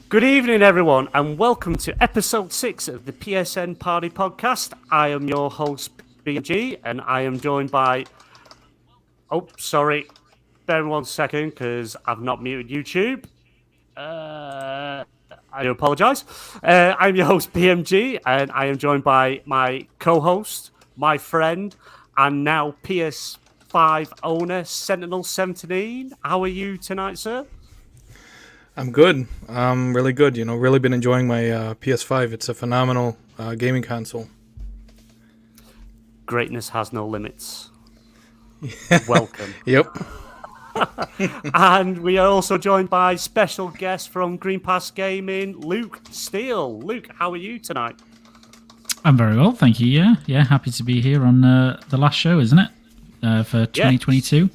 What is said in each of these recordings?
Good evening, everyone, and welcome to episode 6 of the PSN Party Podcast. I am your host, BG, and I am joined by... Oh, sorry. Bear with 1 second, because I've not muted YouTube. I do apologise. I'm your host, BMG, and I am joined by my co-host, my friend, and now PS5 owner, Sentinel17. How are you tonight, sir? I'm good. I'm really good. Really been enjoying my PS5. It's a phenomenal gaming console. Greatness has no limits. Welcome. Yep. And we are also joined by special guest from Green Pass Gaming, Luke Steele. Luke, how are you tonight? I'm very well, thank you. Yeah, happy to be here on the last show, isn't it? For 2022.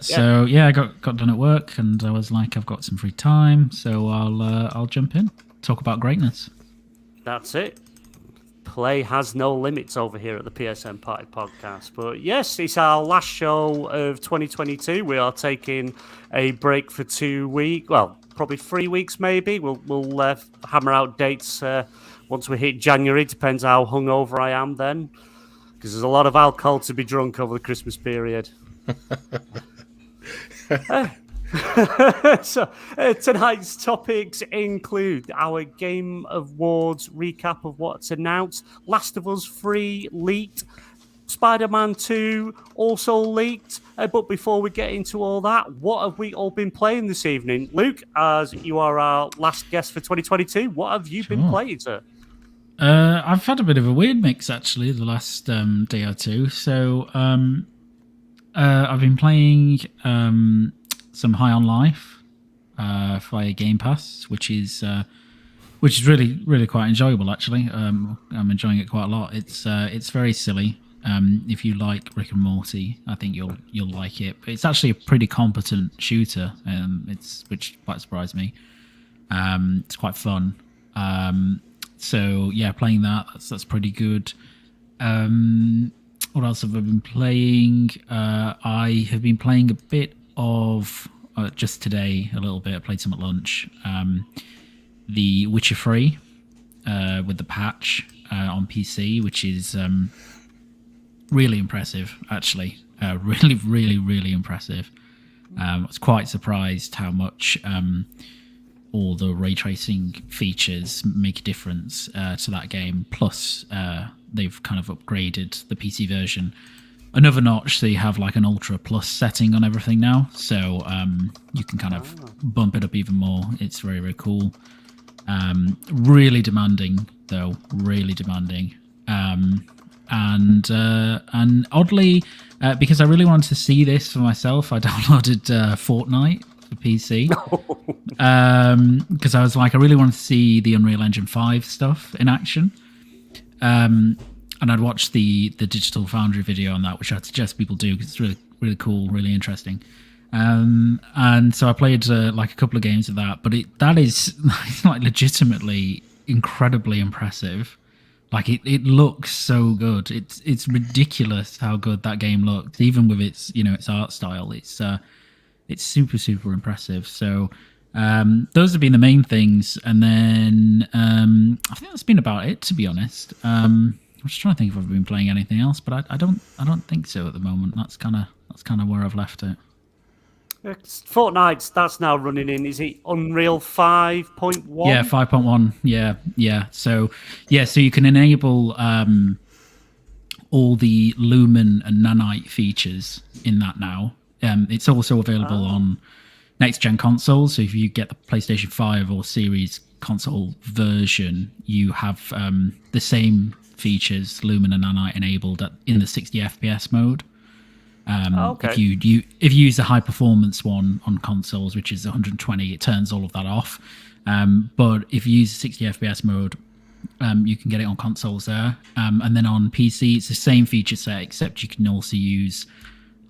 So I got done at work, and I was like, I've got some free time, so I'll jump in, talk about greatness. That's it. Play has no limits over here at the PSN Party Podcast. But yes, it's our last show of 2022. We are taking a break for 2 weeks. Well, probably 3 weeks maybe. We'll hammer out dates once we hit January. Depends how hungover I am then, because there's a lot of alcohol to be drunk over the Christmas period. So tonight's topics include our Game Awards recap of what's announced, Last of Us 3 leaked, Spiderman 2 also leaked. But before we get into all that, what have we all been playing this evening? Luke, as you are our last guest for 2022, what have you been playing, sir? I've had a bit of a weird mix, actually, the last day or two. So I've been playing some High on Life via Game Pass, which is really, really quite enjoyable. Actually, I'm enjoying it quite a lot. It's very silly. If you like Rick and Morty, I think you'll like it. But it's actually a pretty competent shooter. Which quite surprised me. It's quite fun. So yeah, playing that's pretty good. What else have I been playing? I have been playing a bit of, just today, a little bit. I played some at lunch. The Witcher 3 with the patch on PC, which is really impressive, actually. Really, really, really impressive. I was quite surprised how much all the ray tracing features make a difference to that game. Plus, they've kind of upgraded the PC version another notch, so you have like an Ultra Plus setting on everything now, so you can kind of bump it up even more. It's very, very cool. Really demanding, though. Really demanding. And oddly, because I really wanted to see this for myself, I downloaded Fortnite for PC. Because I was like, I really wanted to see the Unreal Engine 5 stuff in action. And I'd watched the Digital Foundry video on that, which I'd suggest people do because it's really, really cool, really interesting. And so I played like a couple of games of that, but that is like legitimately incredibly impressive. Like it looks so good. It's ridiculous how good that game looked, even with its its art style. It's super, super impressive. So those have been the main things, and then I think that's been about it, to be honest. I'm just trying to think if I've been playing anything else, but I don't think so at the moment. That's kind of where I've left it. Fortnite, that's now running in. Is it Unreal 5.1? Yeah, 5.1. Yeah. So you can enable all the Lumen and Nanite features in that now. It's also available on next-gen consoles. So if you get the PlayStation 5 or Series console version, you have the same features, Lumen and Nanite, enabled in the 60 FPS mode. Okay. If you use the high performance one on consoles, which is 120, it turns all of that off. But if you use the 60 FPS mode, you can get it on consoles there. And then on PC, it's the same feature set, except you can also use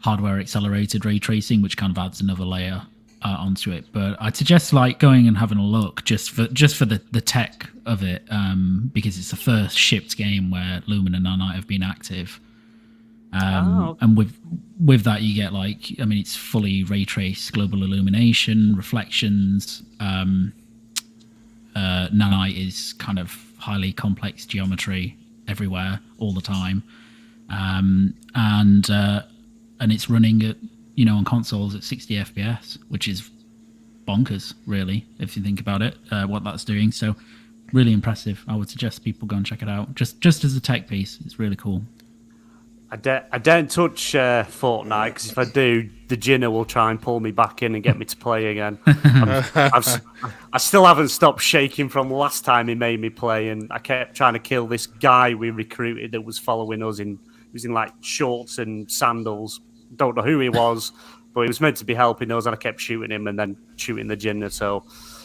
hardware accelerated ray tracing, which kind of adds another layer onto it. But I'd suggest like going and having a look just for the tech of it, because it's the first shipped game where Lumen and Nanite have been active. And with that you get it's fully ray traced global illumination, reflections, Nanite is kind of highly complex geometry everywhere all the time, and it's running at on consoles at 60 FPS, which is bonkers, really, if you think about it, what that's doing. So really impressive. I would suggest people go and check it out. Just as a tech piece, it's really cool. I don't touch Fortnite, because if I do, the Jinner will try and pull me back in and get me to play again. I still haven't stopped shaking from last time he made me play, and I kept trying to kill this guy we recruited that was following us he was in like shorts and sandals. Don't know who he was, but he was meant to be helping us, and I kept shooting him and then shooting the Jinner. So,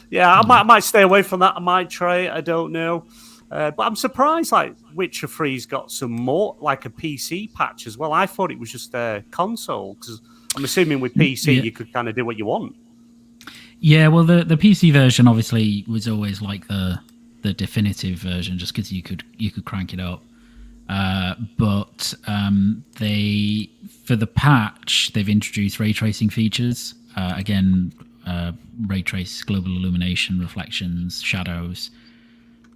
yeah, I might stay away from that. I might try it. I don't know. But I'm surprised, like, Witcher 3's got some more, like a PC patch as well. I thought it was just a console, because I'm assuming with PC you could kind of do what you want. Yeah, well, the PC version obviously was always like the definitive version, just because you could crank it up. But they, for the patch, they've introduced ray tracing features. Again, ray trace global illumination, reflections, shadows.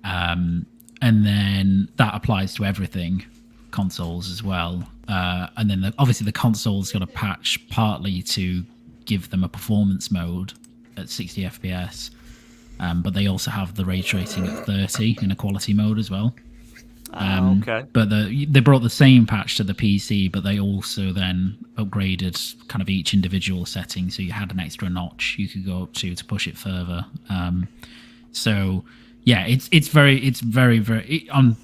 And then that applies to everything, consoles as well. And then obviously the console's got a patch partly to give them a performance mode at 60 FPS. But they also have the ray tracing at 30 in a quality mode as well. Okay. But they brought the same patch to the PC, but they also then upgraded kind of each individual setting, so you had an extra notch you could go up to push it further. So yeah, it's very on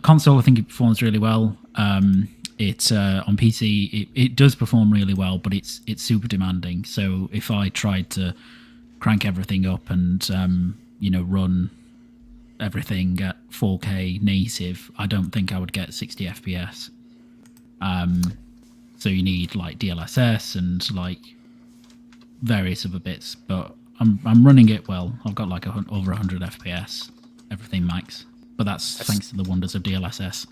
console. I think it performs really well. It's on PC. It does perform really well, but it's super demanding. So if I tried to crank everything up and run everything at 4K native, I don't think I would get 60 FPS. So you need like DLSS and like various other bits, but I'm running it well. I've got like over 100 FPS, everything max, but that's thanks to the wonders of DLSS.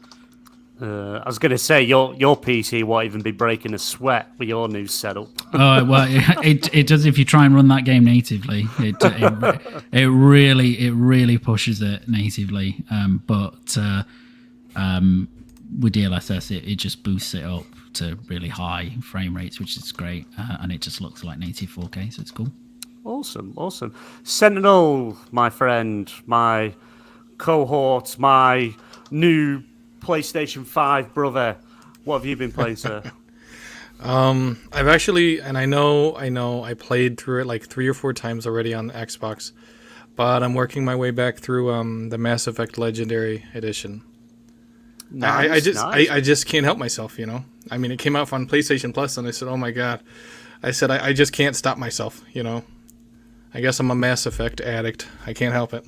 I was going to say your PC won't even be breaking a sweat with your new setup. Oh well, it does if you try and run that game natively. It really pushes it natively. But with DLSS, it just boosts it up to really high frame rates, which is great, and it just looks like native 4K, so it's cool. Awesome. Sentinel, my friend, my cohort, my new PlayStation 5 brother. What have you been playing, sir? I've actually, and I know, I played through it like 3 or 4 times already on the Xbox, but I'm working my way back through the Mass Effect Legendary Edition. Nice. I just can't help myself, I mean, it came out on PlayStation Plus, and I said, oh my god. I said, I just can't stop myself, I guess I'm a Mass Effect addict. I can't help it.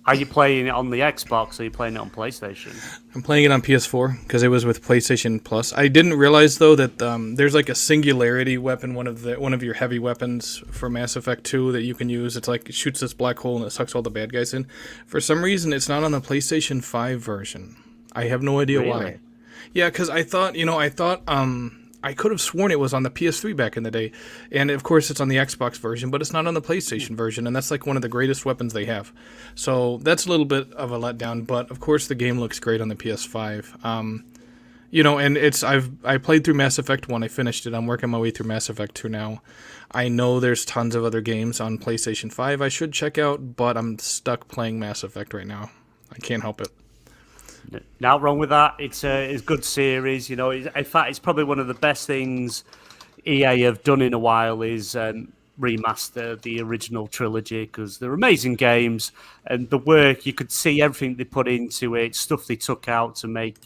Are you playing it on the Xbox, or are you playing it on PlayStation? I'm playing it on PS4 because it was with PlayStation Plus. I didn't realize though that there's like a singularity weapon, one of your heavy weapons for Mass Effect 2 that you can use. It's like it shoots this black hole and it sucks all the bad guys in. For some reason, it's not on the PlayStation 5 version. I have no idea why. Yeah, because I thought I could have sworn it was on the PS3 back in the day, and of course it's on the Xbox version, but it's not on the PlayStation version, and that's like one of the greatest weapons they have. So that's a little bit of a letdown, but of course the game looks great on the PS5. And I played through Mass Effect 1, I finished it, I'm working my way through Mass Effect 2 now. I know there's tons of other games on PlayStation 5 I should check out, but I'm stuck playing Mass Effect right now. I can't help it. Not wrong with that. It's a good series. In fact, it's probably one of the best things EA have done in a while is remaster the original trilogy, because they're amazing games, and the work, you could see everything they put into it, stuff they took out to make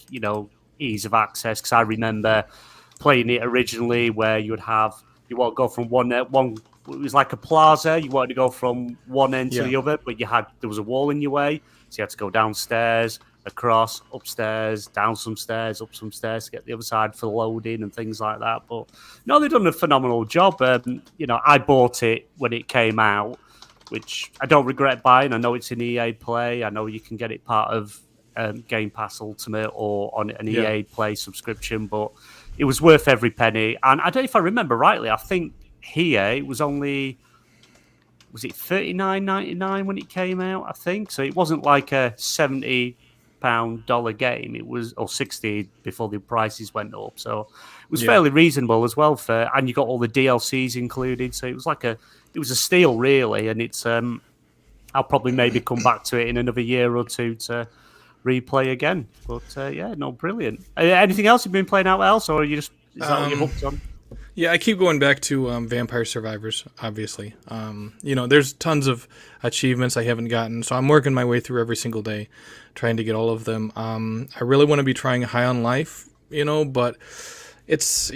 ease of access. Because I remember playing it originally where you want to go from one. It was like a plaza. You wanted to go from one end to the other, but there was a wall in your way, so you had to go downstairs, across, upstairs, down some stairs, up some stairs to get the other side for loading and things like that. But no, they've done a phenomenal job. I bought it when it came out, which I don't regret buying. I know it's an EA Play. I know you can get it part of Game Pass Ultimate or on an EA Play subscription, but it was worth every penny. And I don't know if I remember rightly, I think here it was only was it $39.99 when it came out? I think so. It wasn't like a $70 game. It was, or 60 before the prices went up. So it was fairly reasonable as well. And you got all the DLCs included. So it was it was a steal really. And it's I'll probably maybe come back to it in another year or two to replay again. But yeah, no, brilliant. Anything else you've been playing out else, or are you just is that what you're hooked on? Yeah, I keep going back to Vampire Survivors, obviously. There's tons of achievements I haven't gotten, so I'm working my way through every single day, trying to get all of them. I really want to be trying High on Life, but it's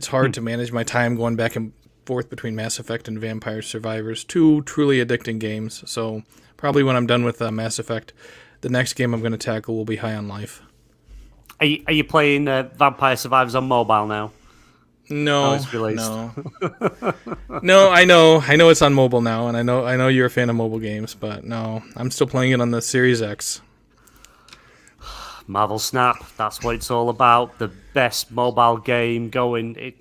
hard to manage my time going back and forth between Mass Effect and Vampire Survivors, two truly addicting games. So probably when I'm done with Mass Effect, the next game I'm going to tackle will be High on Life. Are you playing Vampire Survivors on mobile now? No, it's released. No, I know it's on mobile now, and I know you're a fan of mobile games, but no, I'm still playing it on the Series X. Marvel Snap, that's what it's all about. The best mobile game going.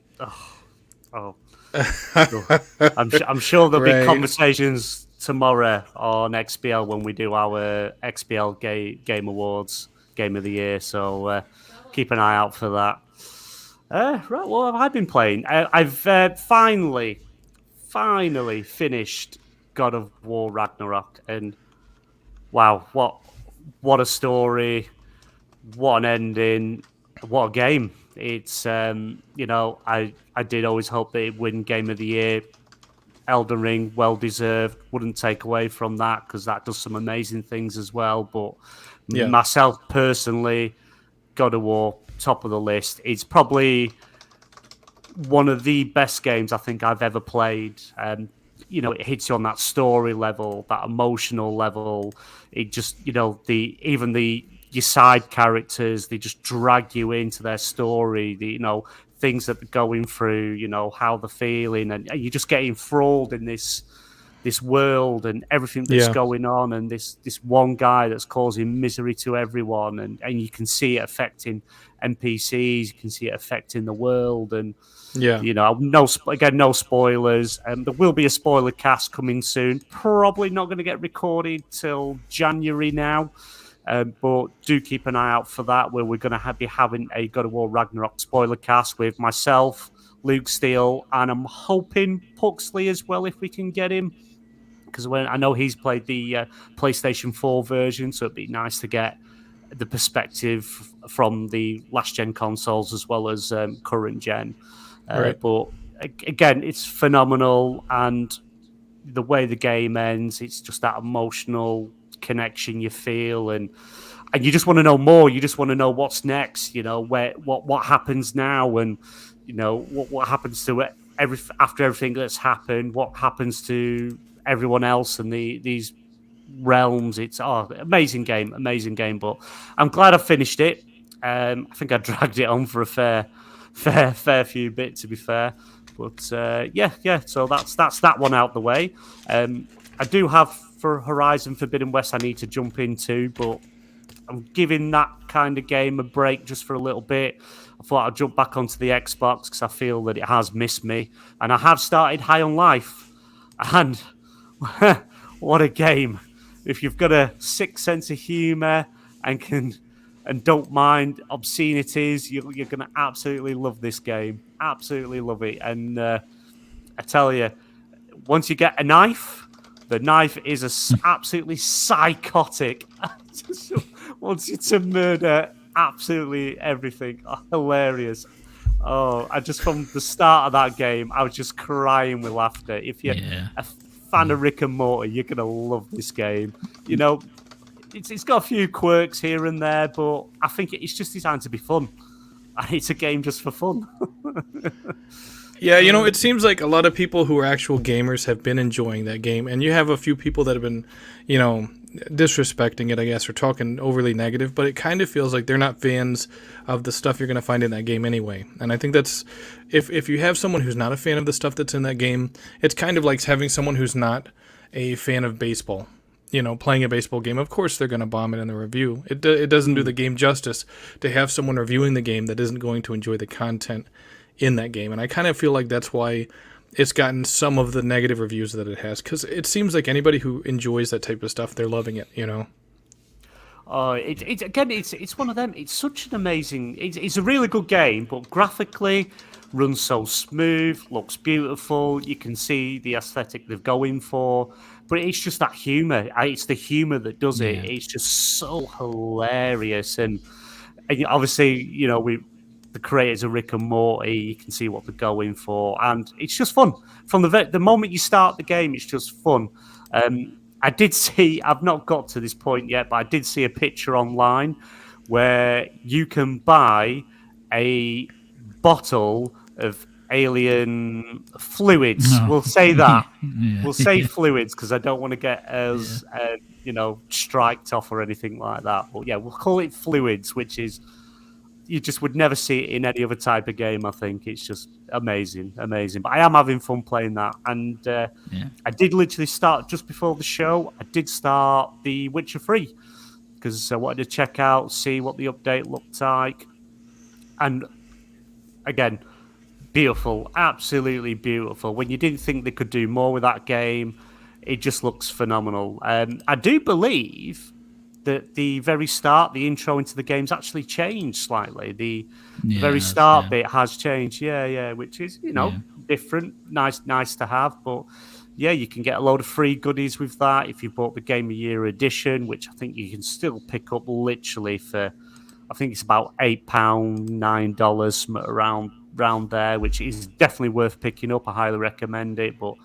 I'm sure there'll be conversations tomorrow on XBL when we do our XBL Game Awards, Game of the Year. So keep an eye out for that. Right, what have I been playing? I've finally finished God of War Ragnarok, and wow, what a story, what an ending, what a game. It's I did always hope that it'd win Game of the Year. Elden Ring, well deserved. Wouldn't take away from that because that does some amazing things as well. But myself personally, God of War, top of the list. It's probably one of the best games I think I've ever played. It hits you on that story level, that emotional level. It just, your side characters, they just drag you into their story. Things that they're going through, how they're feeling, and you just get enthralled in this world and everything that's going on, and this one guy that's causing misery to everyone, and you can see it affecting NPCs, you can see it affecting the world, and no spoilers. There will be a spoiler cast coming soon. Probably not going to get recorded till January now. But do keep an eye out for that, where we're going to be having a God of War Ragnarok spoiler cast with myself, Luke Steele, and I'm hoping Puxley as well if we can get him, because I know he's played the PlayStation 4 version, so it'd be nice to get the perspective from the last gen consoles as well as current gen. Right. But again, it's phenomenal, and the way the game ends, it's just that emotional connection you feel, and you just want to know more. You just want to know what's next. What happens now, and what happens to it after everything that's happened. What happens to everyone else and these realms. It's amazing game. But I'm glad I finished it. I think I dragged it on for a fair few bits, to be fair. But so that's that one out the way. I do have for Horizon Forbidden West I need to jump into, but I'm giving that kind of game a break just for a little bit. I thought I'd jump back onto the Xbox because I feel that it has missed me. And I have started High on Life. And what a game. If you've got a sick sense of humour and don't mind obscenities, you're going to absolutely love this game. Absolutely love it. And I tell you, once you get a knife, the knife is absolutely psychotic. Just wants you to murder absolutely everything. Hilarious. From the start of that game, I was just crying with laughter. If you're a fan of Rick and Morty, you're going to love this game. It's got a few quirks here and there, but I think it's just designed to be fun. It's a game just for fun. Yeah, it seems like a lot of people who are actual gamers have been enjoying that game, and you have a few people that have been, disrespecting it, I guess, or talking overly negative, but it kind of feels like they're not fans of the stuff you're going to find in that game anyway. And I think that's, if you have someone who's not a fan of the stuff that's in that game, it's kind of like having someone who's not a fan of baseball. Playing a baseball game, of course they're going to bomb it in the review. It doesn't do the game justice to have someone reviewing the game that isn't going to enjoy the content in that game. And I kind of feel like that's why it's gotten some of the negative reviews that it has, because it seems like anybody who enjoys that type of stuff, they're loving it, you know? It's one of them. It's such an amazing. It's a really good game, but graphically runs so smooth, looks beautiful. You can see the aesthetic they're going for, but it's just that humor. It's the humor that does it. It's just so hilarious, and obviously, the creators of Rick and Morty. You can see what they're going for, and it's just fun from the moment you start the game. It's just fun. I did see, I've not got to this point yet, but I did see a picture online where you can buy a bottle of alien fluids. Oh. We'll say that. Yeah. We'll say fluids because I don't want to get us, striked off or anything like that. But yeah, we'll call it fluids, which is, you just would never see it in any other type of game. I think it's just amazing. But I am having fun playing that, and I did literally start just before the show. I did start The Witcher 3 because I wanted to check out, see what the update looked like, and again, beautiful, absolutely beautiful. When you didn't think they could do more with that game, it just looks phenomenal. I do believe that the very start, the intro into the game's actually changed slightly. The very start bit has changed, which is, different, nice to have. But yeah, you can get a load of free goodies with that if you bought the Game of Year edition, which I think you can still pick up literally for, I think it's about £8, $9, around there, which is definitely worth picking up. I highly recommend it. But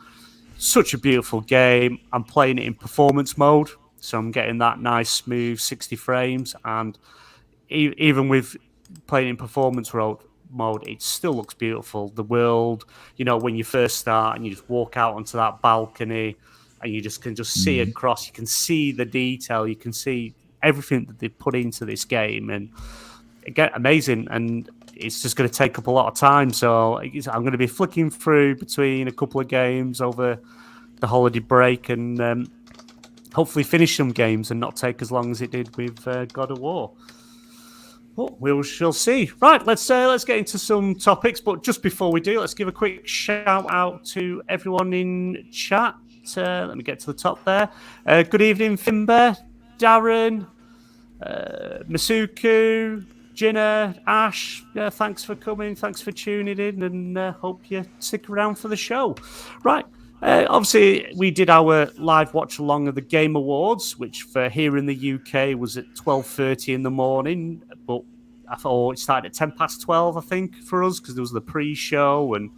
such a beautiful game. I'm playing it in performance mode, so I'm getting that nice, smooth 60 frames. And even with playing in performance mode, it still looks beautiful. The world, when you first start and you just walk out onto that balcony and you just can see across, you can see the detail, you can see everything that they put into this game. And again, amazing. And it's just going to take up a lot of time. So I'm going to be flicking through between a couple of games over the holiday break and hopefully finish some games and not take as long as it did with God of War. But we shall see. Right, let's get into some topics. But just before we do, let's give a quick shout out to everyone in chat. Let me get to the top there. Good evening, Finbear, Darren, Masuku, Jinna, Ash. Thanks for coming. Thanks for tuning in, and hope you stick around for the show. Right. Obviously, we did our live watch along of the Game Awards, which for here in the UK was at 12:30 in the morning. But I thought it started at 12:10, I think, for us, because there was the pre-show and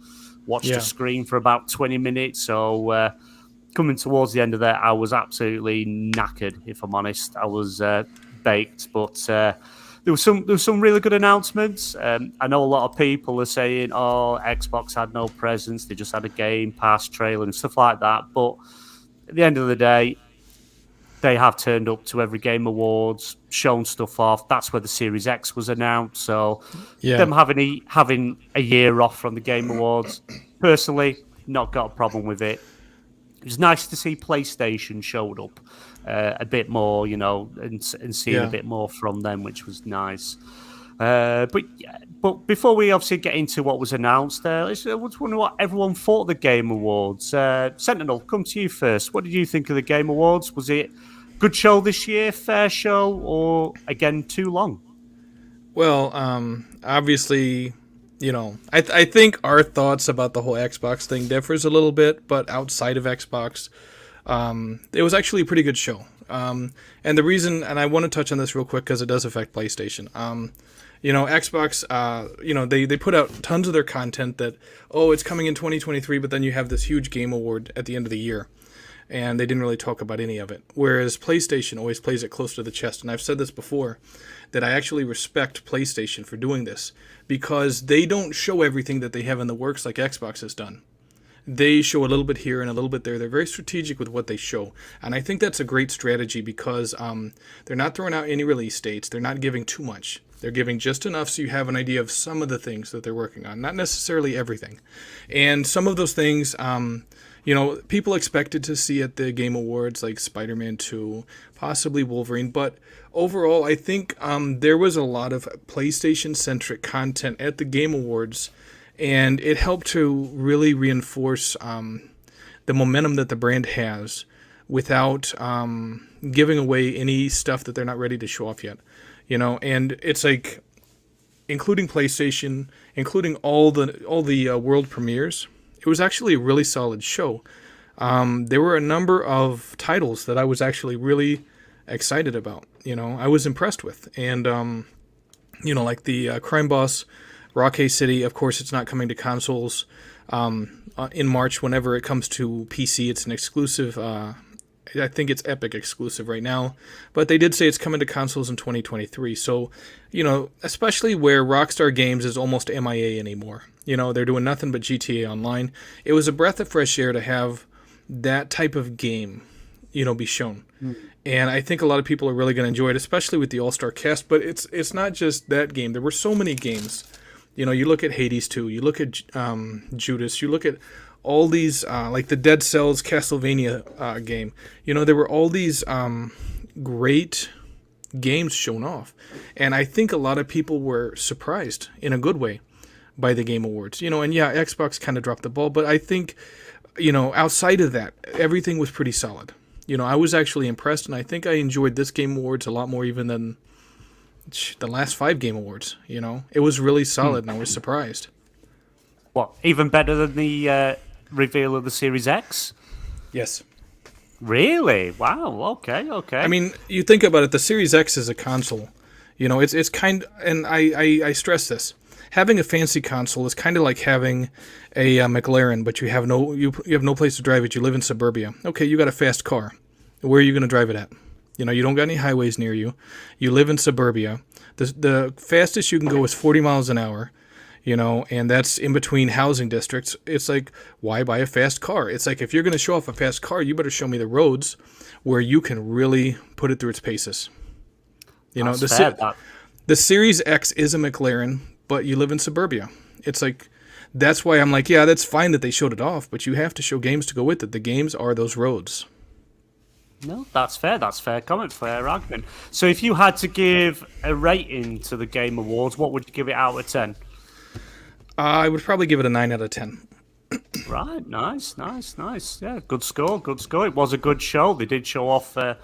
watched the screen for about 20 minutes. So coming towards the end of that, I was absolutely knackered, if I'm honest. I was baked, but there was some really good announcements. I know a lot of people are saying, "Oh, Xbox had no presence; they just had a Game Pass trailer and stuff like that." But at the end of the day, they have turned up to every Game Awards, shown stuff off. That's where the Series X was announced. So them having a year off from the Game Awards, personally, not got a problem with it. It was nice to see PlayStation showed up a bit more, and seeing a bit more from them, which was nice. But before we obviously get into what was announced, I was wondering what everyone thought of the Game Awards. Sentinel, come to you first. What did you think of the Game Awards? Was it good show this year, fair show, or again too long? Well, obviously, I think our thoughts about the whole Xbox thing differs a little bit, but outside of Xbox, it was actually a pretty good show. And the reason, and I want to touch on this real quick because it does affect PlayStation. Xbox, they put out tons of their content that, it's coming in 2023, but then you have this huge game award at the end of the year. And they didn't really talk about any of it. Whereas PlayStation always plays it close to the chest. And I've said this before, that I actually respect PlayStation for doing this, because they don't show everything that they have in the works like Xbox has done. They show a little bit here and a little bit there. They're very strategic with what they show. And I think that's a great strategy because they're not throwing out any release dates. They're not giving too much. They're giving just enough so you have an idea of some of the things that they're working on, not necessarily everything. And some of those things, people expected to see at the Game Awards, like Spiderman 2, possibly Wolverine. But overall, I think there was a lot of PlayStation-centric content at the Game Awards. and it helped to really reinforce the momentum that the brand has without giving away any stuff that they're not ready to show off yet. And it's like, including PlayStation, including all the world premieres, it was actually a really solid show. There were a number of titles that I was actually really excited about. I was impressed with, and like the Crime Boss, Rockay City. Of course, it's not coming to consoles in March. Whenever it comes to PC, it's an exclusive. I think it's Epic exclusive right now, but they did say it's coming to consoles in 2023. So, especially where Rockstar Games is almost MIA anymore. They're doing nothing but GTA Online. It was a breath of fresh air to have that type of game, be shown. And I think a lot of people are really going to enjoy it, especially with the All-Star cast. But it's not just that game. There were so many games. You look at Hades 2, you look at Judas, you look at all these, like the Dead Cells Castlevania game. There were all these great games shown off. And I think a lot of people were surprised, in a good way, by the Game Awards. And yeah, Xbox kind of dropped the ball. But I think, outside of that, everything was pretty solid. I was actually impressed, and I think I enjoyed this Game Awards a lot more even than the last 5 Game Awards. It was really solid, and I was surprised. What, even better than the reveal of the Series X? Yes. Really? Wow. Okay. I mean, you think about it. The Series X is a console. It's kind, and I stress this. Having a fancy console is kind of like having a McLaren, but you have no place to drive it. You live in suburbia. Okay, you got a fast car. Where are you going to drive it at? You don't got any highways near you. You live in suburbia. The fastest you can go is 40 miles an hour. And that's in between housing districts. It's like, why buy a fast car? It's like, if you're going to show off a fast car, you better show me the roads where you can really put it through its paces. The Series X is a McLaren, but you live in suburbia. It's like, that's why I'm like, yeah, that's fine that they showed it off, but you have to show games to go with it. The games are those roads. No, that's fair. That's fair comment, fair argument. So if you had to give a rating to the Game Awards, what would you give it out of 10? I would probably give it a 9 out of 10. Right, nice. Yeah, good score. It was a good show. They did show off a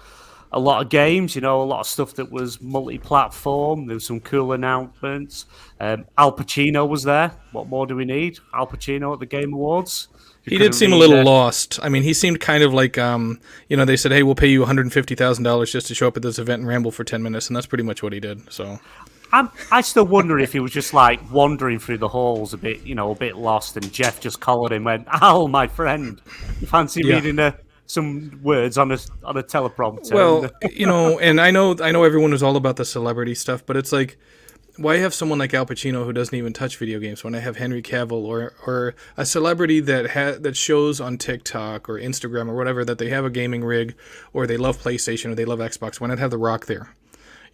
lot of games, a lot of stuff that was multi-platform. There was some cool announcements. Al Pacino was there. What more do we need? Al Pacino at the Game Awards. He did seem a little lost. I mean, he seemed kind of like, they said, hey, we'll pay you $150,000 just to show up at this event and ramble for 10 minutes, and that's pretty much what he did, so... I still wonder if he was just like wandering through the halls a bit lost, and Jeff just collared him and went, Al, my friend, you fancy reading some words on a teleprompter? Well, and I know everyone was all about the celebrity stuff, but it's like, why have someone like Al Pacino who doesn't even touch video games when I have Henry Cavill or a celebrity that shows on TikTok or Instagram or whatever that they have a gaming rig or they love PlayStation or they love Xbox? Why not have The Rock there?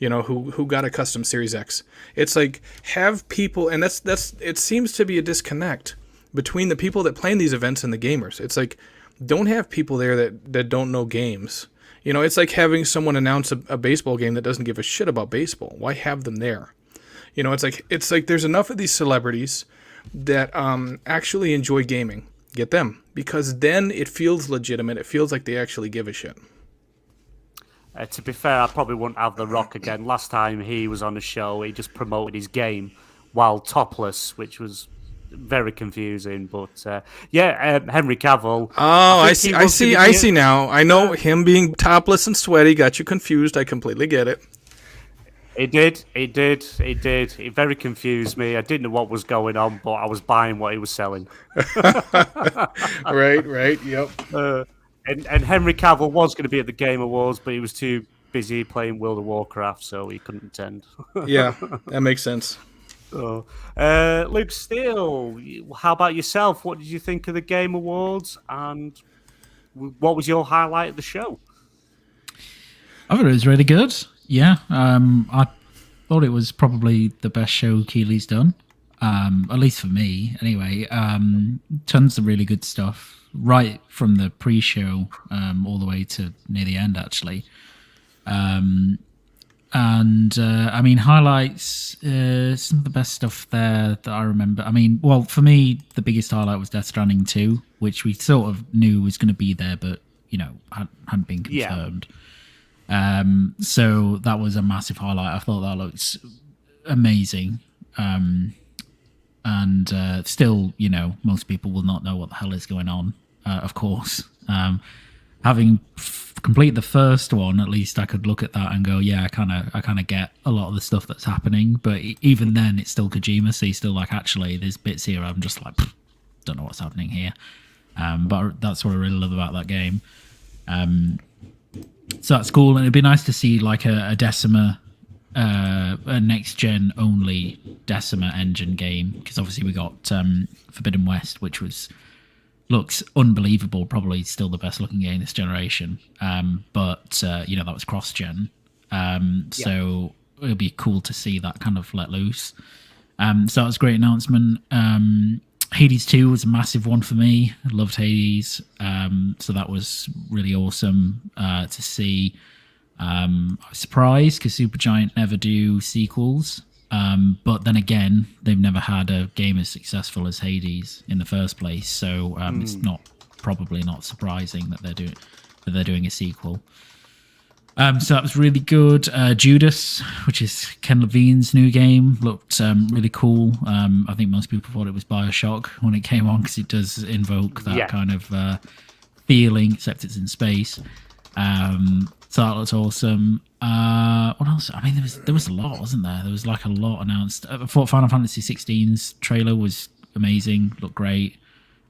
Who got a custom Series X? It's like, have people, and that's it seems to be a disconnect between the people that plan these events and the gamers. It's like, don't have people there that don't know games. It's like having someone announce a baseball game that doesn't give a shit about baseball. Why have them there? It's like there's enough of these celebrities that actually enjoy gaming. Get them, because then it feels legitimate. It feels like they actually give a shit. To be fair, I probably wouldn't have The Rock again. Last time he was on the show, he just promoted his game while topless, which was very confusing. But Henry Cavill. Oh, I see now. I know him being topless and sweaty got you confused. I completely get it. It did. It very confused me. I didn't know what was going on, but I was buying what he was selling. Right. Yep. And Henry Cavill was going to be at the Game Awards, but he was too busy playing World of Warcraft, so he couldn't attend. Yeah, that makes sense. So, Luke Steele, how about yourself? What did you think of the Game Awards, and what was your highlight of the show? I thought it was really good. Yeah, I thought it was probably the best show Keeley's done, at least for me. Anyway, tons of really good stuff. Right from the pre-show all the way to near the end, actually. And I mean, highlights, some of the best stuff there that I remember. I mean, well, for me, the biggest highlight was Death Stranding 2, which we sort of knew was going to be there, but, hadn't been confirmed. So that was a massive highlight. I thought that looked amazing. And still, most people will not know what the hell is going on, of course. Having completed the first one, at least I could look at that and go, yeah, I kind of get a lot of the stuff that's happening. But even then, it's still Kojima, so he's still like, actually, there's bits here I'm just like, don't know what's happening here. But that's what I really love about that game. So that's cool, and it'd be nice to see like a Decima, a next gen only Decima engine game, because obviously we got Forbidden West, which looks unbelievable, probably still the best looking game this generation. But that was cross gen, so it'll be cool to see that kind of let loose. So that was a great announcement. Hades 2 was a massive one for me. I loved Hades, so that was really awesome to see. I was surprised because Supergiant never do sequels, but then again, they've never had a game as successful as Hades in the first place, so it's probably not surprising that they're doing a sequel. So that was really good. Judas, which is Ken Levine's new game, looked really cool. I think most people thought it was BioShock when it came on, because it does invoke that kind of feeling, except it's in space. So that looks awesome. What else? I mean, there was a lot, wasn't there? There was like a lot announced. I thought Final Fantasy 16's trailer was amazing, looked great.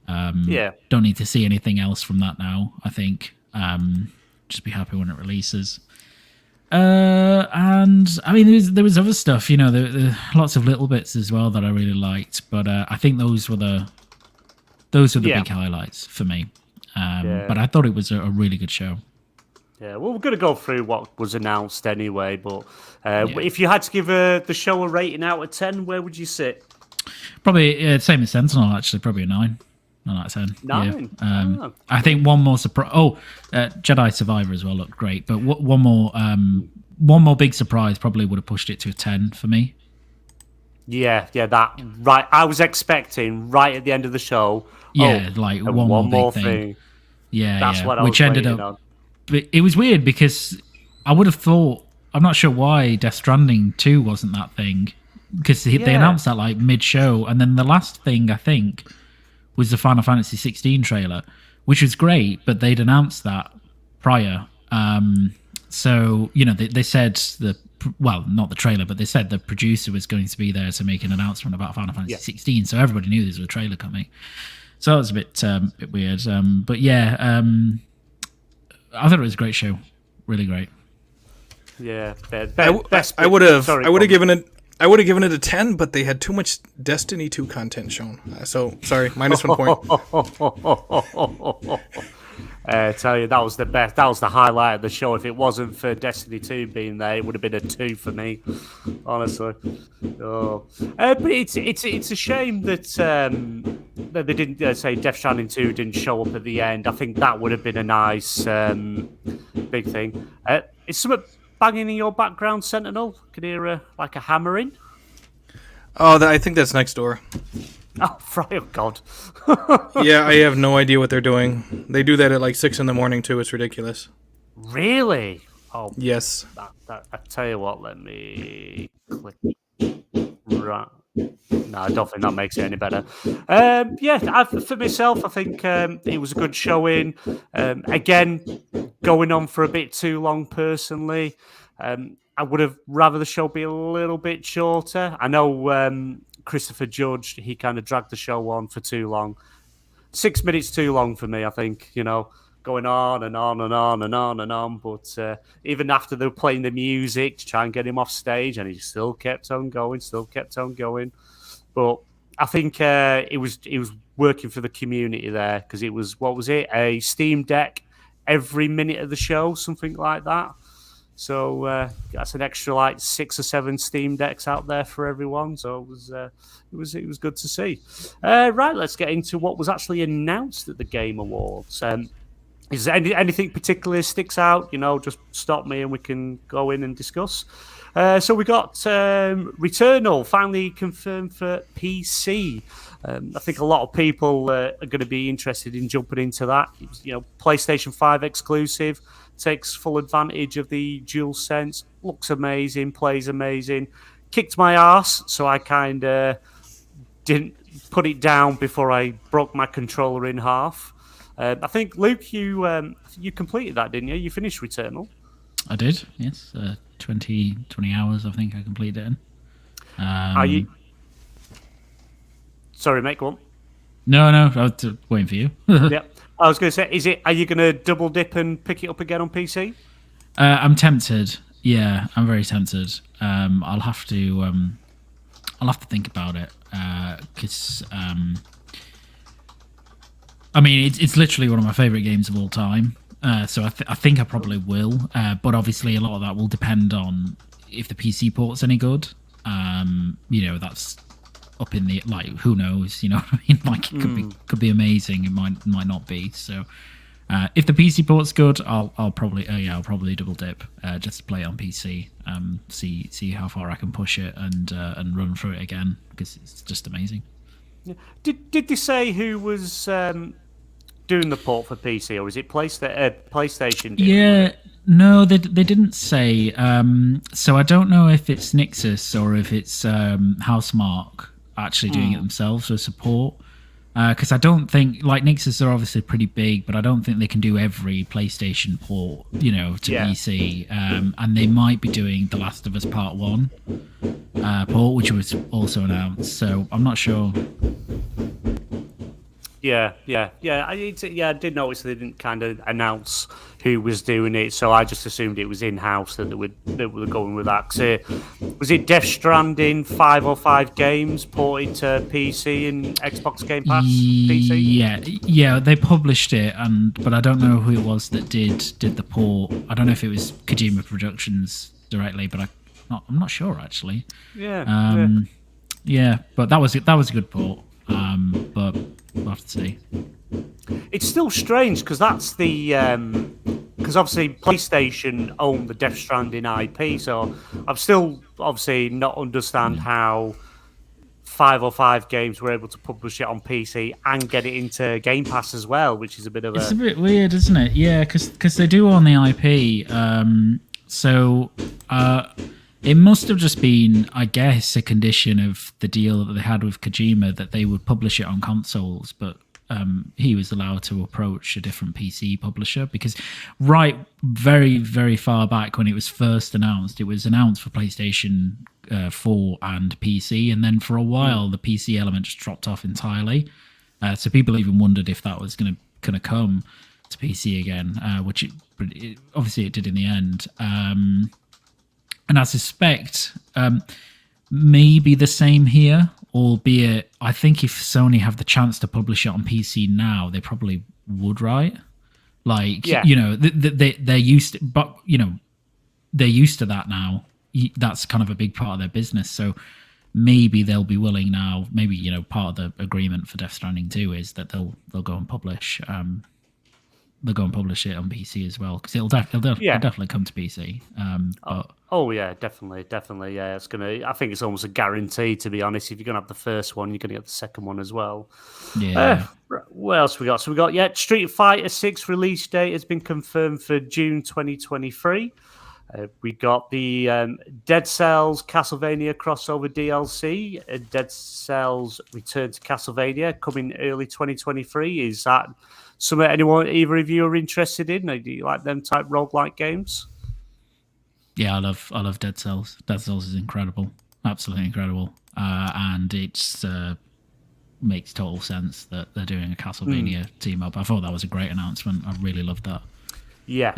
Don't need to see anything else from that now, I think. Just be happy when it releases. And I mean, there was other stuff, there lots of little bits as well that I really liked, but I think those were the big highlights for me. But I thought it was a really good show. Yeah, well, we're going to go through what was announced anyway, but if you had to give the show a rating out of 10, where would you sit? Probably same as Sentinel, actually, probably a 9. 9 out of 10. 9? Yeah. I think one more surprise. Jedi Survivor as well looked great, but one more big surprise probably would have pushed it to a 10 for me. Yeah, that right. I was expecting right at the end of the show. Like one more big thing. Yeah, that's what I which was ended up. On. But it was weird because I would have thought. I'm not sure why Death Stranding 2 wasn't that thing, because they announced that like mid-show, and then the last thing I think was the Final Fantasy 16 trailer, which was great, but they'd announced that prior. So, they said not the trailer, but they said the producer was going to be there to make an announcement about Final Fantasy 16, so everybody knew there was a trailer coming. So that was a bit weird. But yeah, I thought it was a great show. Really great. Yeah. I would have given it a 10, but they had too much Destiny 2 content shown. So, sorry, minus 1 point. I tell you, that was the best. That was the highlight of the show. If it wasn't for Destiny 2 being there, it would have been a 2 for me, honestly. But it's a shame that they didn't say Death Stranding 2 didn't show up at the end. I think that would have been a nice big thing. Is something banging in your background, Sentinel? Can you hear like a hammering? Oh, I think that's next door. Oh, oh God. Yeah, I have no idea what they're doing. They do that at like 6 a.m. too. It's ridiculous. Really? Oh, yes. I tell you what, let me click. Right. No, I don't think that makes it any better. For myself, I think it was a good showing. Again, going on for a bit too long, personally. I would have rather the show be a little bit shorter. I know Christopher Judge, he kind of dragged the show on for too long. 6 minutes too long for me, I think, going on and on and on and on and on. But even after they were playing the music to try and get him off stage, and he still kept on going. But I think it was working for the community there, because it was, what was it, a Steam Deck every minute of the show, something like that. So that's an extra like 6 or 7 Steam Decks out there for everyone. So it was good to see. Right, let's get into what was actually announced at the Game Awards. Is there anything particularly sticks out? Just stop me and we can go in and discuss. So we got Returnal finally confirmed for PC. I think a lot of people are going to be interested in jumping into that. PlayStation 5 exclusive, takes full advantage of the DualSense, looks amazing, plays amazing, kicked my ass, so I kind of didn't put it down before I broke my controller in half. I think, Luke, you completed that, didn't you? You finished Returnal. I did, yes. 20 hours, I think I completed it in. Are you... Sorry, mate, go on. No, I was waiting for you. Yeah, I was going to say, are you going to double dip and pick it up again on PC? I'm tempted. Yeah, I'm very tempted. I'll have to think about it because I mean it's literally one of my favorite games of all time. So I think I probably will. But obviously, a lot of that will depend on if the PC port's any good. That's up in the who knows? You know what I mean? Like it could be amazing. It might not be. So if the PC port's good, I'll probably double dip just to play it on PC. See how far I can push it and run through it again because it's just amazing. Yeah. Did they say who was doing the port for PC, or is it PlayStation? Yeah, no, they didn't say. So I don't know if it's Nixus or if it's Housemarque actually doing it themselves for support. Because I don't think, Nixus are obviously pretty big, but I don't think they can do every PlayStation port, to PC. And they might be doing The Last of Us Part 1 port, which was also announced. So I'm not sure. Yeah. I did notice they didn't kind of announce who was doing it, so I just assumed it was in-house that they were going with that. Was it Death Stranding 505 games ported to PC and Xbox Game Pass? PC? Yeah, they published it, but I don't know who it was that did the port. I don't know if it was Kojima Productions directly, but I'm not sure actually. Yeah, but that was a good port. But we'll have to see. It's still strange because that's the because obviously PlayStation own the Death Stranding IP, so I'm still obviously not understand how 505 games were able to publish it on PC and get it into Game Pass as well, which is a bit of It's a bit weird, isn't it? Yeah, because they do own the IP. It must have just been, I guess, a condition of the deal that they had with Kojima that they would publish it on consoles, but he was allowed to approach a different PC publisher because very, very far back when it was first announced, it was announced for PlayStation 4 and PC, and then for a while the PC element just dropped off entirely. So people even wondered if that was going to come to PC again, which obviously it did in the end. And I suspect maybe the same here, albeit I think if Sony have the chance to publish it on PC now, they probably would, right? They're used to, but they're used to that now. That's kind of a big part of their business. So maybe they'll be willing now. Maybe part of the agreement for Death Stranding 2 is that they'll go and publish. They'll go and publish it on PC as well because it'll definitely come to PC. Oh yeah, definitely. Yeah, it's gonna. I think it's almost a guarantee, to be honest. If you're gonna have the first one, you're gonna get the second one as well. Yeah. What else we got? So we got Street Fighter 6 release date has been confirmed for June 2023. We got the Dead Cells Castlevania crossover DLC, Dead Cells Return to Castlevania coming early 2023. Is that something either of you are interested in? Or do you like them type roguelike games? Yeah, I love Dead Cells. Dead Cells is incredible, absolutely incredible, and it's makes total sense that they're doing a Castlevania team up. I thought that was a great announcement. I really loved that. Yeah.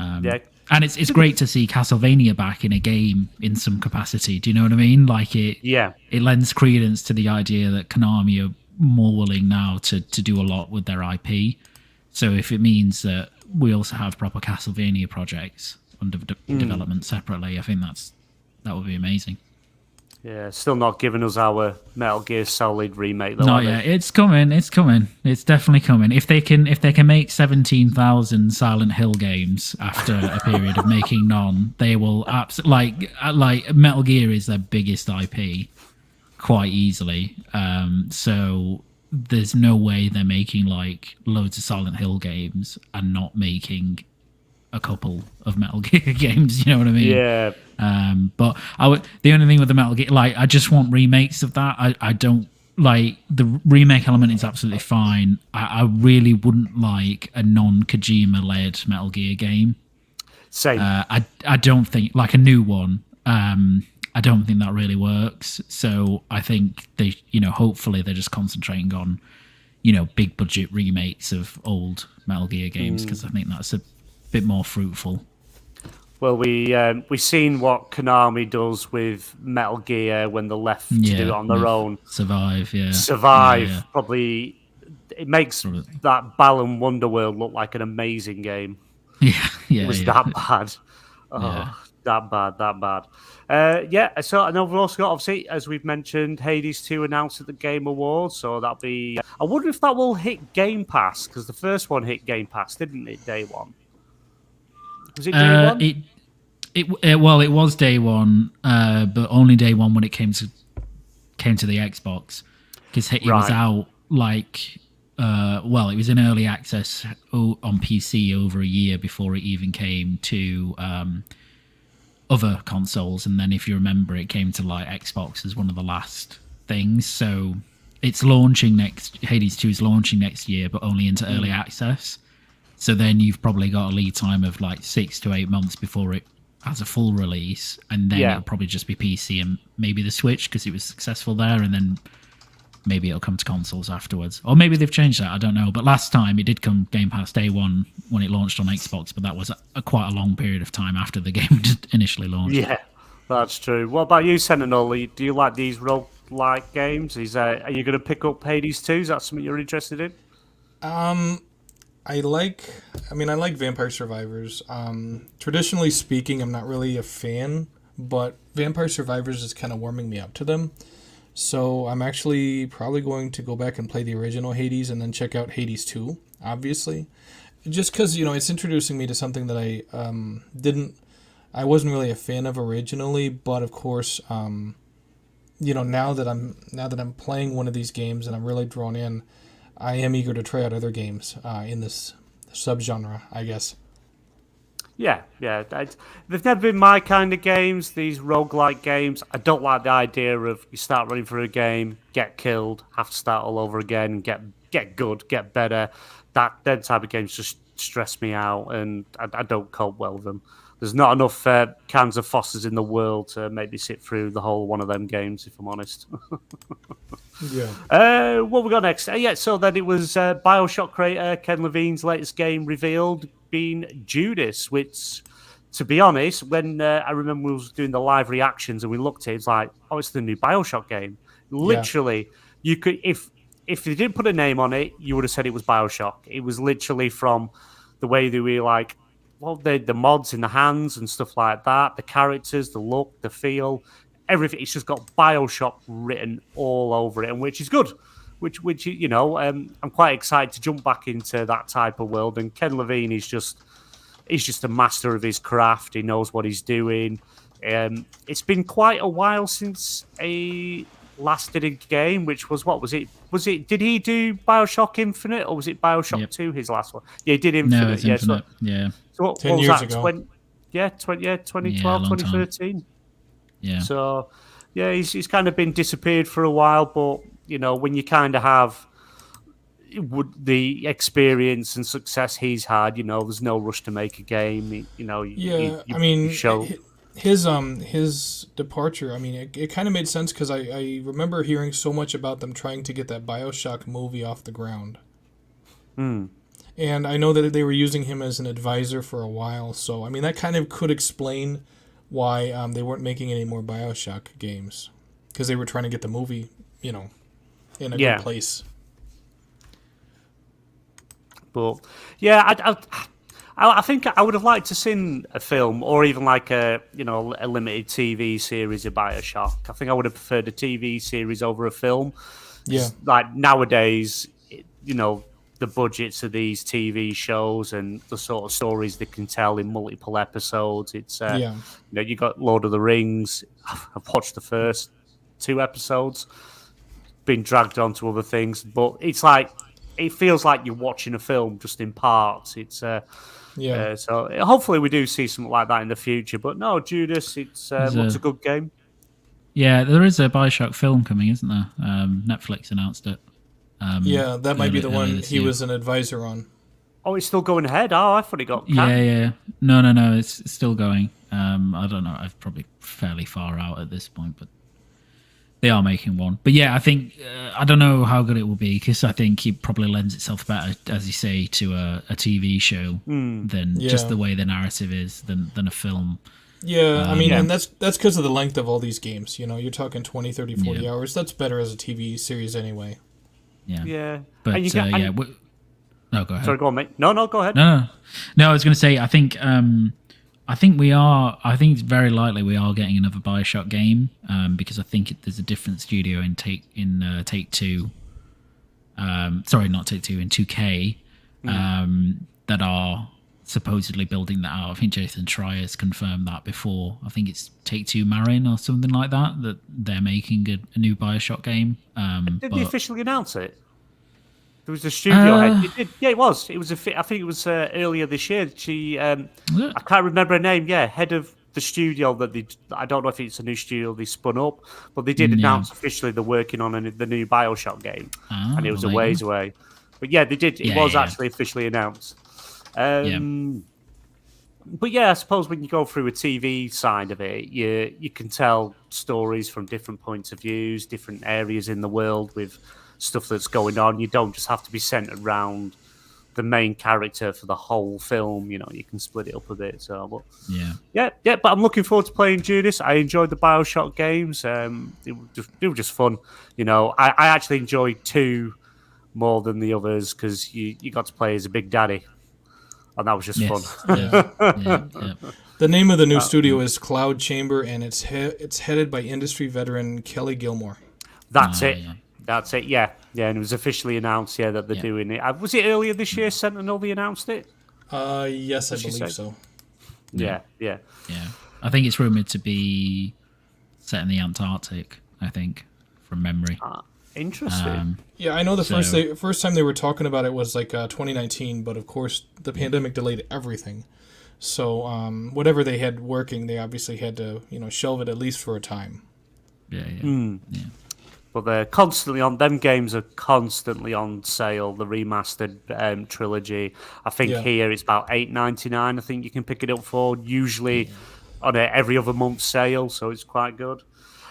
And it's great to see Castlevania back in a game in some capacity. Do you know what I mean? It lends credence to the idea that Konami are more willing now to do a lot with their IP. So if it means that we also have proper Castlevania projects under development separately, I think that would be amazing. Yeah, still not giving us our Metal Gear Solid remake though. No, yeah, it's coming. It's coming. It's definitely coming. If they can make 17,000 Silent Hill games after a period of making none, they will like Metal Gear is their biggest IP quite easily. So there's no way they're making like loads of Silent Hill games and not making a couple of Metal Gear games. You know what I mean? Yeah. But the only thing with the Metal Gear, like, I just want remakes of that. I don't like the remake element is absolutely fine. I really wouldn't like a non-Kojima led Metal Gear game. Same. I don't think like a new one. I don't think that really works. So I think they, hopefully they're just concentrating on, big budget remakes of old Metal Gear games because I think that's a bit more fruitful. Well, we seen what Konami does with Metal Gear when they're left to do it on their own. Survive. Probably it makes that Balan Wonderworld look like an amazing game. It was that bad. That bad. So I know we've also got, obviously, as we've mentioned, Hades 2 announced at the Game Awards, so that'll be... I wonder if that will hit Game Pass, because the first one hit Game Pass, didn't it, day one? Was it day one? It was day one, but only day one when it came to the Xbox, because it was out like it was in early access on PC over a year before it even came to other consoles, and then if you remember, it came to like Xbox as one of the last things. So it's launching Hades 2 is launching next year, but only into early access. So then you've probably got a lead time of like 6 to 8 months before it has a full release, and then it'll probably just be PC and maybe the Switch because it was successful there, and then maybe it'll come to consoles afterwards. Or maybe they've changed that, I don't know. But last time it did come Game Pass day one when it launched on Xbox, but that was quite a long period of time after the game initially launched. Yeah, that's true. What about you, Sentinel? Do you like these roguelike games? Are you going to pick up Hades 2? Is that something you're interested in? I like Vampire Survivors. Traditionally speaking, I'm not really a fan, but Vampire Survivors is kind of warming me up to them. So I'm actually probably going to go back and play the original Hades and then check out Hades 2, obviously. Just because, it's introducing me to something that I wasn't really a fan of originally, but of course, now that I'm playing one of these games and I'm really drawn in, I am eager to try out other games in this subgenre, I guess. Yeah. They've never been my kind of games, these roguelike games. I don't like the idea of you start running through a game, get killed, have to start all over again, get good, get better. Them type of games just stress me out, and I don't cope well with them. There's not enough cans of Fosters in the world to make me sit through the whole one of them games, if I'm honest. Yeah. What we got next? So then it was BioShock creator Ken Levine's latest game revealed, being Judas, which, to be honest, when I remember we was doing the live reactions and we looked at it, it's like, oh, it's the new BioShock game. Literally, you could, if they didn't put a name on it, you would have said it was BioShock. It was literally from the way they were like, well, the mods in the hands and stuff like that, the characters, the look, the feel, everything. It's just got BioShock written all over it, and which is good. Which I'm quite excited to jump back into that type of world. And Ken Levine is just a master of his craft. He knows what he's doing. It's been quite a while since a last did a game, which was what was it? Did he do BioShock Infinite or was it BioShock 2? His last one? Yeah, he did Infinite. No, it's Infinite. So what 10 was years that? ago. 2012, 2013. Yeah. So he's kind of been disappeared for a while, but when you kind of have the experience and success he's had, there's no rush to make a game. His departure, it kind of made sense because I remember hearing so much about them trying to get that BioShock movie off the ground. And I know that they were using him as an advisor for a while, so that kind of could explain why they weren't making any more BioShock games, because they were trying to get the movie, in a good place. But I think I would have liked to seen a film or even like a limited TV series of Bioshock. I think I would have preferred a TV series over a film. Yeah. Like nowadays, the budgets of these TV shows and the sort of stories they can tell in multiple episodes. It's you got Lord of the Rings. I've watched the first 2 episodes, been dragged onto other things, but it's like it feels like you're watching a film just in parts. It's so hopefully we do see something like that in the future. But no, Judas, it's looks a good game. Yeah, there is a Bioshock film coming, isn't there? Netflix announced it. That might be the one he was an advisor on. Oh, it's still going ahead. Oh, I thought it got canned. Yeah. No, it's still going. I don't know. I'm probably fairly far out at this point, but they are making one. But yeah, I think I don't know how good it will be because I think it probably lends itself better, as you say, to a TV show than just the way the narrative is than a film. Yeah, I mean, and that's because of the length of all these games. You're talking 20, 30, 40 hours. That's better as a TV series anyway. Yeah. But no, go ahead. Sorry, go on, mate. No, go ahead. No, I was going to say, I think it's very likely we are getting another Bioshock game because I think there's a different studio in Take Two. Sorry, not Take Two, in 2K that are supposedly building that out. I think Jason Schreier's confirmed that before. I think it's Take Two Marin or something like that they're making a new Bioshock game. Did they officially announce it? There was a studio head. It was. It was. I think it was earlier this year. She. I can't remember her name. Yeah, head of the studio that they. I don't know if it's a new studio they spun up, but they did announce officially they're working on the new Bioshock game, and it was a ways away. But yeah, they did. It was actually officially announced. But yeah, I suppose when you go through a TV side of it, you can tell stories from different points of views, different areas in the world with stuff that's going on. You don't just have to be centered around the main character for the whole film. You can split it up a bit. So, but But I'm looking forward to playing Judas. I enjoyed the Bioshock games. They were just fun. I actually enjoyed 2 more than the others because you got to play as a big daddy. And that was just fun. The name of the new studio is Cloud Chamber, and it's headed by industry veteran Kelly Gilmore. That's it. Yeah. That's it. Yeah, and it was officially announced. That they're doing it. Was it earlier this year? Sentinel they announced it. Yes, I believe so. Yeah. I think it's rumored to be set in the Antarctic. I think, from memory. Interesting. I know the first time they were talking about it was like 2019, but of course the pandemic delayed everything. So whatever they had working, they obviously had to shelve it at least for a time. Yeah. But they're constantly on. Them games are constantly on sale. The remastered trilogy. I think here it's about $8.99. I think you can pick it up for usually on every other month sale. So it's quite good.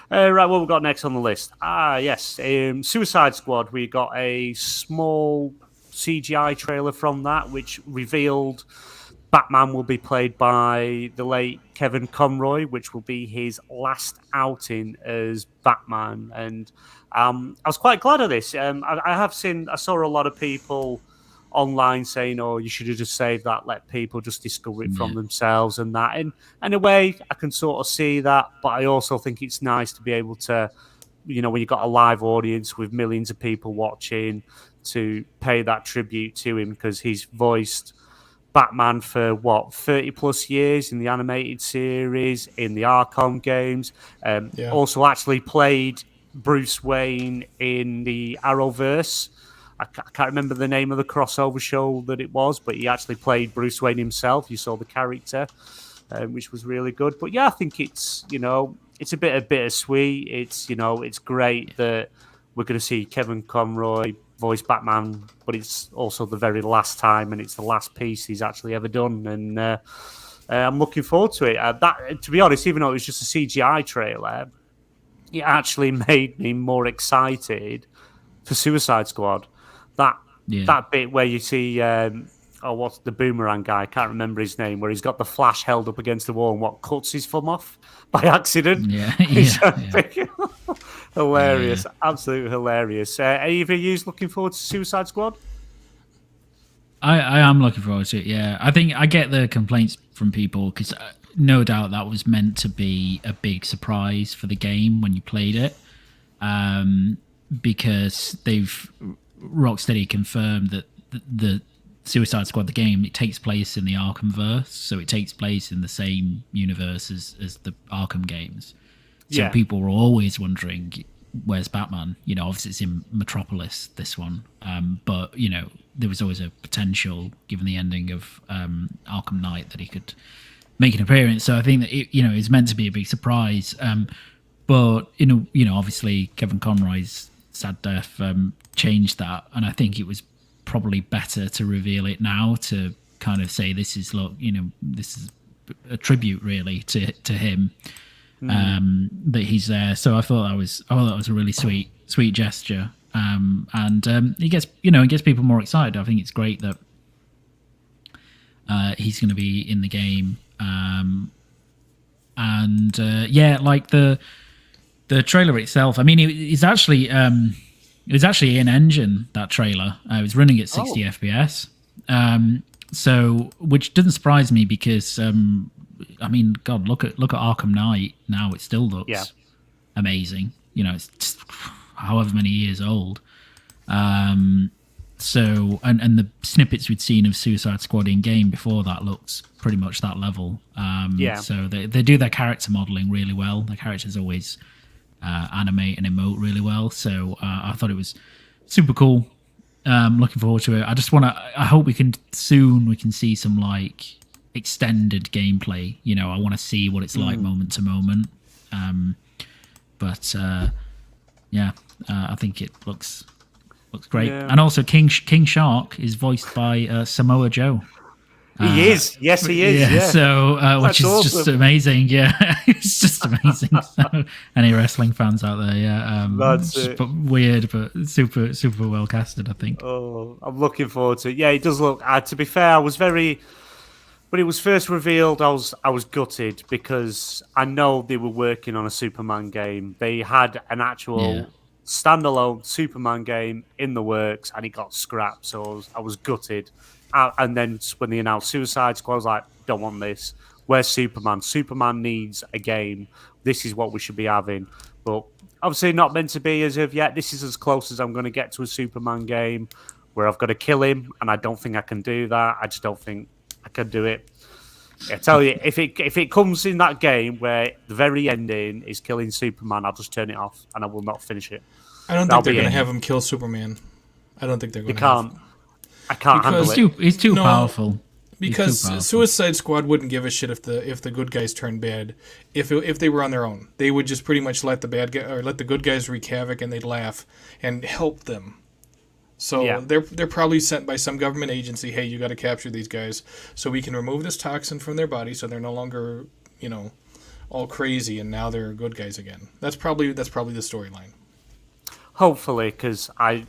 Right, what we've got next on the list? Yes, Suicide Squad. We got a small CGI trailer from that, which revealed Batman will be played by the late Kevin Conroy, which will be his last outing as Batman. And I was quite glad of this. I saw a lot of people online saying, "Oh, you should have just saved that. Let people just discover it from themselves," and that. And in a way, I can sort of see that, but I also think it's nice to be able to, when you've got a live audience with millions of people watching, to pay that tribute to him because he's voiced Batman for 30 plus years in the animated series, in the Arkham games. Also, actually played Bruce Wayne in the Arrowverse. I can't remember the name of the crossover show that it was, but he actually played Bruce Wayne himself. You saw the character, which was really good. But yeah, I think it's it's a bit of bittersweet. It's great that we're going to see Kevin Conroy voice Batman, but it's also the very last time, and it's the last piece he's actually ever done. And I'm looking forward to it. That, to be honest, even though it was just a CGI trailer, it actually made me more excited for Suicide Squad. That bit where you see, what's the boomerang guy? I can't remember his name. Where he's got the Flash held up against the wall and cuts his thumb off by accident. Hilarious, absolutely hilarious. Are either of you looking forward to Suicide Squad? I am looking forward to it. Yeah, I think I get the complaints from people because no doubt that was meant to be a big surprise for the game when you played it, because Rocksteady confirmed that the Suicide Squad, the game, it takes place in the Arkhamverse, so it takes place in the same universe as the Arkham games. So people were always wondering, where's Batman? Obviously it's in Metropolis, this one, but there was always a potential, given the ending of Arkham Knight, that he could make an appearance. So I think that it's meant to be a big surprise. But obviously Kevin Conroy's sad death changed that, and I think it was probably better to reveal it now, to kind of say this is a tribute really to him, that he's there. So I thought that was a really sweet gesture, and it gets people more excited. I think it's great that he's going to be in the game, like the trailer itself. I mean, it's actually it was actually in engine, that trailer. It was running at 60 FPS. So, which doesn't surprise me because, I mean, God, look at Arkham Knight now. It still looks amazing. It's just however many years old. So, and the snippets we'd seen of Suicide Squad in game before that looks pretty much that level. So they do their character modeling really well. Their characters always animate and emote really well. So I thought it was super cool. Looking forward to it. I hope we can see some like extended gameplay. I want to see what it's like moment to moment. I think it looks great. Yeah. And also King Shark is voiced by Samoa Joe. He is. Yes, he is. Yeah. So, which is awesome. Just amazing. Yeah, it's just amazing. So, any wrestling fans out there? Yeah, that's it. But weird, but super well casted, I think. Oh, I'm looking forward to it. Yeah, it does look. To be fair, I was when it was first revealed, I was gutted because I know they were working on a Superman game. They had an actual standalone Superman game in the works, and it got scrapped. So I was gutted. And then when they announced Suicide Squad, I was like, don't want this. Where's Superman? Superman needs a game. This is what we should be having. But obviously not meant to be as of yet. This is as close as I'm going to get to a Superman game where I've got to kill him, and I don't think I can do that. I just don't think I can do it. I tell you, if it comes in that game where the very ending is killing Superman, I'll just turn it off and I will not finish it. I don't think they're going to have him kill Superman. I don't think they're going to have him. I can't handle it. He's too powerful. Because Suicide Squad wouldn't give a shit if the good guys turned bad. If they were on their own, they would just pretty much let the good guys wreak havoc, and they'd laugh and help them. So they're probably sent by some government agency. Hey, you got to capture these guys so we can remove this toxin from their body, so they're no longer all crazy, and now they're good guys again. That's probably the storyline. Hopefully, because I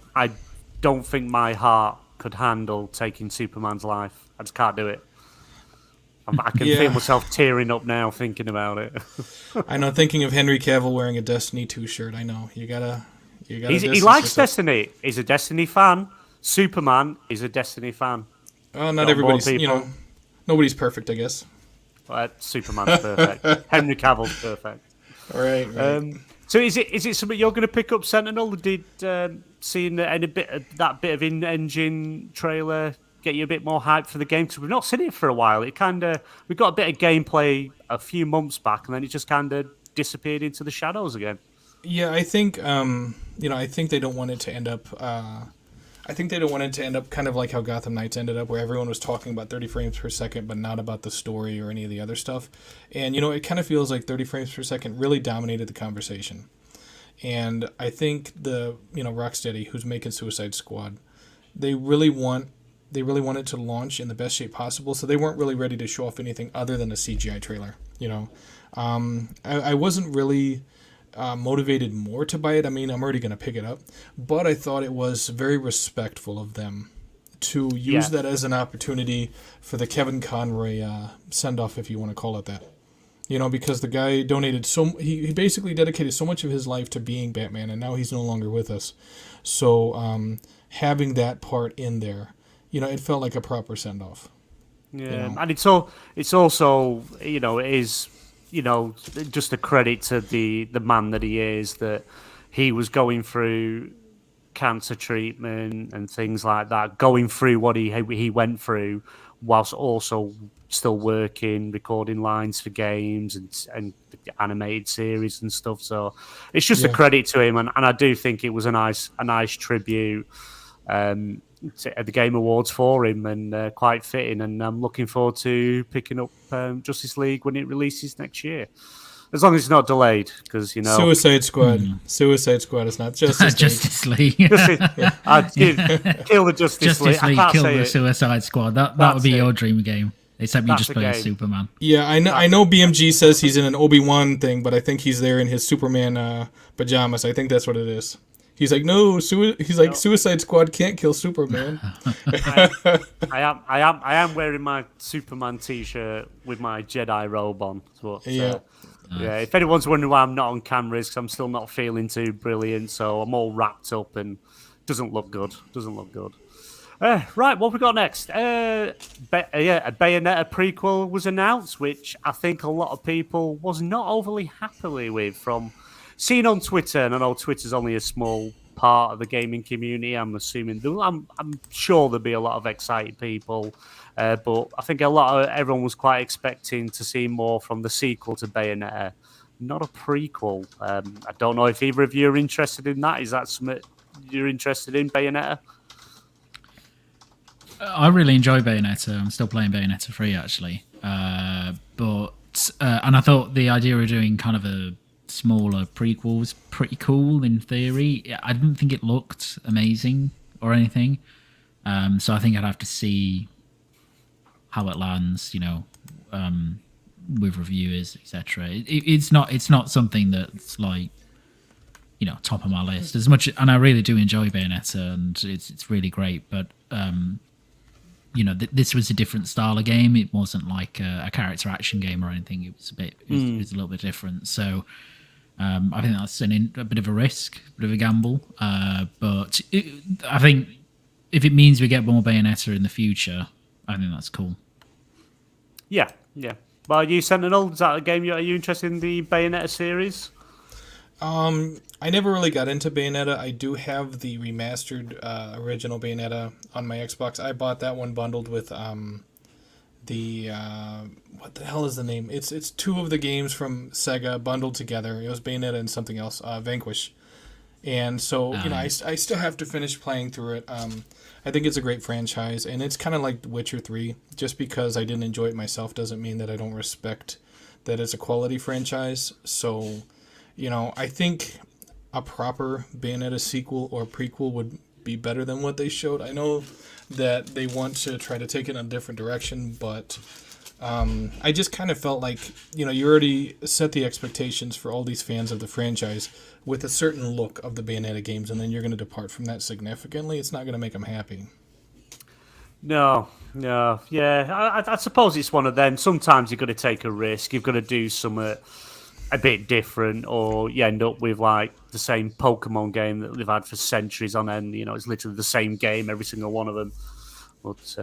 don't think my heart could handle taking Superman's life. I just can't do it. I can feel myself tearing up now thinking about it. I know, thinking of Henry Cavill wearing a Destiny 2 shirt. I know. You gotta. He likes Destiny. He's a Destiny fan. Superman is a Destiny fan. Not everybody's. Nobody's perfect, I guess. Superman's perfect. Henry Cavill's perfect. All right. So is it something you're going to pick up, Sentinel? Did seeing that bit of in-engine trailer get you a bit more hyped for the game? Because we've not seen it for a while. We got a bit of gameplay a few months back, and then it just kind of disappeared into the shadows again. Yeah, I think I think they don't want it to end up. I think they don't want it to end up kind of like how Gotham Knights ended up, where everyone was talking about 30 frames per second, but not about the story or any of the other stuff. And, it kind of feels like 30 frames per second really dominated the conversation. And I think Rocksteady, who's making Suicide Squad, they really want it to launch in the best shape possible, so they weren't really ready to show off anything other than a CGI trailer. I wasn't really motivated more to buy it. I mean, I'm already going to pick it up, but I thought it was very respectful of them to use that as an opportunity for the Kevin Conroy send-off, if you want to call it that. Because the guy donated he basically dedicated so much of his life to being Batman, and now he's no longer with us. So having that part in there, it felt like a proper send off. Yeah, and it's also it is just a credit to the man that he is, that he was going through cancer treatment and things like that, going through what he went through, whilst also still working, recording lines for games and animated series and stuff. So it's just a credit to him, and I do think it was a nice tribute at the Game Awards for him, and quite fitting. And I'm looking forward to picking up Justice League when it releases next year. As long as it's not delayed, because Suicide Squad. Suicide Squad is not Justice League. I'd kill the Justice League. I can't kill say the it. Suicide Squad. That would be your dream game. Except you just play as Superman. Yeah, I know BMG says he's in an Obi-Wan thing, but I think he's there in his Superman pajamas. I think that's what it is. He's like, no, Suicide Squad can't kill Superman. I am wearing my Superman t-shirt with my Jedi robe on. But, yeah. Yeah, if anyone's wondering why I'm not on camera, it's 'cause I'm still not feeling too brilliant, so I'm all wrapped up and doesn't look good. Right, what we got next? A Bayonetta prequel was announced, which I think a lot of people was not overly happily with from seeing on Twitter, and I know Twitter's only a small part of the gaming community. I'm sure there'll be a lot of excited people, but I think everyone was quite expecting to see more from the sequel to Bayonetta, not a prequel. I don't know if either of you are interested in that. Is that something you're interested in, Bayonetta? I really enjoy Bayonetta. I'm still playing Bayonetta 3 actually, but and I thought the idea of doing kind of a smaller prequel was pretty cool in theory. I didn't think it looked amazing or anything, so I think I'd have to see how it lands, with reviewers, etc. It's not something that's like top of my list as much, and I really do enjoy Bayonetta, and it's really great, but this was a different style of game. It wasn't like a character action game or anything. It was it was a little bit different. So I think that's a bit of a risk, a bit of a gamble. But I think if it means we get more Bayonetta in the future, I think that's cool. Yeah. Well, you Sentinel, is that a game? Are you interested in the Bayonetta series? I never really got into Bayonetta. I do have the remastered original Bayonetta on my Xbox. I bought that one bundled with the what the hell is the name? It's two of the games from Sega bundled together. It was Bayonetta and something else, Vanquish. And so I still have to finish playing through it. I think it's a great franchise, and it's kind of like The Witcher 3. Just because I didn't enjoy it myself doesn't mean that I don't respect that it's a quality franchise. So I think a proper Bayonetta sequel or prequel would be better than what they showed. I know that they want to try to take it in a different direction, but I just kind of felt like, you already set the expectations for all these fans of the franchise with a certain look of the Bayonetta games, and then you're going to depart from that significantly. It's not going to make them happy. No. Yeah, I suppose it's one of them. Sometimes you've got to take a risk. You've got to do something a bit different, or you end up with like the same Pokemon game that they've had for centuries on end. It's literally the same game, every single one of them. But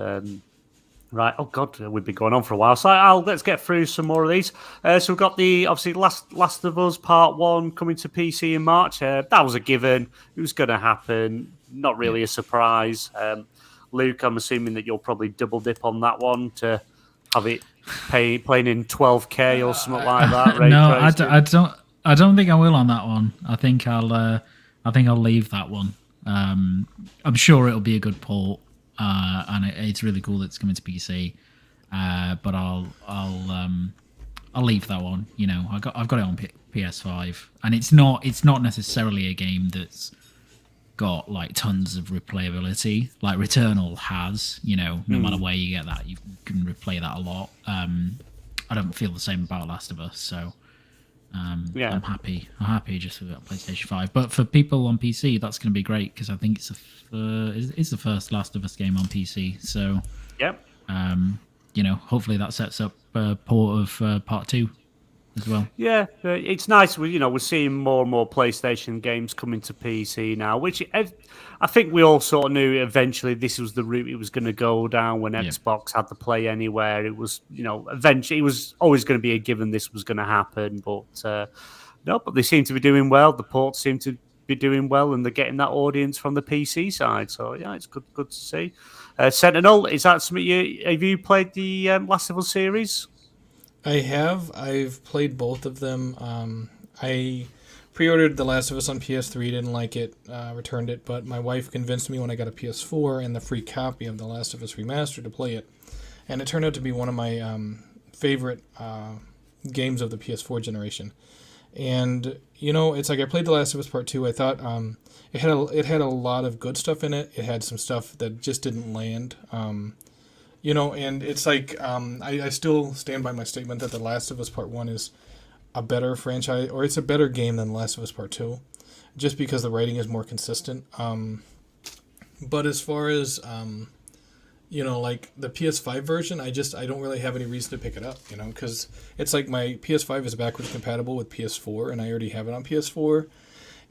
right, oh god, we've been going on for a while, so let's get through some more of these. So we've got the obviously Last of Us Part 1 coming to PC in March. That was a given. It was going to happen. Not really a surprise. Luke, I'm assuming that you'll probably double dip on that one to have it playing in 12K or something like that. No, I don't think I will on that one. I think I'll leave that one. I'm sure it'll be a good port, and it's really cool that it's coming to PC. But I'll leave that one. I've got it on PS5, and it's not necessarily a game that's got like tons of replayability like Returnal has. No matter where you get that, you can replay that a lot. I don't feel the same about Last of Us, so I'm happy just with that PlayStation 5. But for people on PC, that's going to be great, because I think it's the first Last of Us game on PC. So yep. hopefully that sets up port of Part 2. as well. Yeah, it's nice. We're seeing more and more PlayStation games coming to PC now, which I think we all sort of knew eventually this was the route it was going to go down when Yeah. Xbox had to play anywhere. It was, eventually it was always going to be a given this was going to happen. But no, but they seem to be doing well. The ports seem to be doing well, and they're getting that audience from the PC side. So yeah, it's good to see. Sentinel, is that something have you played the Last of Us series? I have. I've played both of them. I pre-ordered The Last of Us on PS3, didn't like it, returned it, but my wife convinced me when I got a PS4 and the free copy of The Last of Us Remastered to play it. And it turned out to be one of my favorite games of the PS4 generation. And, it's like I played The Last of Us Part 2. I thought it had a lot of good stuff in it. It had some stuff that just didn't land. And it's like I still stand by my statement that The Last of Us Part 1 is a better franchise, or it's a better game than The Last of Us Part 2, just because the writing is more consistent. But as far as, like the PS5 version, I don't really have any reason to pick it up, because it's like my PS5 is backwards compatible with PS4, and I already have it on PS4,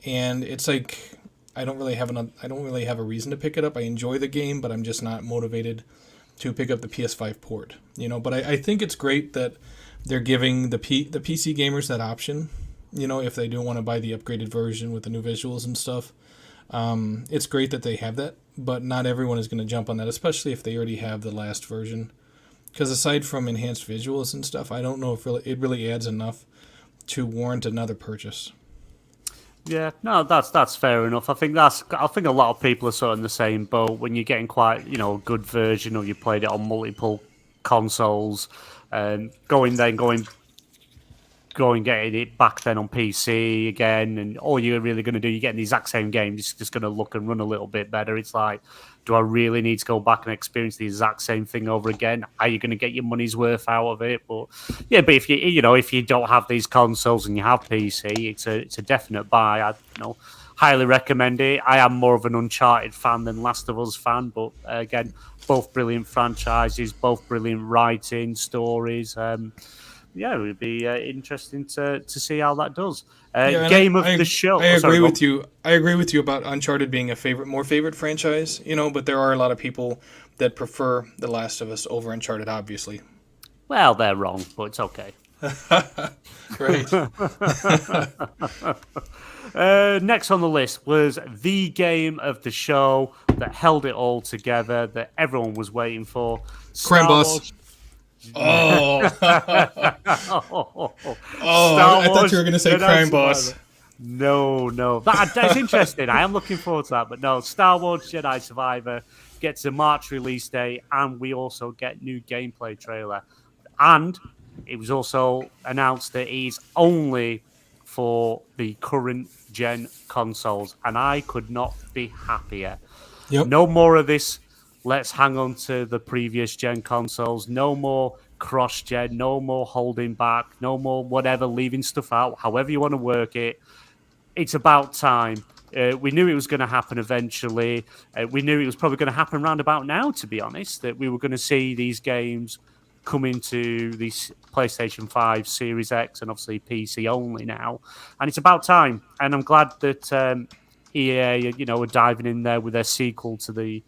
and it's like I don't really have a reason to pick it up. I enjoy the game, but I'm just not motivated to pick up the PS5 port, But I think it's great that they're giving the PC gamers that option, if they do want to buy the upgraded version with the new visuals and stuff. It's great that they have that, but not everyone is going to jump on that, especially if they already have the last version. Because aside from enhanced visuals and stuff, I don't know if it really adds enough to warrant another purchase. Yeah, no, that's fair enough. I think a lot of people are sort of in the same boat when you're getting quite a good version, or you played it on multiple consoles, and going getting it back then on PC again, and all you're really going to do, you're getting the exact same game, it's just going to look and run a little bit better. It's like, do I really need to go back and experience the exact same thing over again? Are you going to get your money's worth out of it? But yeah, but if you don't have these consoles and you have PC, it's a definite buy. I highly recommend it. I am more of an Uncharted fan than Last of Us fan, but again, both brilliant franchises, both brilliant writing, stories. Yeah, it would be interesting to see how that does. Game of the show. I agree with you. I agree with you about Uncharted being a more favorite franchise. But there are a lot of people that prefer The Last of Us over Uncharted, obviously. Well, they're wrong, but it's okay. Right. Next on the list was the game of the show that held it all together, that everyone was waiting for. Crime Boss. Oh. I thought you were going to say Crime Boss. No. That's interesting. I am looking forward to that. But no, Star Wars Jedi Survivor gets a March release date, and we also get new gameplay trailer. And it was also announced that it's only for the current gen consoles, and I could not be happier. Yep. No more of this. Let's hang on to the previous gen consoles. No more cross-gen. No more holding back. No more whatever, leaving stuff out. However you want to work it. It's about time. We knew it was going to happen eventually. We knew it was probably going to happen round about now, to be honest, that we were going to see these games come into the PlayStation 5, Series X, and obviously PC only now. And it's about time. And I'm glad that EA, are diving in there with their sequel to the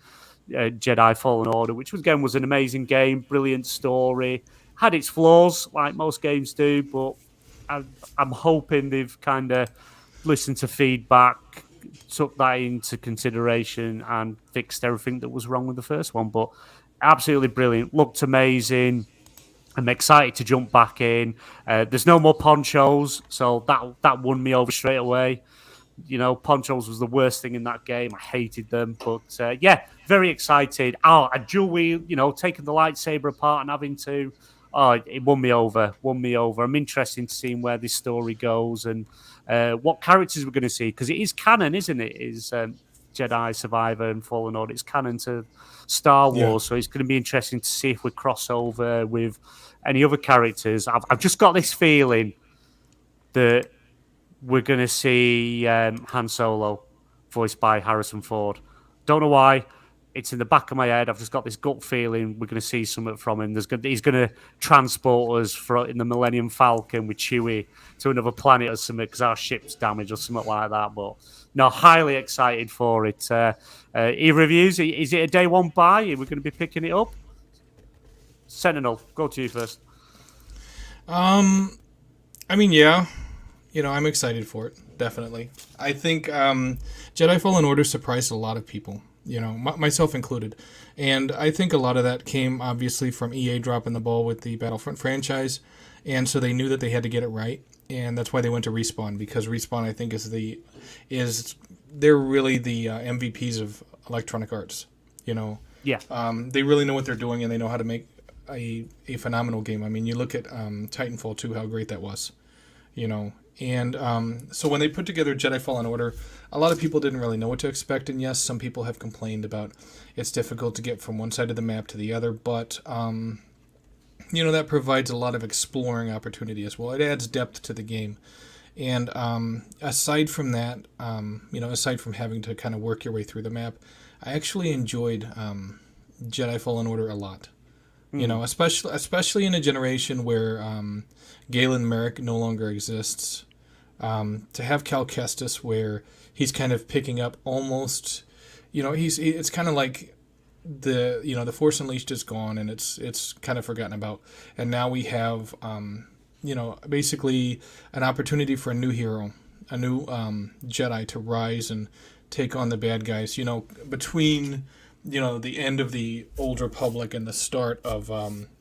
Jedi Fallen Order, which again was an amazing game, brilliant story, had its flaws like most games do, but I'm hoping they've kind of listened to feedback, took that into consideration, and fixed everything that was wrong with the first one. But absolutely brilliant, looked amazing. I'm excited to jump back in. There's no more ponchos, so that won me over straight away. Ponchos was the worst thing in that game. I hated them. But, yeah, very excited. A dual wheel, taking the lightsaber apart and having to... it won me over. I'm interested in seeing where this story goes and what characters we're going to see. Because it is canon, isn't it? It is Jedi Survivor and Fallen Order. It's canon to Star Wars. Yeah. So it's going to be interesting to see if we cross over with any other characters. I've just got this feeling that... we're going to see Han Solo, voiced by Harrison Ford. Don't know why. it's in the back of my head. I've just got this gut feeling we're going to see something from him. He's going to transport us in the Millennium Falcon with Chewie to another planet or something because our ship's damaged or something like that. But no, highly excited for it. E-reviews, is it a day one buy? Are we going to be picking it up? Sentinel, go to you first. I mean, yeah. I'm excited for it, definitely. I think Jedi Fallen Order surprised a lot of people, myself included. And I think a lot of that came, obviously, from EA dropping the ball with the Battlefront franchise. And so they knew that they had to get it right. And that's why they went to Respawn, because Respawn, I think, they're really the MVPs of Electronic Arts, Yeah. They really know what they're doing, and they know how to make a phenomenal game. I mean, you look at Titanfall 2, how great that was, And so when they put together Jedi Fallen Order, a lot of people didn't really know what to expect. And yes, some people have complained about it's difficult to get from one side of the map to the other. But, that provides a lot of exploring opportunity as well. It adds depth to the game. And aside from that, aside from having to kind of work your way through the map, I actually enjoyed Jedi Fallen Order a lot. Especially in a generation where Galen Merrick no longer exists. To have Cal Kestis, where he's kind of picking up almost, it's kind of like the Force Unleashed is gone and it's kind of forgotten about, and now we have basically an opportunity for a new hero, a new Jedi to rise and take on the bad guys. Between the end of the Old Republic and the start of,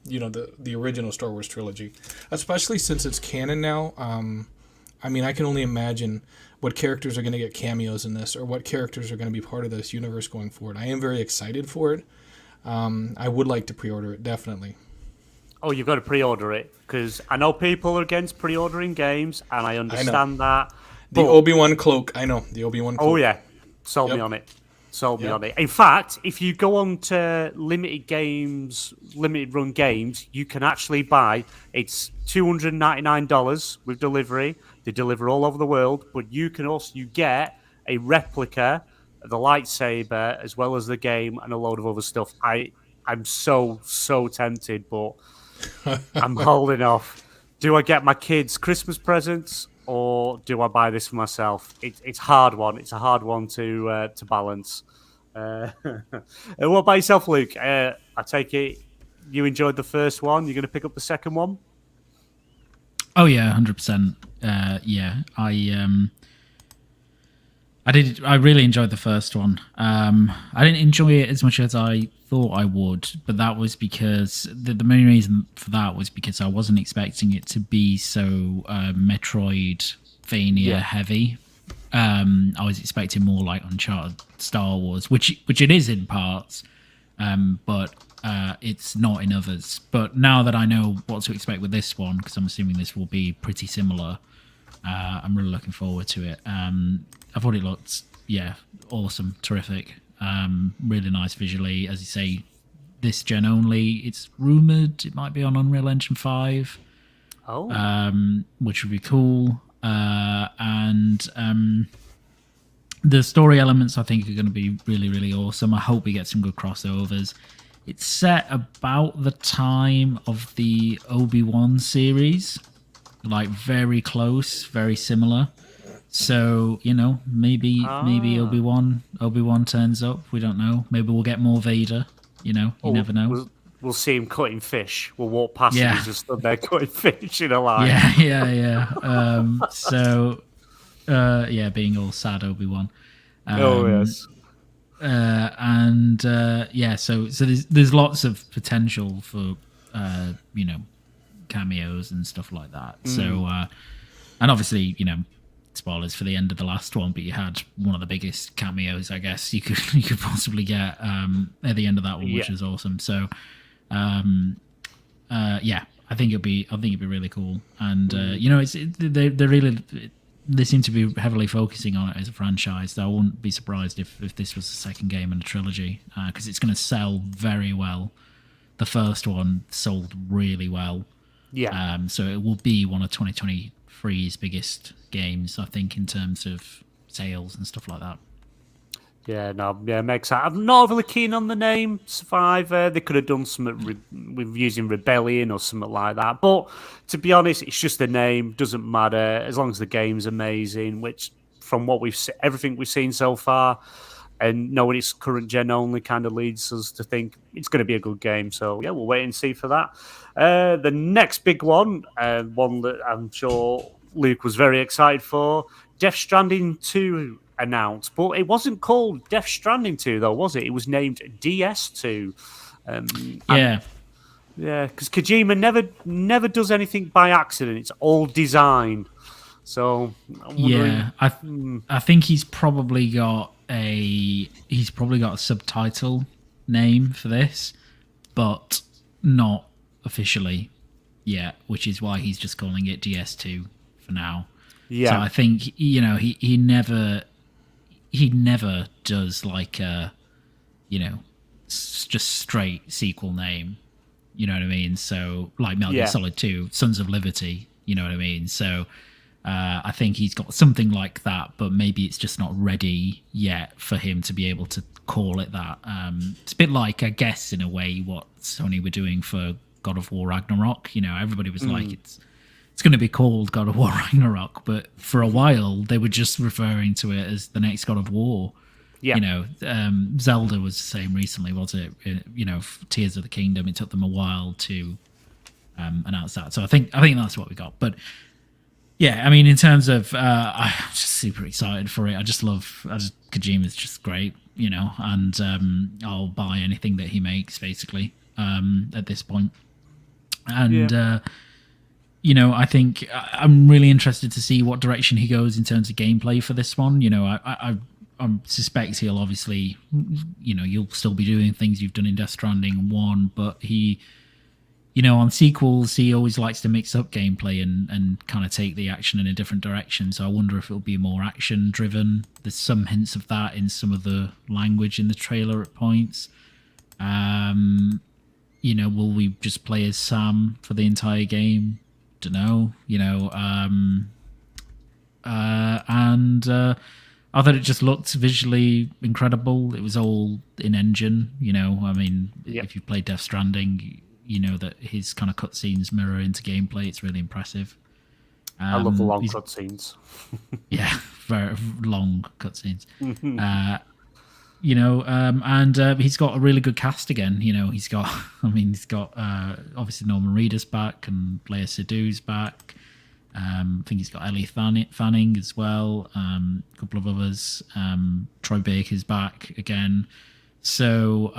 the original Star Wars trilogy. Especially since it's canon now, I can only imagine what characters are going to get cameos in this, or what characters are going to be part of this universe going forward. I am very excited for it. I would like to pre-order it, definitely. Oh, you've got to pre-order it, because I know people are against pre-ordering games, and I understand that. The Obi-Wan cloak, I know. The Obi-Wan cloak. Oh, yeah. Sold me on it. Sold me on it. In fact, if you go on to limited run games, you can actually buy, it's $299 with delivery. They deliver all over the world, but you get a replica of the lightsaber as well as the game and a load of other stuff. I'm so tempted, but I'm holding off. Do I get my kids Christmas presents, or do I buy this for myself? It's a hard one. It's a hard one to balance. What about yourself, Luke? I take it you enjoyed the first one. You're going to pick up the second one? Oh yeah, 100%. Yeah, I did. I really enjoyed the first one. I didn't enjoy it as much as I thought I would, but that was because the main reason for that was because I wasn't expecting it to be so Metroidvania heavy. I was expecting more like Uncharted, Star Wars, which it is in parts, but it's not in others. But now that I know what to expect with this one, because I'm assuming this will be pretty similar, I'm really looking forward to it. I thought it looked, awesome, terrific, really nice visually. As you say, this gen only. It's rumored it might be on Unreal Engine 5, which would be cool. And the story elements I think are going to be really, really awesome. I hope we get some good crossovers. It's set about the time of the Obi-Wan series, like very close, very similar. So, maybe Obi-Wan turns up. We don't know. Maybe we'll get more Vader. You never know. We'll see him cutting fish. We'll walk past him. He's just stood there cutting fish in a line. Yeah. Being all sad Obi-Wan. Yes. So there's lots of potential for cameos and stuff like that. So and obviously spoilers for the end of the last one, but you had one of the biggest cameos I guess you could possibly get at the end of that one, which is awesome. So I think it'd be really cool. And they seem to be heavily focusing on it as a franchise. So I wouldn't be surprised if this was the second game in a trilogy, because it's going to sell very well. The first one sold really well. Yeah. So it will be one of 2023's biggest games, I think, in terms of sales and stuff like that. Yeah, no, yeah, makes sense. I'm not overly keen on the name Survivor. They could have done something with using Rebellion or something like that. But to be honest, it's just a name. Doesn't matter as long as the game's amazing. Which, from what everything we've seen so far, and knowing it's current gen only, kind of leads us to think it's going to be a good game. So yeah, we'll wait and see for that. The next big one, one that I'm sure Luke was very excited for, Death Stranding 2 announced, but it wasn't called Death Stranding 2 though, was it? It was named DS2. Yeah. Yeah, because Kojima never does anything by accident. It's all designed. So I'm yeah, I think he's probably got a subtitle name for this, but not officially yet, which is why he's just calling it DS2 for now. Yeah. So I think he never does like a just straight sequel name. You know what I mean? So like Metal Gear Solid 2, Sons of Liberty. You know what I mean? So I think he's got something like that, but maybe it's just not ready yet for him to be able to call it that. It's a bit like, I guess, in a way, what Sony were doing for God of War Ragnarok. Everybody was like, it's going to be called God of War Ragnarok, but for a while they were just referring to it as the next God of War. Yeah. Zelda was the same recently, was it? Tears of the Kingdom. It took them a while to announce that. So I think that's what we got. But yeah, I mean, in terms of, I'm just super excited for it. Kojima's just great, and I'll buy anything that he makes basically at this point. And I think I'm really interested to see what direction he goes in terms of gameplay for this one. I suspect he'll obviously, you'll still be doing things you've done in Death Stranding 1, but he, on sequels, he always likes to mix up gameplay and kind of take the action in a different direction. So I wonder if it'll be more action driven. There's some hints of that in some of the language in the trailer at points. Will we just play as Sam for the entire game? Don't know. I thought it just looked visually incredible. It was all in engine, if you play Death Stranding, that his kind of cutscenes mirror into gameplay. It's really impressive. I love the long cutscenes. Yeah, very long cutscenes. He's got a really good cast again. He's got obviously Norman Reedus back and Leia Sedu's back. I think he's got Ellie Fanning as well. A couple of others. Troy Baker's back again. So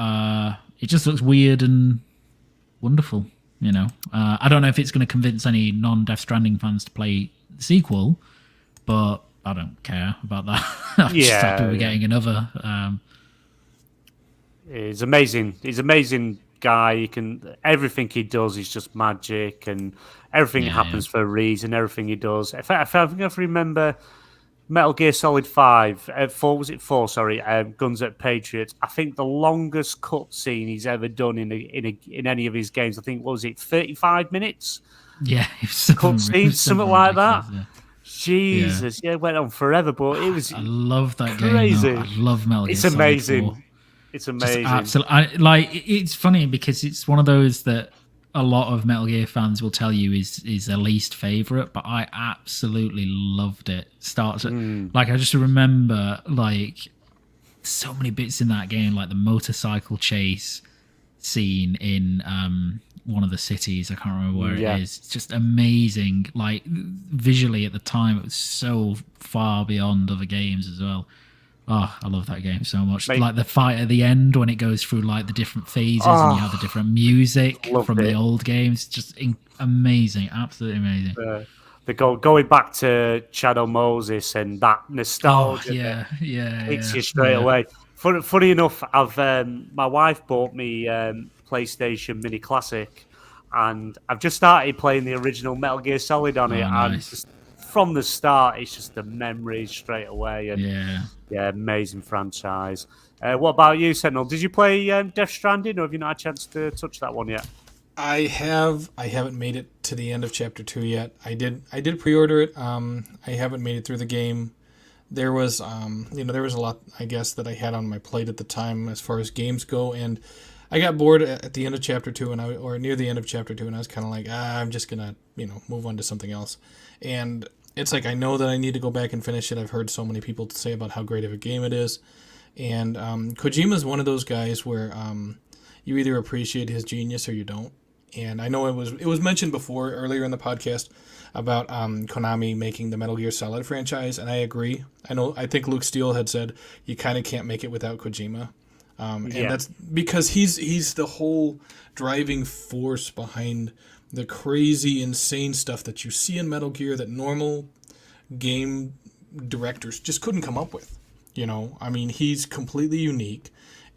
it just looks weird and wonderful. I don't know if it's going to convince any non-Death Stranding fans to play the sequel, but I don't care about that. I'm just happy we're getting another. He's amazing. He's an amazing guy. Everything he does is just magic, and everything happens for a reason. Everything he does. If I remember, Metal Gear Solid 5, 4 was it 4? Sorry, Guns at Patriots. I think the longest cutscene he's ever done in any of his games. I think, what was it, 35 minutes? Yeah, cutscene, something like that. Yeah. Jesus, it went on forever, but it was. I love that crazy. Game. I love Metal Gear It's Solid amazing. 4. It's amazing. Absolutely. It's funny because it's one of those that a lot of Metal Gear fans will tell you is their least favorite, but I absolutely loved it. I just remember so many bits in that game, like the motorcycle chase scene in one of the cities. I can't remember where it is. It's just amazing. Like visually at the time, it was so far beyond other games as well. Oh, I love that game so much. Like the fight at the end when it goes through like the different phases and you have the different music from the old games. Just amazing. Absolutely amazing. Going back to Shadow Moses and that nostalgia. Hits you straight away. Funny enough, my wife bought me PlayStation Mini Classic, and I've just started playing the original Metal Gear Solid on it, and just from the start, it's just the memories straight away. And amazing franchise. What about you, Sentinel? Did you play Death Stranding, or have you not had a chance to touch that one yet? I haven't made it to the end of Chapter 2 yet. I did pre-order it. I haven't made it through the game. there was there was a lot, I guess, that I had on my plate at the time as far as games go, and I got bored at the end of chapter 2 or near the end of chapter 2, and I was kind of like, I'm just gonna move on to something else. And it's like, I know that I need to go back and finish it. I've heard so many people say about how great of a game it is, and Kojima's one of those guys where you either appreciate his genius or you don't. And I know it was mentioned before earlier in the podcast about Konami making the Metal Gear Solid franchise, and I agree. I think Luke Steele had said you kind of can't make it without Kojima, and that's because he's the whole driving force behind the crazy, insane stuff that you see in Metal Gear that normal game directors just couldn't come up with. I mean, he's completely unique.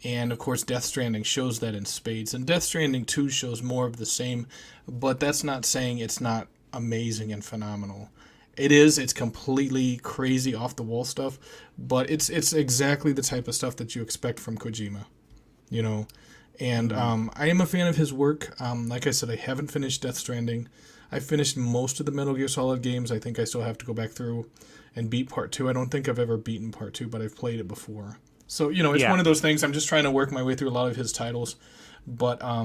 And, of course, Death Stranding shows that in spades. And Death Stranding 2 shows more of the same, but that's not saying it's not amazing and phenomenal. It is. It's completely crazy, off-the-wall stuff, but it's exactly the type of stuff that you expect from Kojima, And I am a fan of his work. Like I said, I haven't finished Death Stranding. I finished most of the Metal Gear Solid games. I think I still have to go back through and beat Part 2. I don't think I've ever beaten Part 2, but I've played it before. So, it's one of those things. I'm just trying to work my way through a lot of his titles. But I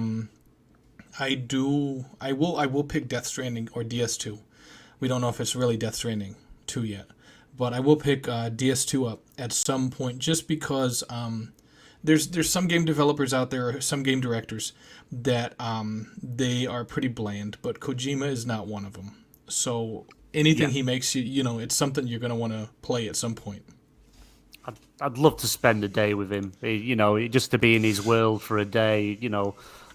will pick Death Stranding or DS2. We don't know if it's really Death Stranding 2 yet. But I will pick DS2 up at some point just because there's some game developers out there, some game directors, that they are pretty bland. But Kojima is not one of them. So anything he makes, it's something you're going to want to play at some point. I'd love to spend a day with him. Just to be in his world for a day.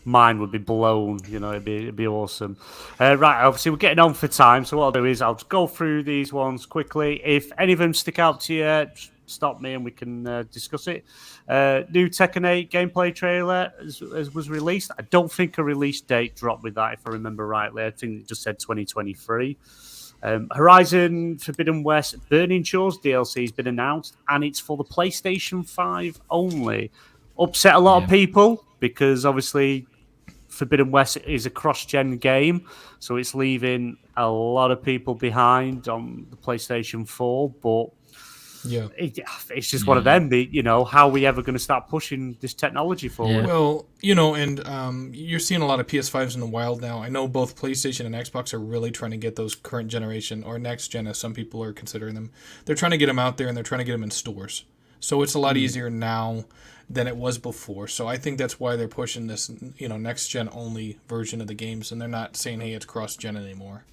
Mine would be blown. It'd be awesome. Right, obviously we're getting on for time, so what I'll do is I'll just go through these ones quickly. If any of them stick out to you, stop me and we can discuss it. New Tekken 8 gameplay trailer was released. I don't think a release date dropped with that, if I remember rightly. I think it just said 2023. Horizon Forbidden West Burning Shores DLC has been announced, and it's for the PlayStation 5 only. Upset a lot of people because obviously Forbidden West is a cross-gen game, so it's leaving a lot of people behind on the PlayStation 4, but it's just one of them. How are we ever going to start pushing this technology forward? Yeah. Well, and you're seeing a lot of PS5s in the wild now. I know both PlayStation and Xbox are really trying to get those current generation, or next gen as some people are considering them. They're trying to get them out there, and they're trying to get them in stores. So it's a lot easier now than it was before. So I think that's why they're pushing this, next gen only version of the games, and they're not saying, hey, it's cross gen anymore.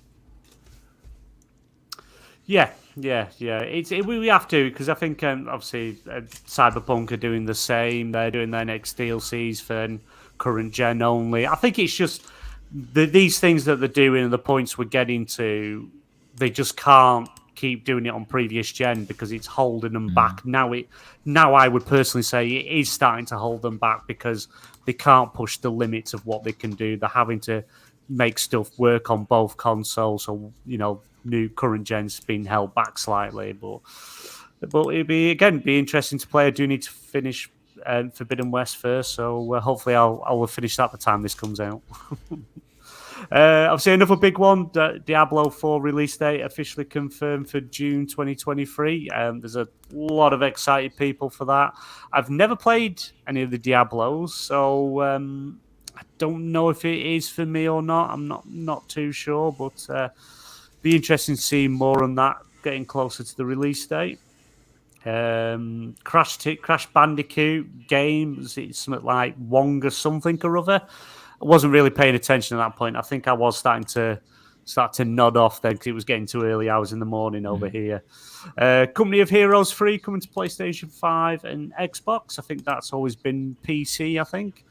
Yeah. We have to, because I think obviously Cyberpunk are doing the same. They're doing their next DLCs for current gen only. I think it's just these things that they're doing and the points we're getting to, they just can't keep doing it on previous gen because it's holding them back. Now I would personally say it is starting to hold them back because they can't push the limits of what they can do. They're having to make stuff work on both consoles, so new current gen's been held back slightly, but it'd be interesting to play. I do need to finish Forbidden West first, so hopefully I will finish that by the time this comes out. Obviously, another big one, Diablo 4 release date officially confirmed for June 2023. There's a lot of excited people for that. I've never played any of the Diablos, so I don't know if it is for me or not. I'm not too sure, but be interesting to see more on that getting closer to the release date. Crash Bandicoot games, it's something like Wonga something or other. I wasn't really paying attention at that point. I think I was starting to nod off then because it was getting too early hours in the morning over here. Company of Heroes 3 coming to PlayStation 5 and Xbox. I think that's always been PC, I think.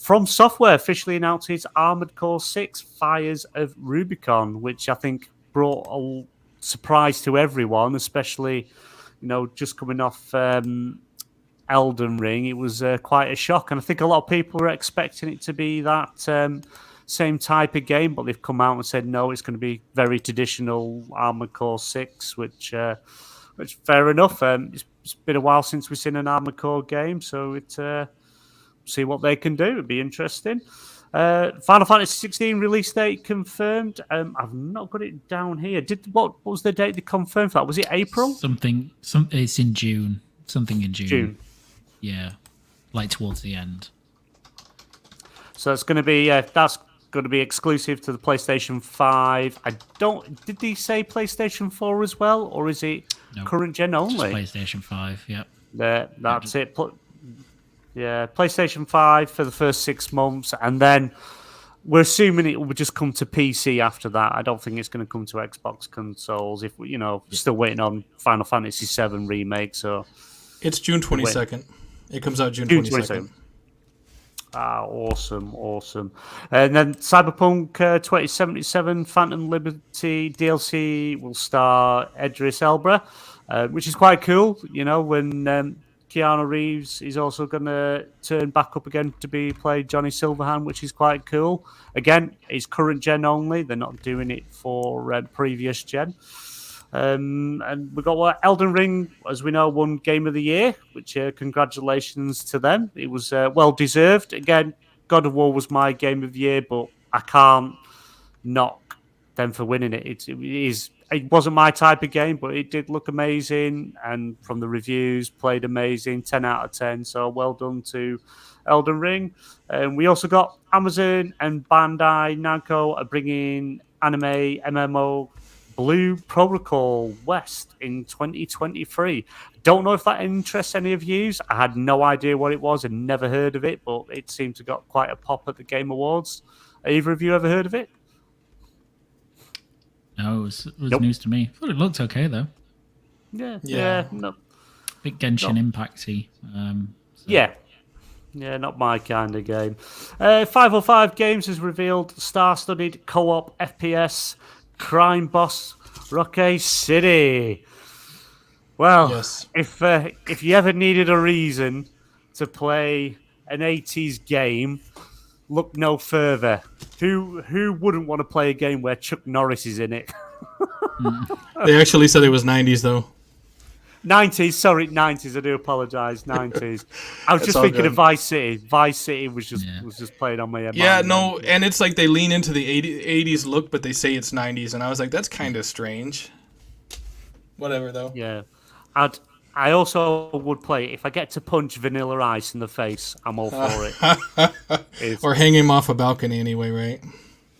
From Software officially announced its Armored Core 6 Fires of Rubicon, which I think brought a surprise to everyone, especially, just coming off Elden Ring. It was quite a shock, and I think a lot of people were expecting it to be that same type of game, but they've come out and said, no, it's going to be very traditional Armored Core 6, which fair enough. It's been a while since we've seen an Armored Core game, so it's... see what they can do. It'd be interesting. Final Fantasy 16 release date confirmed. I've not got it down here. What was the date they confirmed for that? Was it April? It's in June. Something in June. June. Yeah, like towards the end. So it's going to be that's going to be exclusive to the PlayStation 5. Did they say PlayStation 4 as well, or is it current gen only? Just PlayStation 5. Yep. That's it. Yeah, PlayStation 5 for the first 6 months, and then we're assuming it will just come to PC after that. I don't think it's going to come to Xbox consoles. If we, still waiting on Final Fantasy 7 remake. So it's June 22nd. It comes out June 22nd. Awesome. And then Cyberpunk 2077 Phantom Liberty DLC will star Idris Elba, which is quite cool. When Keanu Reeves is also going to turn back up again to play Johnny Silverhand, which is quite cool. Again, it's current gen only. They're not doing it for previous gen. And we got Elden Ring, as we know, won Game of the Year, which congratulations to them. It was well deserved. Again, God of War was my Game of the Year, but I can't knock them for winning it. It wasn't my type of game, but it did look amazing, and from the reviews, played amazing, 10 out of 10. So well done to Elden Ring. And we also got Amazon and Bandai Namco are bringing anime MMO Blue Protocol West in 2023. Don't know if that interests any of you. I had no idea what it was and never heard of it, but it seemed to got quite a pop at the Game Awards. Either of you ever heard of it? No, it was news to me. I thought it looked okay though. Yeah. No, bit Genshin Impact-y. Yeah, not my kind of game. 505 Games has revealed star-studded co-op FPS crime boss Rocky City. Well, yes. If you ever needed a reason to play an 80s game, look no further. Who wouldn't want to play a game where Chuck Norris is in it? They actually said it was 90s though. 90s. I do apologise. 90s. I was just thinking of Vice City. Vice City was just playing on my head. Yeah, no, and it's like they lean into the 80s look, but they say it's 90s, and I was like, that's kind of strange. Whatever though. Yeah, I also would play it. If I get to punch Vanilla Ice in the face, I'm all for it. Or hang him off a balcony anyway, right?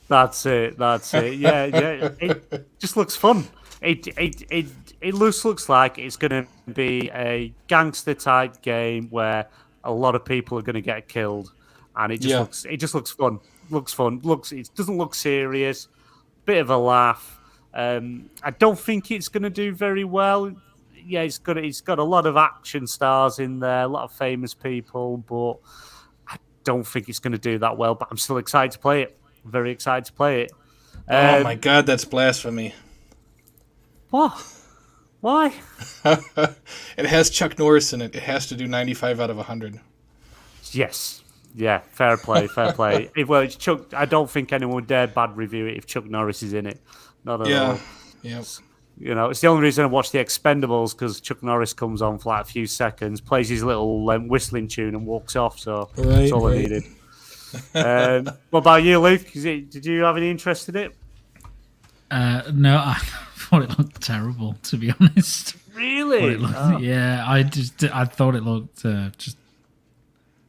That's it. Yeah. It just looks fun. It looks like it's going to be a gangster type game where a lot of people are going to get killed, and it just looks fun. It doesn't look serious. Bit of a laugh. I don't think it's going to do very well. Yeah, it's got a lot of action stars in there, a lot of famous people, but I don't think it's going to do that well. But I'm still excited to play it. Very excited to play it. Oh my god, that's blasphemy. What? Why? It has Chuck Norris in it. It has to do 95 out of 100. Yes. Yeah, fair play. It's Chuck. I don't think anyone would dare bad review it if Chuck Norris is in it. Not at all. Yes. It's the only reason I watch The Expendables, because Chuck Norris comes on for like a few seconds, plays his little whistling tune and walks off. So that's all I needed. What about you, Luke? Did you have any interest in it? No, I thought it looked terrible, to be honest. Really? Yeah, I thought it looked just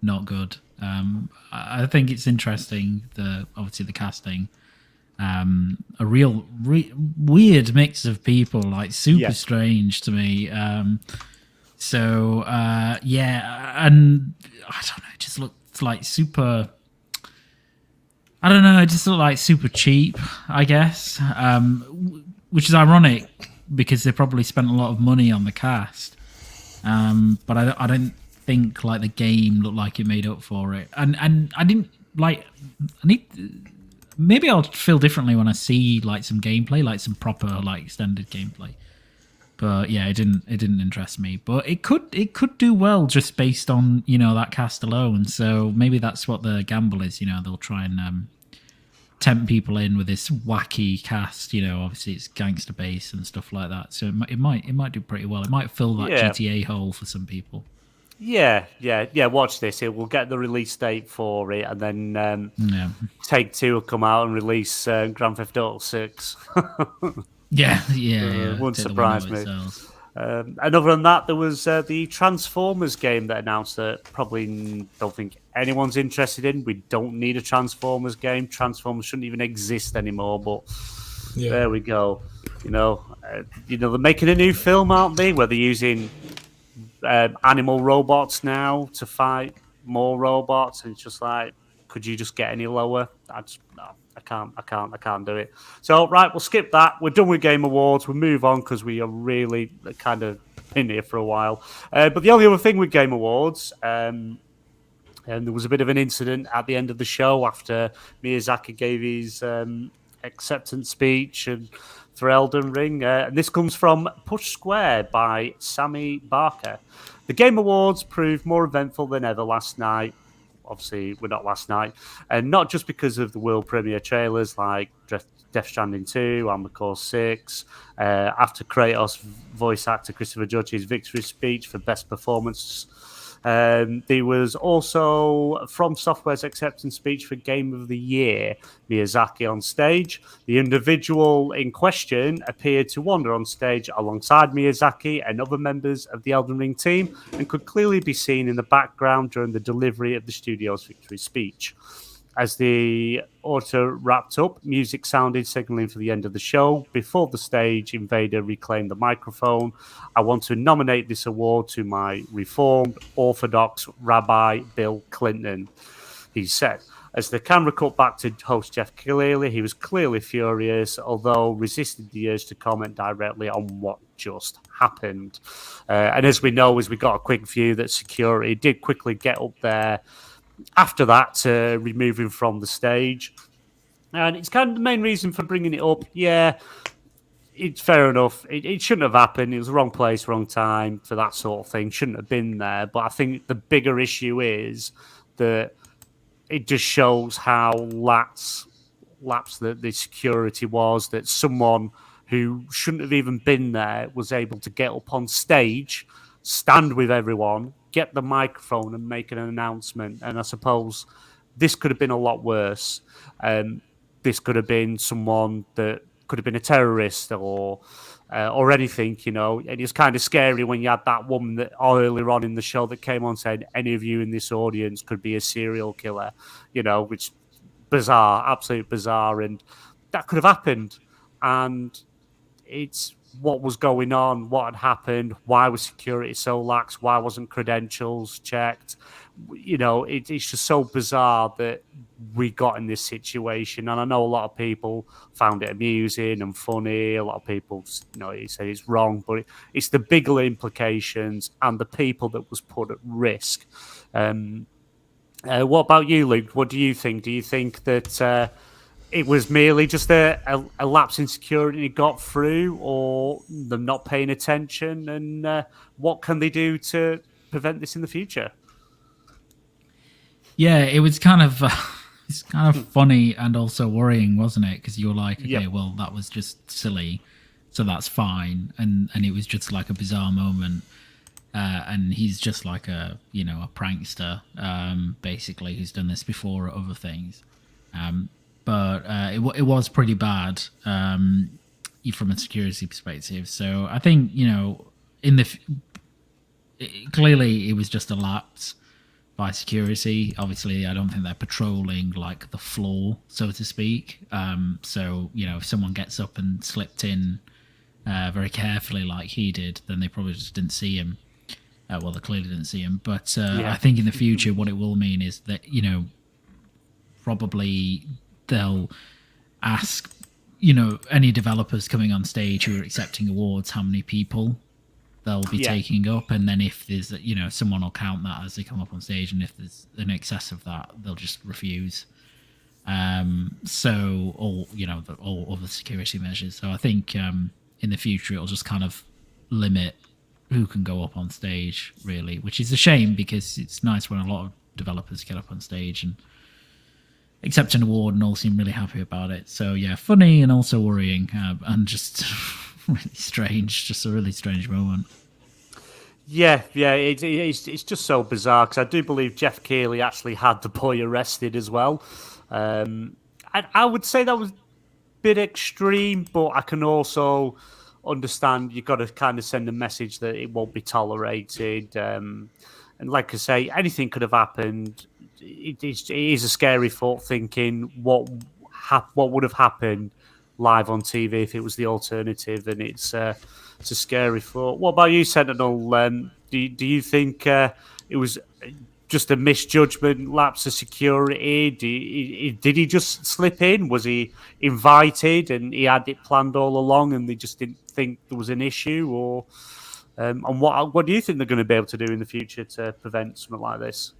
not good. I think it's interesting, obviously the casting. A real weird mix of people, like super strange to me. So and I don't know, it just looked like super. I don't know, it just looked like super cheap, I guess. Which is ironic because they probably spent a lot of money on the cast. But I don't think like the game looked like it made up for it, and I didn't like. Maybe I'll feel differently when I see like some gameplay, like some proper like extended gameplay. But yeah, it didn't interest me. But it could do well just based on that cast alone. So maybe that's what the gamble is. They'll try and tempt people in with this wacky cast. Obviously it's gangster based and stuff like that. So it might do pretty well. It might fill that GTA hole for some people. Yeah. Watch this. It will get the release date for it, and then Yeah. Take-Two will come out and release Grand Theft Auto 6. Yeah. Wouldn't Take the wind out surprise of me. its sails. And other than that, there was the Transformers game that announced that probably don't think anyone's interested in. We don't need a Transformers game. Transformers shouldn't even exist anymore. But there we go. They're making a new film, aren't they? Where they're using animal robots now to fight more robots, and it's just like, could you just get any lower? No, I can't do it. So right, we'll skip that. We're done with Game Awards. We'll move on because we are really kind of been here for a while. But the only other thing with Game Awards, and there was a bit of an incident at the end of the show after Miyazaki gave his acceptance speech and for Elden Ring. And this comes from Push Square by Sammy Barker. The Game Awards proved more eventful than ever last night. Obviously, we're not last night. And not just because of the world premiere trailers like Death Stranding 2, Armored Core 6, after Kratos voice actor Christopher Judge's victory speech for best performance. There was also From Software's acceptance speech for Game of the Year, Miyazaki on stage. The individual in question appeared to wander on stage alongside Miyazaki and other members of the Elden Ring team and could clearly be seen in the background during the delivery of the studio's victory speech. As the auto wrapped up, music sounded, signaling for the end of the show. Before the stage invader reclaimed the microphone, I want to nominate this award to my Reformed Orthodox Rabbi Bill Clinton, he said. As the camera cut back to host Jeff Keighley, he was clearly furious, although resisted the urge to comment directly on what just happened. And as we know, as we got a quick view, that security did quickly get up there after that to remove him from the stage. And it's kind of the main reason for bringing it up. Yeah, it's fair enough. It shouldn't have happened. It was the wrong place, wrong time for that sort of thing. Shouldn't have been there. But I think the bigger issue is that it just shows how lapsed the security was, that someone who shouldn't have even been there was able to get up on stage, stand with everyone, get the microphone and make an announcement. And I suppose this could have been a lot worse. This could have been someone that could have been a terrorist or anything, And it's kind of scary when you had that woman that earlier on in the show that came on saying any of you in this audience could be a serial killer, which bizarre, absolute bizarre. And that could have happened. And it's what was going on, what had happened, why was security so lax, why wasn't credentials checked? It's just so bizarre that we got in this situation. And I know a lot of people found it amusing and funny. A lot of people, say it's wrong, but it's the bigger implications and the people that was put at risk. What about you, Luke? What do you think? Do you think that it was merely just a lapse in security and it got through, or them not paying attention? And what can they do to prevent this in the future? Yeah, it was kind of it's kind of funny and also worrying, wasn't it? Because you were like, okay, well, that was just silly, so that's fine, and it was just like a bizarre moment. And he's just like a prankster, basically, who's done this before or other things. But it was pretty bad from a security perspective. So I think clearly it was just a lapse by security. Obviously, I don't think they're patrolling like the floor, so to speak. So if someone gets up and slipped in very carefully like he did, then they probably just didn't see him. Well, they clearly didn't see him. But I think in the future, what it will mean is that probably they'll ask, any developers coming on stage who are accepting awards, how many people they'll be taking up. And then if there's, someone will count that as they come up on stage. And if there's an excess of that, they'll just refuse. All other security measures. So I think in the future, it'll just kind of limit who can go up on stage, really, which is a shame because it's nice when a lot of developers get up on stage and accept an award and all seem really happy about it. So yeah, funny and also worrying, and just really strange, just a really strange moment. Yeah. It's just so bizarre because I do believe Jeff Keighley actually had the boy arrested as well. I would say that was a bit extreme, but I can also understand you've got to kind of send a message that it won't be tolerated. And like I say, anything could have happened. It is a scary thought thinking what would have happened live on TV if it was the alternative, and it's a scary thought. What about you, Sentinel? Do you think it was just a misjudgment, lapse of security? Did he just slip in? Was he invited and he had it planned all along, and they just didn't think there was an issue? Or and what do you think they're going to be able to do in the future to prevent something like this?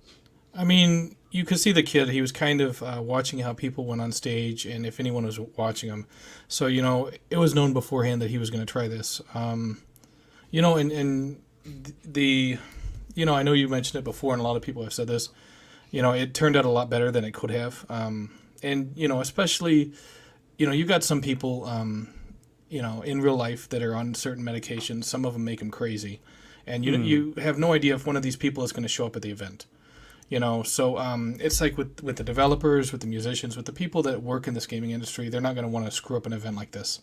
I mean, you could see the kid. He was kind of watching how people went on stage, and if anyone was watching him. So it was known beforehand that he was going to try this. And the, I know you mentioned it before, and a lot of people have said this. It turned out a lot better than it could have. And especially, you got some people, in real life that are on certain medications. Some of them make them crazy, and you have no idea if one of these people is going to show up at the event. So it's like with the developers, with the musicians, with the people that work in this gaming industry, they're not going to want to screw up an event like this.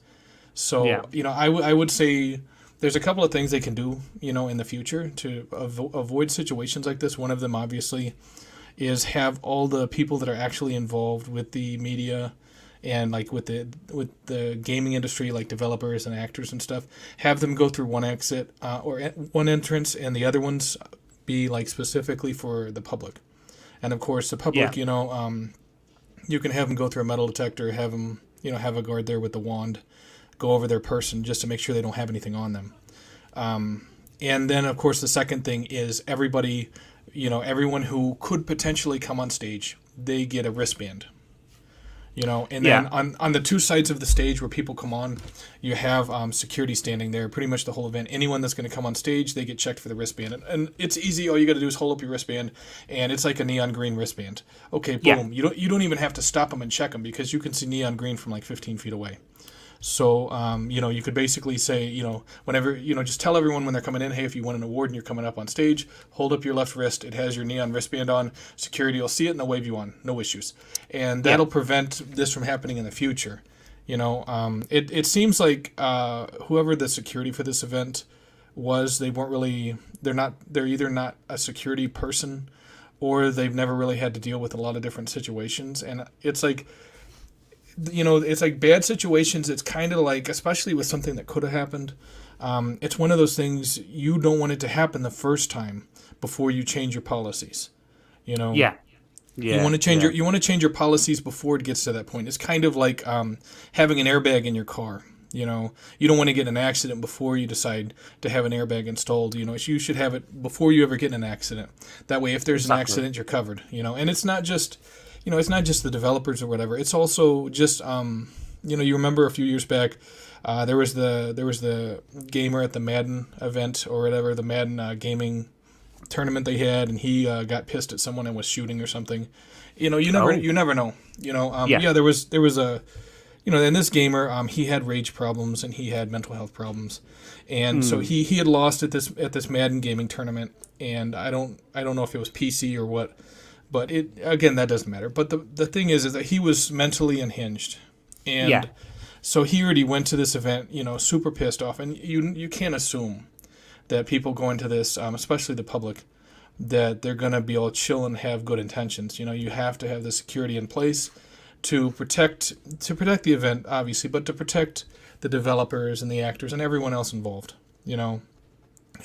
So, I would say there's a couple of things they can do, in the future to avoid situations like this. One of them, obviously, is have all the people that are actually involved with the media and like with the gaming industry, like developers and actors and stuff, have them go through one exit or one entrance, and the other ones be like specifically for the public. And of course the public, you can have them go through a metal detector, have them, have a guard there with the wand, go over their person just to make sure they don't have anything on them. And then of course the second thing is everybody, everyone who could potentially come on stage, they get a wristband. And then on the two sides of the stage where people come on, you have security standing there pretty much the whole event. Anyone that's going to come on stage, they get checked for the wristband. And it's easy. All you got to do is hold up your wristband, and it's like a neon green wristband. Okay, boom. Yeah. You don't even have to stop them and check them because you can see neon green from like 15 feet away. So, you could basically say, whenever, just tell everyone when they're coming in, hey, if you won an award and you're coming up on stage, hold up your left wrist. It has your neon wristband on. Security will see it and they'll wave you on. No issues. And that'll prevent this from happening in the future. It seems like whoever the security for this event was, they're either not a security person or they've never really had to deal with a lot of different situations. And it's like, it's like bad situations. It's kind of like, especially with something that could have happened, it's one of those things you don't want it to happen the first time before you change your policies. You want to change you want to change your policies before it gets to that point. It's kind of like having an airbag in your car. You don't want to get in an accident before you decide to have an airbag installed. You should have it before you ever get in an accident. That way, if there's an accident, you're covered. And it's not just. It's not just the developers or whatever. It's also just, you remember a few years back, there was the gamer at the Madden event or whatever, the Madden gaming tournament they had, and he got pissed at someone and was shooting or something. You never know. There was a, and this gamer, he had rage problems and he had mental health problems, and so he had lost at this Madden gaming tournament, and I don't know if it was PC or what. But that doesn't matter. But the thing is that he was mentally unhinged, and so he already went to this event, super pissed off. And you can't assume that people going to this, especially the public, that they're gonna be all chill and have good intentions. You have to have the security in place to protect the event, obviously, but to protect the developers and the actors and everyone else involved. And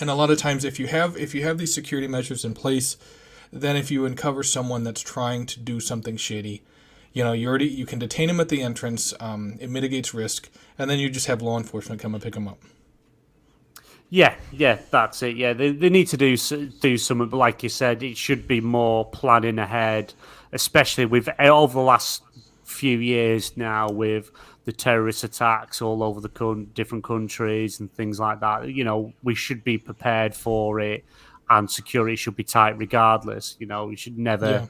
a lot of times, if you have these security measures in place, then if you uncover someone that's trying to do something shady, you can detain him at the entrance. It mitigates risk, and then you just have law enforcement come and pick him up. Yeah, that's it. Yeah, they need to do something, but like you said, it should be more planning ahead, especially with over the last few years now with the terrorist attacks all over the different countries and things like that. We should be prepared for it. And security should be tight regardless. We should never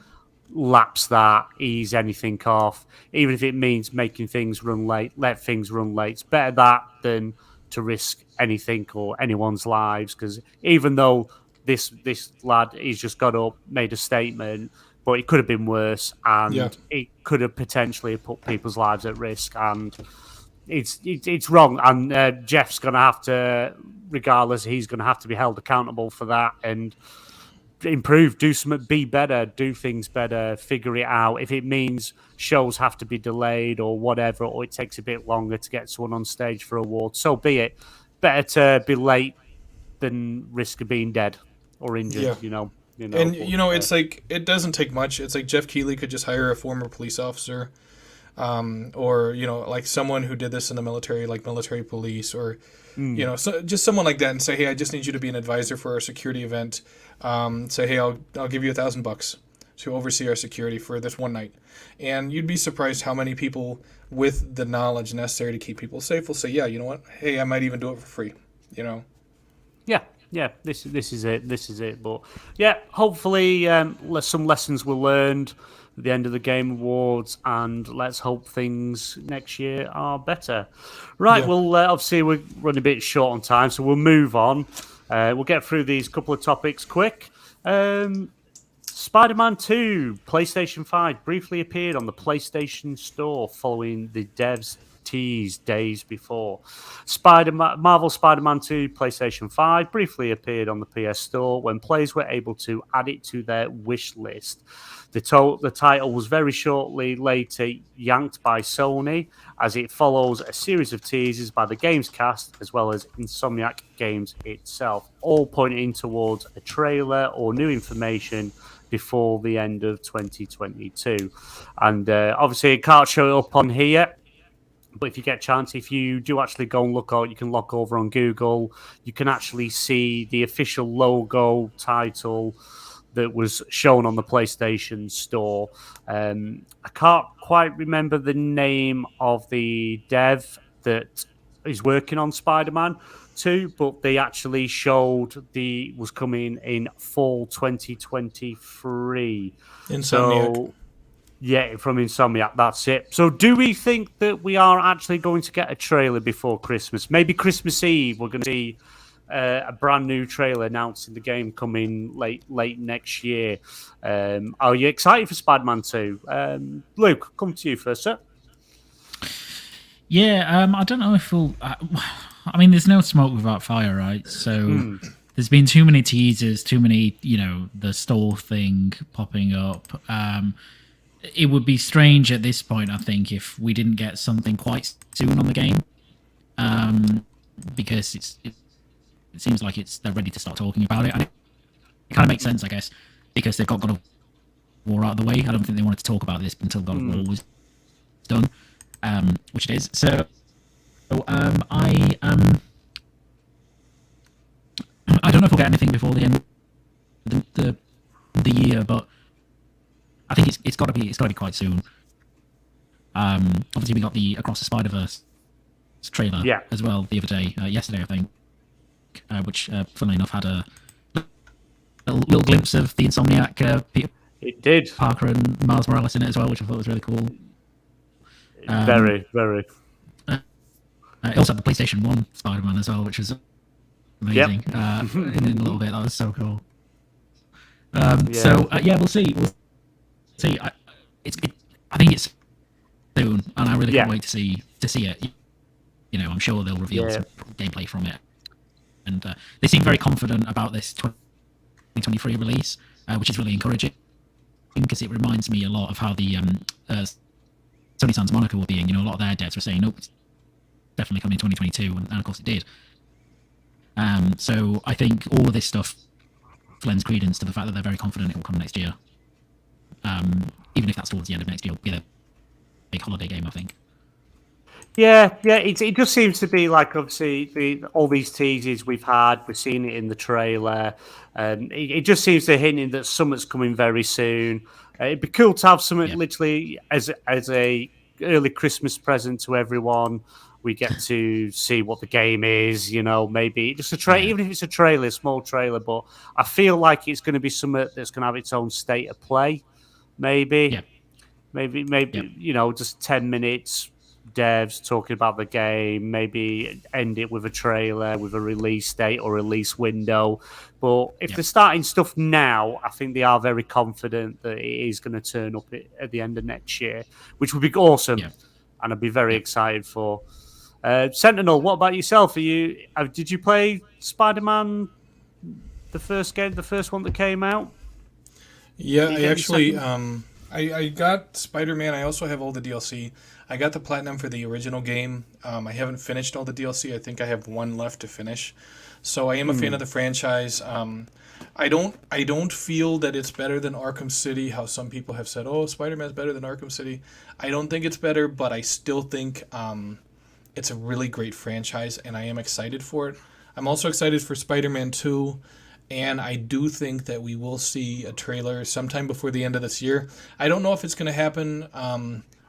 lapse that, ease anything off. Even if it means making things run late, let things run late. It's better that than to risk anything or anyone's lives, because even though this lad, he's just got up, made a statement, but it could have been worse, and it could have potentially put people's lives at risk, and it's wrong. And Jeff's going to have to, regardless, he's going to have to be held accountable for that and improve, do something, be better, do things better, figure it out. If it means shows have to be delayed or whatever, or it takes a bit longer to get someone on stage for awards, so be it. Better to be late than risk of being dead or injured, you know. And it's like, it doesn't take much. It's like Jeff Keighley could just hire a former police officer, or like someone who did this in the military, like military police, or so just someone like that, and say, hey, I just need you to be an advisor for our security event. Say, hey, I'll give you $1,000 to oversee our security for this one night. And you'd be surprised how many people with the knowledge necessary to keep people safe will say, yeah, you know what? Hey, I might even do it for free. Yeah, this is it. But yeah, hopefully some lessons were learned at the end of the Game Awards, and let's hope things next year are better. Right, well, obviously we're running a bit short on time, so we'll move on. We'll get through these couple of topics quick. Spider-Man 2, PlayStation 5, briefly appeared on the PlayStation Store following the devs' tease days before. Marvel Spider-Man 2 PlayStation 5 briefly appeared on the PS Store when players were able to add it to their wish list. The title was very shortly later yanked by Sony, as it follows a series of teases by the games cast as well as Insomniac Games itself, all pointing towards a trailer or new information before the end of 2022. And obviously it can't show it up on here, but if you get a chance, if you do actually go and look out, you can look over on Google, you can actually see the official logo title that was shown on the PlayStation Store. I can't quite remember the name of the dev that is working on Spider-Man 2, but they actually showed was coming in fall 2023. Insomniac. So, yeah, from Insomniac, that's it. So do we think that we are actually going to get a trailer before Christmas? Maybe Christmas Eve we're going to see a brand new trailer announcing the game coming late next year. Are you excited for Spider-Man 2? Luke, come to you first, sir. Yeah, I don't know if we'll... I mean, there's no smoke without fire, right? So there's been too many teasers, too many, the store thing popping up. It would be strange at this point, I think, if we didn't get something quite soon on the game, because it seems like they're ready to start talking about it, and it kind of makes sense, I guess, because they've got God of War out of the way. I don't think they wanted to talk about this until God of War was done, which it is. So I don't know if we'll get anything before the end of the year, but I think it's got to be quite soon. Obviously, we got the Across the Spider-Verse trailer as well the other day, yesterday I think, which, funnily enough, had a little glimpse of the Insomniac Peter Parker and Miles Morales in it as well, which I thought was really cool. Very, very. It also had the PlayStation 1 Spider-Man as well, which was amazing. In a little bit, that was so cool. So we'll see. We'll see. I think it's soon, and I really can't wait to see it. I'm sure they'll reveal some gameplay from it, and they seem very confident about this 2023 release, which is really encouraging, because it reminds me a lot of how the Sony Santa Monica were being. A lot of their devs were saying, nope, it's definitely coming in 2022, and of course it did. So I think all of this stuff lends credence to the fact that they're very confident it will come next year. Even if that's towards the end of next year, it'll be a big holiday game, I think. Yeah, it just seems to be like, obviously, all these teases we've had, we've seen it in the trailer. It just seems to hinting that something's coming very soon. It'd be cool to have something literally as a early Christmas present to everyone. We get to see what the game is, maybe just a trailer, even if it's a trailer, a small trailer. But I feel like it's going to be something that's going to have its own state of play. Maybe, just 10 minutes devs talking about the game, maybe end it with a trailer, with a release date or release window. But if they're starting stuff now, I think they are very confident that it is going to turn up at the end of next year, which would be awesome, and I'd be very excited for. Sentinel, what about yourself? Did you play Spider-Man, the first one that came out? Yeah, I actually, I got Spider-Man. I also have all the DLC. I got the Platinum for the original game. I haven't finished all the DLC. I think I have one left to finish. So I am a fan of the franchise. I don't feel that it's better than Arkham City, how some people have said, oh, Spider-Man's better than Arkham City. I don't think it's better, but I still think it's a really great franchise, and I am excited for it. I'm also excited for Spider-Man 2. And I do think that we will see a trailer sometime before the end of this year. I don't know if it's going to happen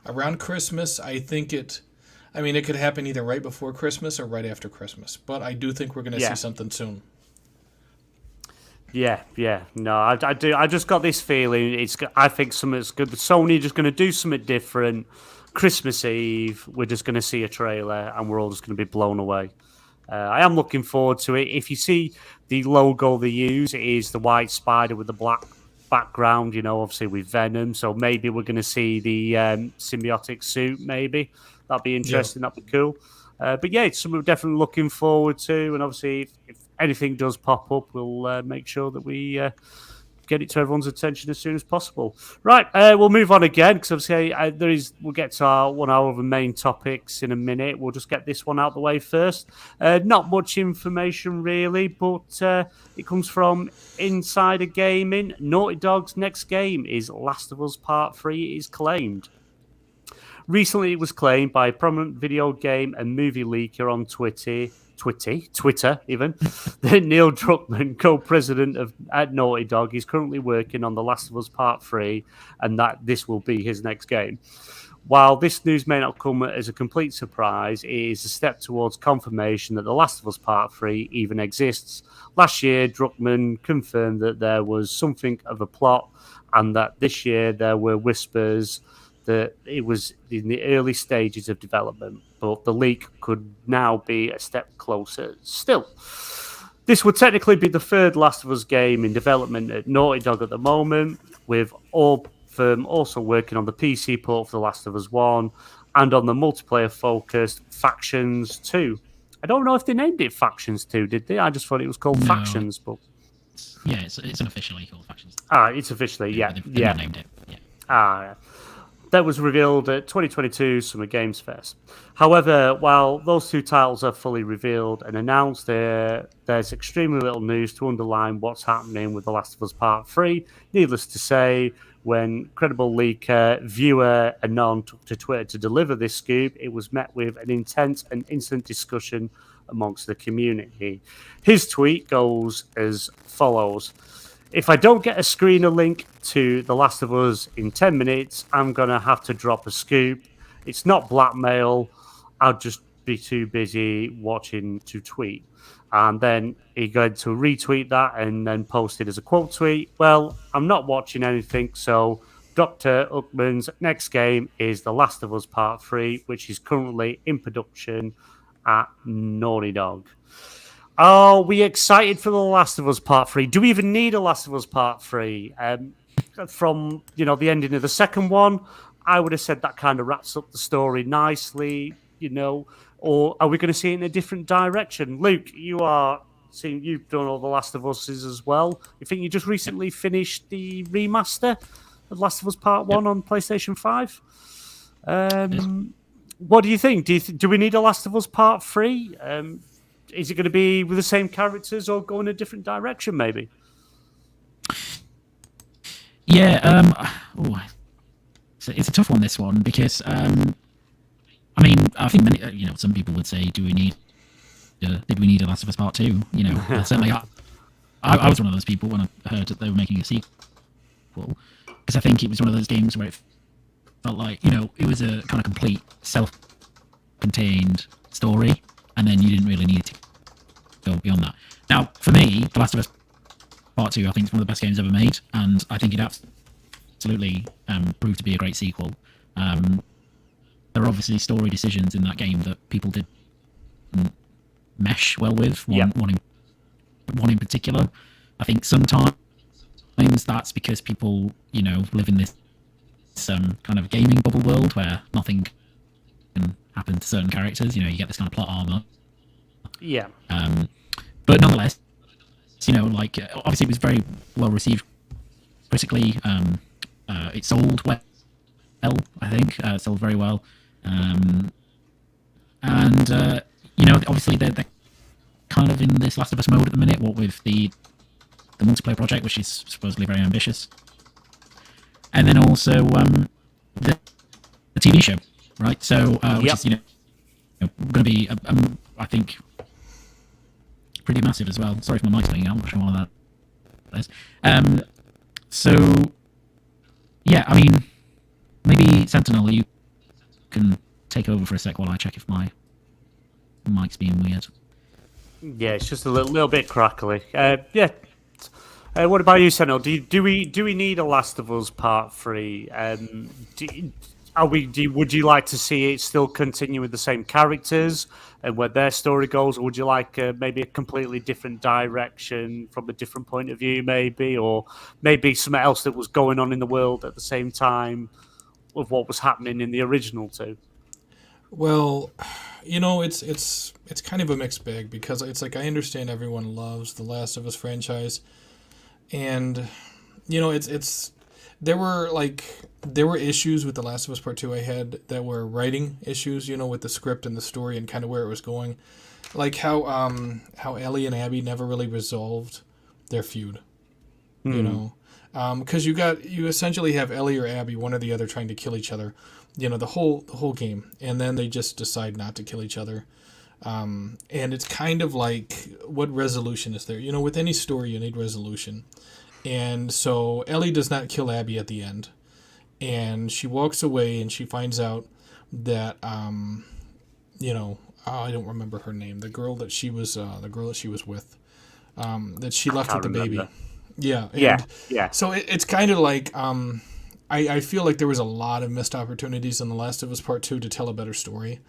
around Christmas. I think it could happen either right before Christmas or right after Christmas. But I do think we're going to see something soon. Yeah. No, I do. I just got this feeling. I think something's good. Sony just going to do something different. Christmas Eve, we're just going to see a trailer, and we're all just going to be blown away. I am looking forward to it. If you see the logo they use, it is the white spider with the black background, obviously with Venom. So maybe we're going to see the symbiotic suit, maybe. That'd be interesting. That'd be cool. But yeah, it's something we're definitely looking forward to. And obviously, if anything does pop up, we'll make sure that we get it to everyone's attention as soon as possible. Right, we'll move on again, because obviously we'll get to our 1 hour of the main topics in a minute. We'll just get this one out of the way first. Not much information really, but it comes from Insider Gaming. Naughty Dog's next game is Last of Us Part 3 is claimed. Recently, it was claimed by a prominent video game and movie leaker on Twitter even, that Neil Druckmann, co-president at Naughty Dog, is currently working on The Last of Us Part 3 and that this will be his next game. While this news may not come as a complete surprise, it is a step towards confirmation that The Last of Us Part 3 even exists. Last year, Druckmann confirmed that there was something of a plot and that this year there were whispers that it was in the early stages of development, but the leak could now be a step closer still. This would technically be the third Last of Us game in development at Naughty Dog at the moment, with all firm also working on the PC port for The Last of Us 1 and on the multiplayer-focused Factions 2. I don't know if they named it Factions 2, did they? I just thought it was called Factions. But yeah, it's unofficially called Factions. It's officially, yeah. They've not named it, yeah. That was revealed at 2022 Summer Games Fest. However, while those two titles are fully revealed and announced, there's extremely little news to underline what's happening with The Last of Us Part 3. Needless to say, when credible leaker viewer Anon took to Twitter to deliver this scoop, it was met with an intense and instant discussion amongst the community. His tweet goes as follows: "If I don't get a screener link to The Last of Us in 10 minutes, I'm going to have to drop a scoop. It's not blackmail. I'll just be too busy watching to tweet." And then he going to retweet that and then post it as a quote tweet. "Well, I'm not watching anything, so Dr. Uckman's next game is The Last of Us Part 3, which is currently in production at Naughty Dog." Are we excited for The Last of Us Part 3? Do we even need a Last of Us Part 3? From the ending of the second one, I would have said that kind of wraps up the story nicely, or are we going to see it in a different direction? Luke, you've done all the Last of Us's as well. You think you just recently finished the remaster of Last of Us Part 1 on PlayStation 5? What do you think? Do we need a Last of Us Part 3? Is it going to be with the same characters or go in a different direction, maybe? Yeah, it's a tough one, this one, because I think many, some people would say, did we need a Last of Us Part 2? Certainly I was one of those people when I heard that they were making a sequel, because I think it was one of those games where it felt like, it was a kind of complete self-contained story, and then you didn't really need to go beyond that. Now, for me, The Last of Us Part 2, I think, is one of the best games ever made, and I think it absolutely proved to be a great sequel. But there are obviously story decisions in that game that people didn't mesh well with. One in particular. I think sometimes that's because people, live in this kind of gaming bubble world where nothing can happen to certain characters. You get this kind of plot armor. Yeah. But nonetheless, obviously it was very well received critically. It sold well, I think. It sold very well. And obviously they're kind of in this Last of Us mode at the minute, what with the multiplayer project, which is supposedly very ambitious. And then also the TV show, right? So, which is, going to be, I think, pretty massive as well. Sorry if my mic's playing out, I'm not sure what that is. So, yeah, I mean, maybe Sentinel, you can take over for a sec while I check if my mic's being weird. Yeah, it's just a little bit crackly. Yeah. What about you, Sentinel? Do we need a Last of Us Part 3? Would you like to see it still continue with the same characters and where their story goes, or would you like maybe a completely different direction from a different point of view, maybe, or maybe something else that was going on in the world at the same time of what was happening in the original two? Well, it's kind of a mixed bag because it's like I understand everyone loves the Last of Us franchise, and there were issues with the Last of Us Part 2 I had that were writing issues, with the script and the story and kind of where it was going, like how Ellie and Abby never really resolved their feud, because you essentially have Ellie or Abby, one or the other, trying to kill each other, the whole game, and then they just decide not to kill each other. And it's kind of like, what resolution is there? With any story, you need resolution. And so Ellie does not kill Abby at the end. And she walks away and she finds out that, I don't remember her name. The girl that she was with, that she left with the baby. Yeah. Yeah. So it's kind of like, I feel like there was a lot of missed opportunities in The Last of Us Part 2 to tell a better story.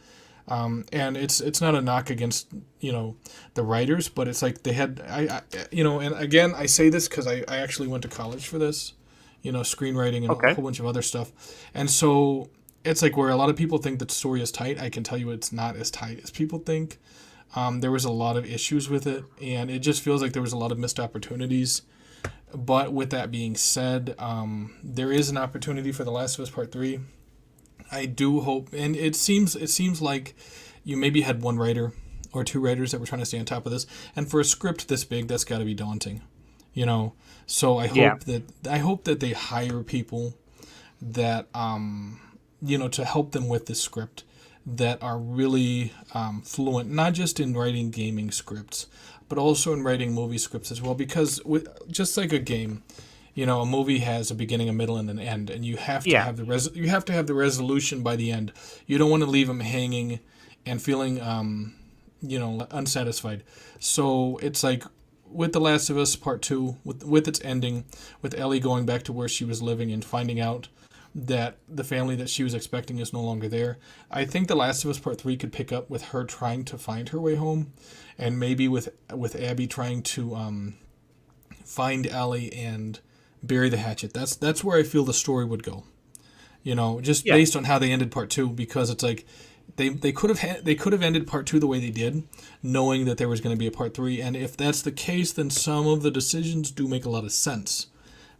And it's not a knock against, the writers, but it's like they had, and again, I say this because I actually went to college for this, screenwriting and a whole bunch of other stuff. And so it's like where a lot of people think that the story is tight, I can tell you it's not as tight as people think. There was a lot of issues with it, and it just feels like there was a lot of missed opportunities. But with that being said, there is an opportunity for The Last of Us Part 3. I do hope, and it seems like you maybe had one writer or two writers that were trying to stay on top of this, and for a script this big, that's got to be daunting, So I hope that they hire people that to help them with this script that are really fluent, not just in writing gaming scripts, but also in writing movie scripts as well. Because just like a game, a movie has a beginning, a middle, and an end, and you have to have the resolution by the end. You don't want to leave them hanging and feeling, unsatisfied. So it's like with The Last of Us Part 2, with its ending, with Ellie going back to where she was living and finding out that the family that she was expecting is no longer there. I think The Last of Us Part 3 could pick up with her trying to find her way home, and maybe with Abby trying to find Ellie and bury the hatchet. That's where I feel the story would go. Based on how they ended Part 2, because it's like they could have ended Part 2 the way they did, knowing that there was going to be a Part 3, and if that's the case, then some of the decisions do make a lot of sense,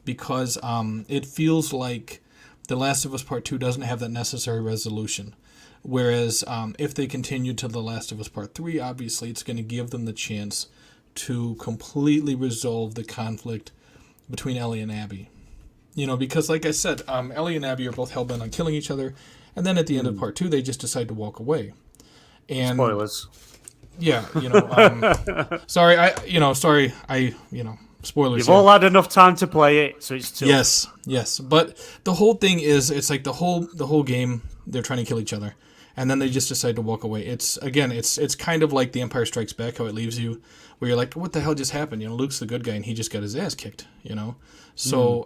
because it feels like The Last of Us Part 2 doesn't have that necessary resolution. Whereas if they continue to The Last of Us Part 3, obviously it's going to give them the chance to completely resolve the conflict between Ellie and Abby. Because like I said, Ellie and Abby are both hellbent on killing each other, and then at the end of Part 2, they just decide to walk away. And spoilers. Yeah, sorry, spoilers. You've all had enough time to play it, so it's too. Yes. But the whole thing is, it's like the whole game, they're trying to kill each other, and then they just decide to walk away. It's kind of like The Empire Strikes Back, how it leaves you, where you're like, what the hell just happened? Luke's the good guy, and he just got his ass kicked. So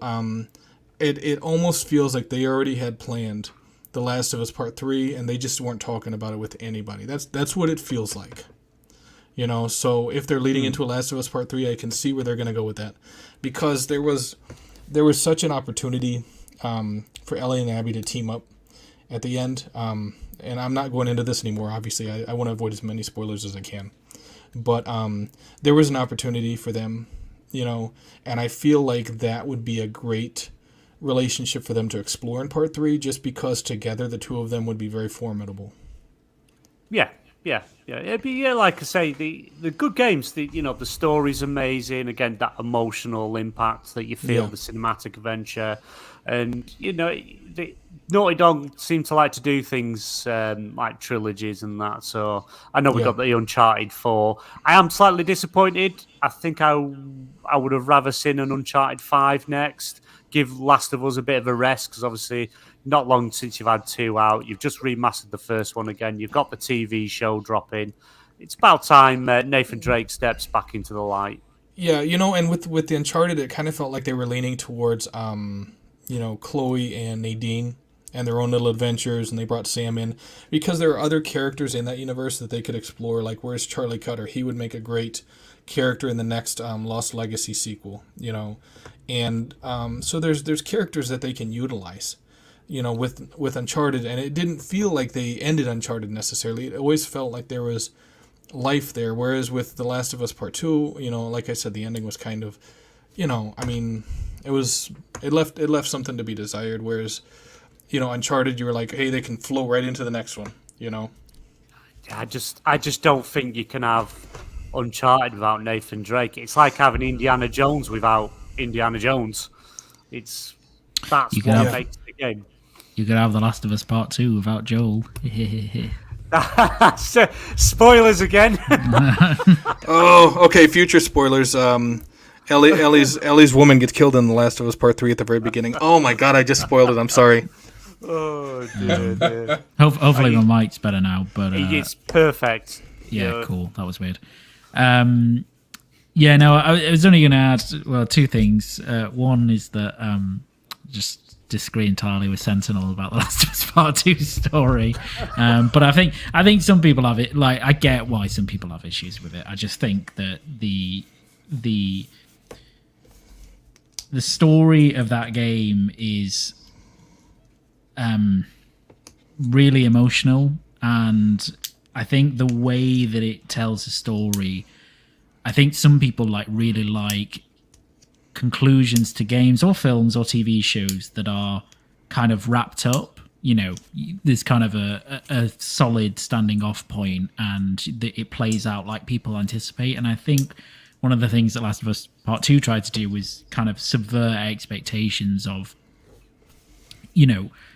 it almost feels like they already had planned The Last of Us Part 3, and they just weren't talking about it with anybody. That's what it feels like. You know, so if they're leading into a Last of Us Part 3, I can see where they're going to go with that. Because there was such an opportunity for Ellie and Abby to team up at the end. And I'm not going into this anymore, obviously. I want to avoid as many spoilers as I can. But there was an opportunity for them, you know, and I feel like that would be a great relationship for them to explore in Part 3, just because together the two of them would be very formidable. Yeah. It'd be, like I say, the good games. The story's amazing. Again, that emotional impact that you feel, the cinematic adventure, and the Naughty Dog seem to like to do things like trilogies and that. So I know we got the Uncharted 4. I am slightly disappointed. I think I would have rather seen an Uncharted 5 next. Give Last of Us a bit of a rest, because obviously not long since you've had 2 out. You've just remastered the first one again. You've got the TV show dropping. It's about time Nathan Drake steps back into the light. Yeah, and with the Uncharted, it kind of felt like they were leaning towards, Chloe and Nadine and their own little adventures, and they brought Sam in because there are other characters in that universe that they could explore. Like, where's Charlie Cutter? He would make a great character in the next Lost Legacy sequel, and so there's characters that they can utilize, with Uncharted, and it didn't feel like they ended Uncharted necessarily. It always felt like there was life there, whereas with The Last of Us Part 2, like I said, the ending was kind of, it left something to be desired, whereas, Uncharted, you were like, hey, they can flow right into the next one, I just don't think you can have Uncharted without Nathan Drake. It's like having Indiana Jones without Indiana Jones. That's what makes the game. You could have The Last of Us Part 2 without Joel. Spoilers again. Oh, okay. Future spoilers. Ellie's woman gets killed in The Last of Us Part 3 at the very beginning. Oh my god, I just spoiled it. I'm sorry. Oh dear. Hopefully my mic's better now, but it's perfect. Yeah, cool. That was weird. I was only going to add, two things. One is that just disagree entirely with Sentinel about the Last of Us Part 2 story. But I think some people have it. Like, I get why some people have issues with it. I just think that the story of that game is really emotional, and I think the way that it tells a story, I think some people really like conclusions to games or films or TV shows that are kind of wrapped up. There's kind of a solid standing off point, and it plays out like people anticipate. And I think one of the things that Last of Us Part 2 tried to do was kind of subvert expectations of,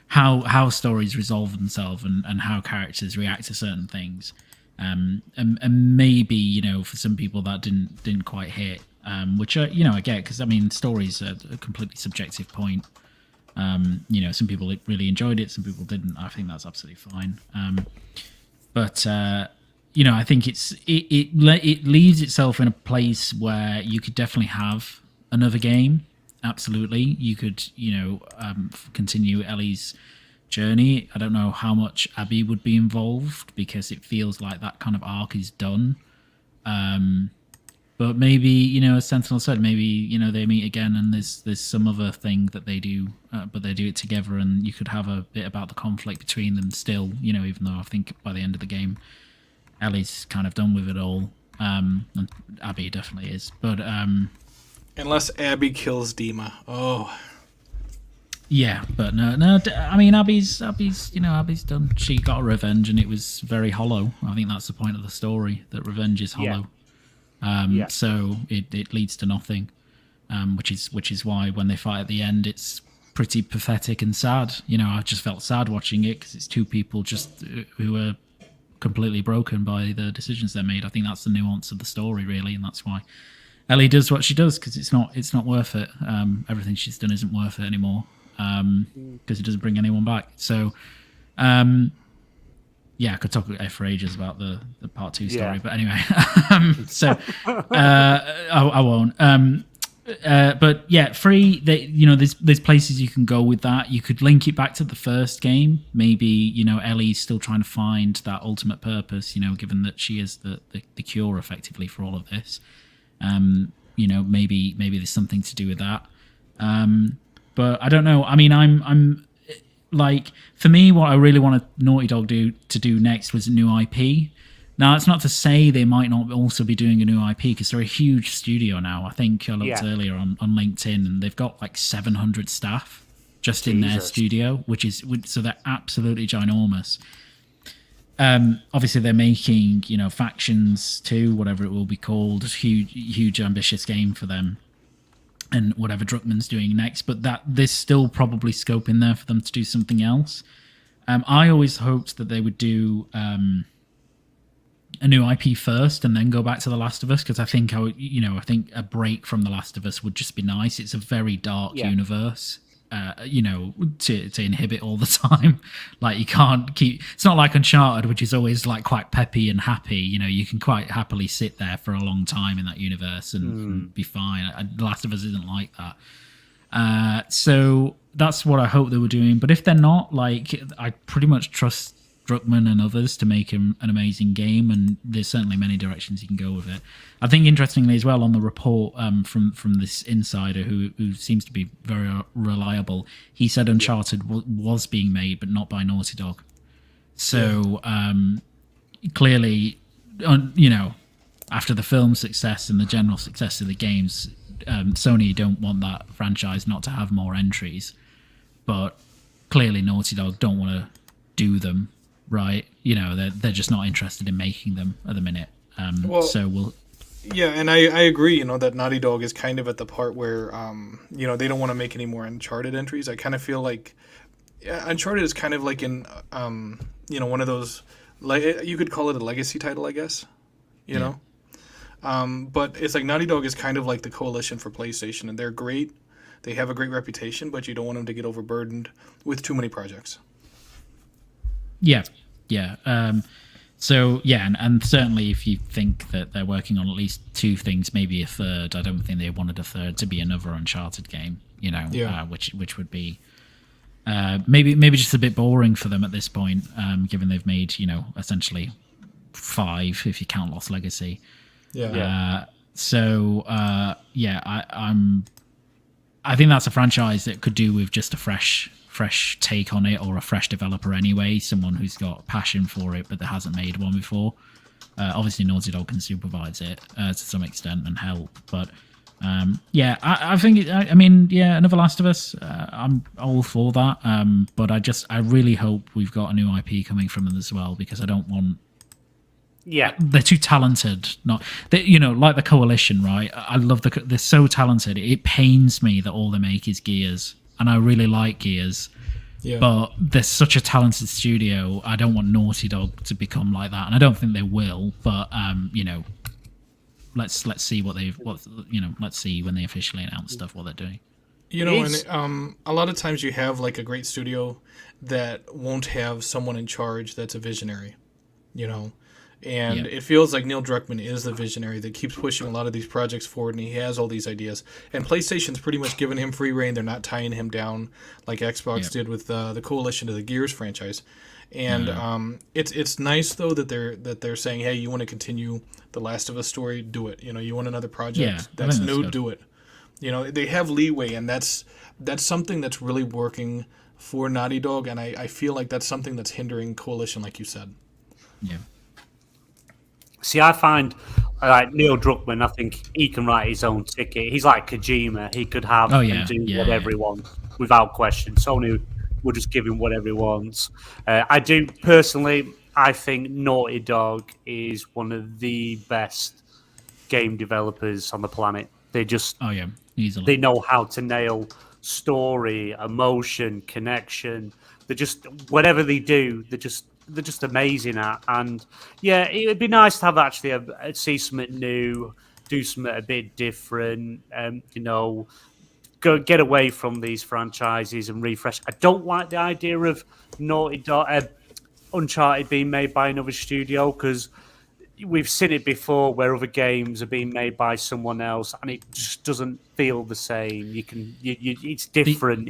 how stories resolve themselves and how characters react to certain things. And maybe, for some people that didn't quite hit, which, I get, because, stories are a completely subjective point. Some people really enjoyed it, some people didn't. I think that's absolutely fine. But I think it leaves itself in a place where you could definitely have another game. Absolutely. You could, continue Ellie's journey. I don't know how much Abby would be involved, because it feels like that kind of arc is done. But maybe, as Sentinel said, maybe, they meet again and there's some other thing that they do, but they do it together, and you could have a bit about the conflict between them still, even though I think by the end of the game, Ellie's kind of done with it all. And Abby definitely is. But unless Abby kills Dima. Oh. Yeah, but no. Abby's done. She got a revenge, and it was very hollow. I think that's the point of the story, that revenge is hollow. So it leads to nothing, which is why when they fight at the end, it's pretty pathetic and sad. I just felt sad watching it, because it's two people just who are completely broken by the decisions they made. I think that's the nuance of the story, really, and that's why Ellie does what she does, because it's not worth it. Everything she's done isn't worth it anymore, because it doesn't bring anyone back. So, I could talk for ages about the Part 2 story, but anyway, I won't. But yeah, free. There's places you can go with that. You could link it back to the first game. Maybe Ellie's still trying to find that ultimate purpose. Given that she is the cure effectively for all of this. Maybe there's something to do with that. But I don't know. I mean, I'm like, for me, what I really want Naughty Dog to do next was a new IP. Now, it's not to say they might not also be doing a new IP, because they're a huge studio now. I think I looked earlier on LinkedIn, and they've got like 700 staff just in their studio, so they're absolutely ginormous. Obviously, they're making Factions 2, whatever it will be called, huge ambitious game for them, and whatever Druckmann's doing next. But there's still probably scope in there for them to do something else. I always hoped that they would do a new IP first and then go back to The Last of Us, because I think a break from The Last of Us would just be nice. It's a very dark universe, to inhibit all the time. Like, you can't keep. It's not like Uncharted, which is always like quite peppy and happy. You can quite happily sit there for a long time in that universe and be fine. The Last of Us isn't like that. So that's what I hope they were doing. But if they're not, like, I pretty much trust Druckmann and others to make an amazing game, and there's certainly many directions you can go with it. I think, interestingly as well, on the report from this insider who seems to be very reliable, he said Uncharted was being made, but not by Naughty Dog. So clearly, after the film success and the general success of the games, Sony don't want that franchise not to have more entries, but clearly Naughty Dog don't want to do them. Right, they're just not interested in making them at the minute. Yeah, and I agree. That Naughty Dog is kind of at the part where they don't want to make any more Uncharted entries. I kind of feel like Uncharted is kind of like in one of those, you could call it a legacy title, I guess. But it's like Naughty Dog is kind of like the coalition for PlayStation, and they're great. They have a great reputation, but you don't want them to get overburdened with too many projects. Yeah. And certainly if you think that they're working on at least two things, maybe a third, I don't think they wanted a third to be another Uncharted game, which would be maybe just a bit boring for them at this point, given they've made, essentially 5 if you count Lost Legacy. I think that's a franchise that could do with just a fresh take on it, or a fresh developer anyway, someone who's got passion for it but that hasn't made one before. Obviously Naughty Dog can supervise it to some extent and help, but I think another Last of Us, I'm all for that, but I really hope we've got a new IP coming from them as well, because I don't want they're too talented. Like the Coalition, right? I love they're so talented. It pains me that all they make is Gears, and I really like Gears. Yeah. But they're such a talented studio. I don't want Naughty Dog to become like that, and I don't think they will. But let's see let's see when they officially announce stuff what they're doing. And a lot of times you have like a great studio that won't have someone in charge that's a visionary, And it feels like Neil Druckmann is the visionary that keeps pushing a lot of these projects forward, and he has all these ideas. And PlayStation's pretty much given him free reign. They're not tying him down like Xbox did with the Coalition of the Gears franchise. And it's nice though that they're saying, hey, you want to continue the Last of Us story, do it. You want another project that's new, do it. They have leeway, and that's something that's really working for Naughty Dog. And I feel like that's something that's hindering Coalition, like you said. Yeah. See, I find Neil Druckmann, I think he can write his own ticket. He's like Kojima. He could have and do whatever he wants without question. Sony will just give him whatever he wants. I think Naughty Dog is one of the best game developers on the planet. They just easily. They know how to nail story, emotion, connection. They just, whatever they do, they're just amazing at. And it would be nice to have actually see something new, do something a bit different, go get away from these franchises and refresh. I don't like the idea of Naughty Dog, Uncharted being made by another studio, because we've seen it before where other games are being made by someone else, and it just doesn't feel the same. It's different.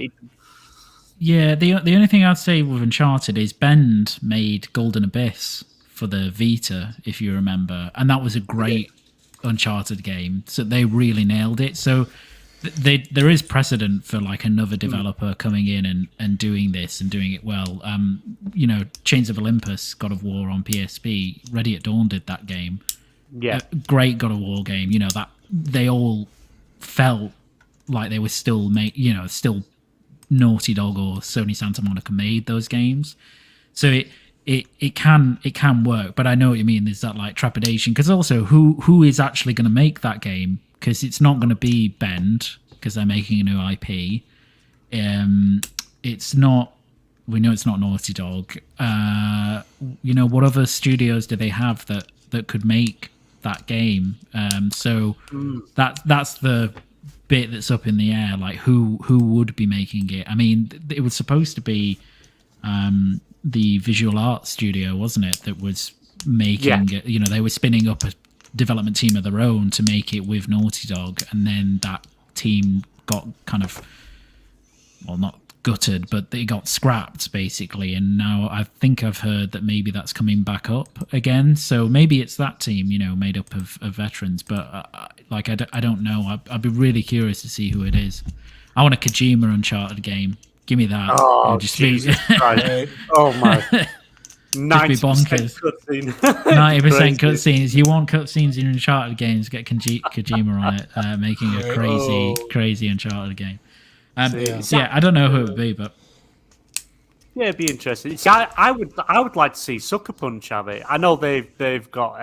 The only thing I'd say with Uncharted is Bend made Golden Abyss for the Vita, if you remember, and that was a great Uncharted game. So they really nailed it. So there is precedent for like another developer coming in and doing this and doing it well. Chains of Olympus, God of War on PSP, Ready at Dawn did that game. Yeah, great God of War game. That they all felt like they were still still Naughty Dog or Sony Santa Monica made those games. So it can work, but I know what you mean. There's that like trepidation because also who is actually going to make that game? Because it's not going to be Bend because they're making a new IP. It's not. We know it's not Naughty Dog. What other studios do they have that could make that game? That's the bit that's up in the air. Like who would be making it? I mean, it was supposed to be the visual arts studio, wasn't it? That was making it. They were spinning up a development team of their own to make it with Naughty Dog, and then that team got kind of, well, not gutted, but they got scrapped basically, and now I think I've heard that maybe that's coming back up again. So maybe it's that team, made up of veterans, but I don't know. I'd be really curious to see who it is. I want a Kojima Uncharted game. Give me that. Oh, Jesus Christ. Oh my. 90% cutscene. 90% cutscenes. You want cutscenes in Uncharted games? Get Kojima on it, making a crazy Uncharted game. I don't know who it would be, but it'd be interesting. See, I would like to see Sucker Punch have it. I know they've got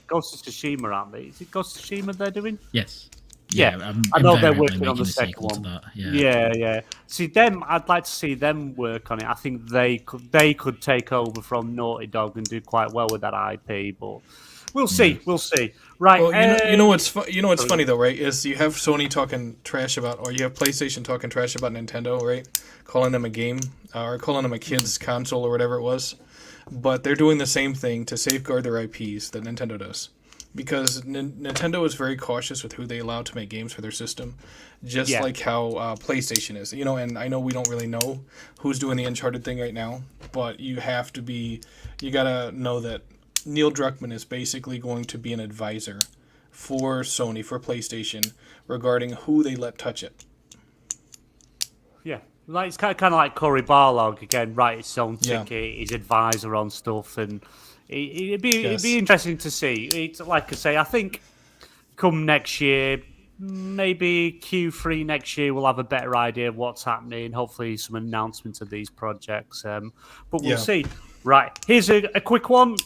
Ghost of Tsushima, aren't they? Is it Ghost of Tsushima they're doing? Yes. Yeah, I know they're working on the second one. Yeah. See them, I'd like to see them work on it. I think they could take over from Naughty Dog and do quite well with that IP, but we'll see. Right. Well, you know what's funny though, right? Is you have Sony talking trash about, or you have PlayStation talking trash about Nintendo, right? Calling them a game or calling them a kid's console or whatever it was, but they're doing the same thing to safeguard their IPs that Nintendo does. Because Nintendo is very cautious with who they allow to make games for their system, just like how PlayStation is. And I know we don't really know who's doing the Uncharted thing right now, but you gotta know that Neil Druckmann is basically going to be an advisor for Sony, for PlayStation, regarding who they let touch it. Yeah, like it's kind of like Cory Barlog again, right? His own ticket, his advisor on stuff, and it'd be interesting to see. It's like I say, I think come next year, maybe Q3 next year, we'll have a better idea of what's happening. Hopefully, some announcements of these projects, but we'll see. Right, here's a quick one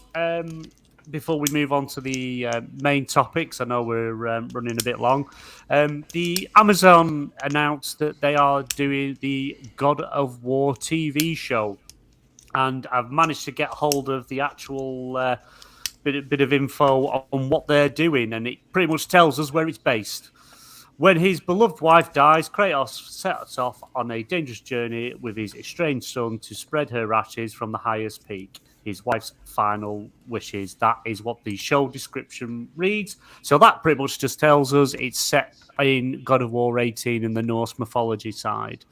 before we move on to the main topics. I know we're running a bit long. The Amazon announced that they are doing the God of War TV show, and I've managed to get hold of the actual bit of info on what they're doing, and it pretty much tells us where it's based. When his beloved wife dies, Kratos sets off on a dangerous journey with his estranged son to spread her ashes from the highest peak. His wife's final wishes. That is what the show description reads. So that pretty much just tells us it's set in God of War 18 in the Norse mythology side.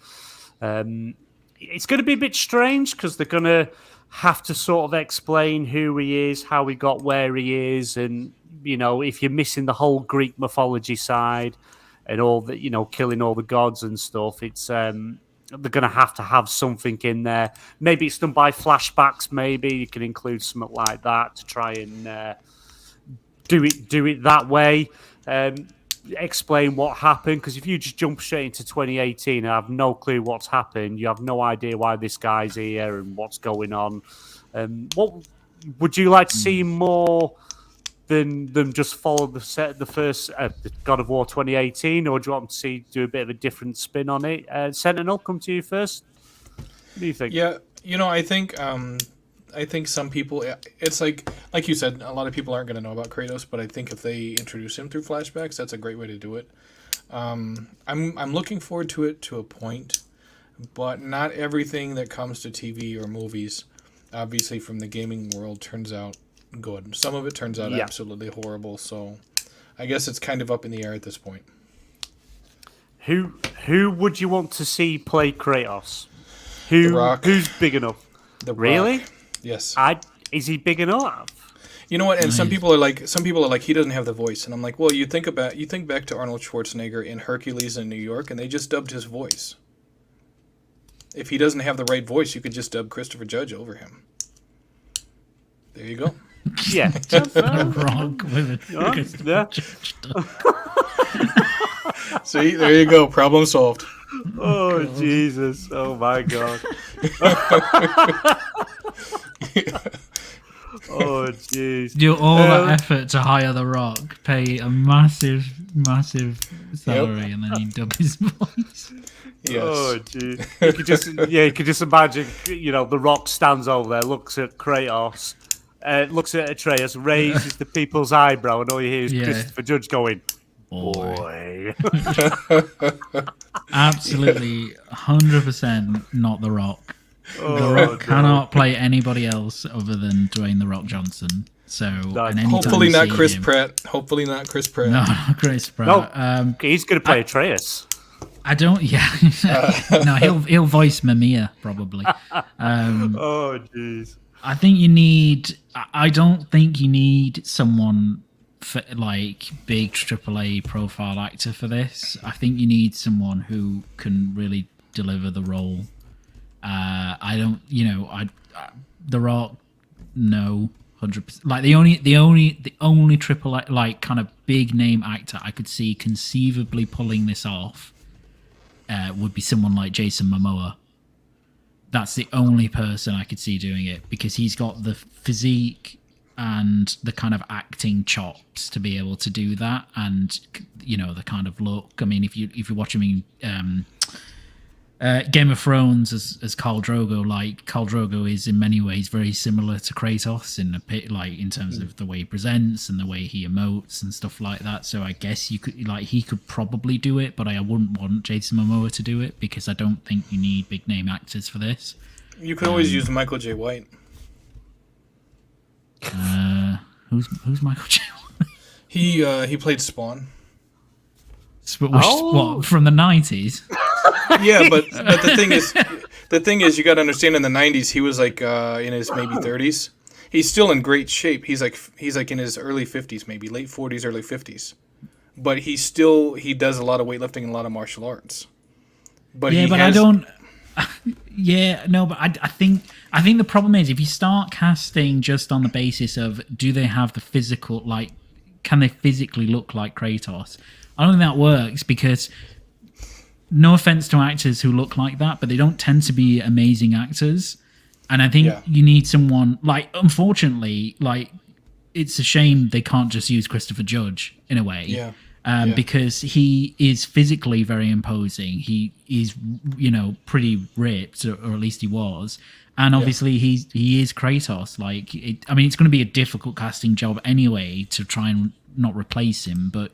It's going to be a bit strange because they're going to have to sort of explain who he is, how he got where he is, and, if you're missing the whole Greek mythology side and all that, killing all the gods and stuff, it's they're going to have something in there. Maybe it's done by flashbacks. Maybe you can include something like that to try and do it that way. Explain what happened, because if you just jump straight into 2018 and have no clue what's happened, you have no idea why this guy's here and what's going on. What would you like to see more than them just follow the first the God of War 2018, or do you want to do a bit of a different spin on it? Sentinel, come to you first. What do you think? Yeah, I think some people, it's like you said, a lot of people aren't going to know about Kratos, but I think if they introduce him through flashbacks, that's a great way to do it. I'm looking forward to it to a point, but not everything that comes to TV or movies, obviously from the gaming world, turns out good. Some of it turns out absolutely horrible. So I guess it's kind of up in the air at this point. Who would you want to see play Kratos? The Rock. Who's big enough? The Rock. Really? Yes. Is he big enough? You know what? And some people are like, he doesn't have the voice, and I'm like, well, you think back to Arnold Schwarzenegger in Hercules in New York, and they just dubbed his voice. If he doesn't have the right voice, you could just dub Christopher Judge over him. There you go. Yeah. Rock with Yeah. See, there you go. Problem solved. Oh, Jesus. Oh, my God. Oh, jeez. Do all that effort to hire The Rock, pay a massive salary, and then you dub his voice. Yes. Oh, jeez. You could just imagine, The Rock stands over there, looks at Kratos, looks at Atreus, raises the people's eyebrow, and all you hear is Christopher Judge going, boy. Absolutely, 100% not The Rock. The Rock cannot play anybody else other than Dwayne The Rock Johnson. So, hopefully not Chris Pratt. Hopefully not Chris Pratt. No, Chris Pratt. No, he's going to play Atreus. I don't. Yeah, no, he'll voice Mamiya probably. Oh, jeez. I think you need. I don't think you need someone for, like, big AAA profile actor for this. I think you need someone who can really deliver the role. I don't. The Rock, no, 100%. Like the only AAA, like, kind of big name actor I could see conceivably pulling this off would be someone like Jason Momoa. That's the only person I could see doing it, because he's got the physique and the kind of acting chops to be able to do that, and the kind of look. I mean, if you watch him in Game of Thrones as Khal Drogo, like, Khal Drogo is in many ways very similar to Kratos in terms of the way he presents and the way he emotes and stuff like that. So I guess he could probably do it, but I wouldn't want Jason Momoa to do it, because I don't think you need big name actors for this. You could always use Michael J. White. Who's Michael J. White? He played Spawn. What, from the 90s? Yeah, but the thing is, you got to understand, in the 90s he was like in his maybe 30s. He's still in great shape. He's like in his early 50s, maybe late 40s, early 50s. But he does a lot of weightlifting and a lot of martial arts. But I don't. Yeah, no, but I think the problem is, if you start casting just on the basis of, do they have the physical, like, can they physically look like Kratos? I don't think that works, because no offense to actors who look like that, but they don't tend to be amazing actors. And I think you need someone, like, unfortunately, like, it's a shame they can't just use Christopher Judge in a way. Because he is physically very imposing. He is, pretty ripped, or at least he was. And obviously he is Kratos. Like, it's going to be a difficult casting job anyway to try and not replace him. But,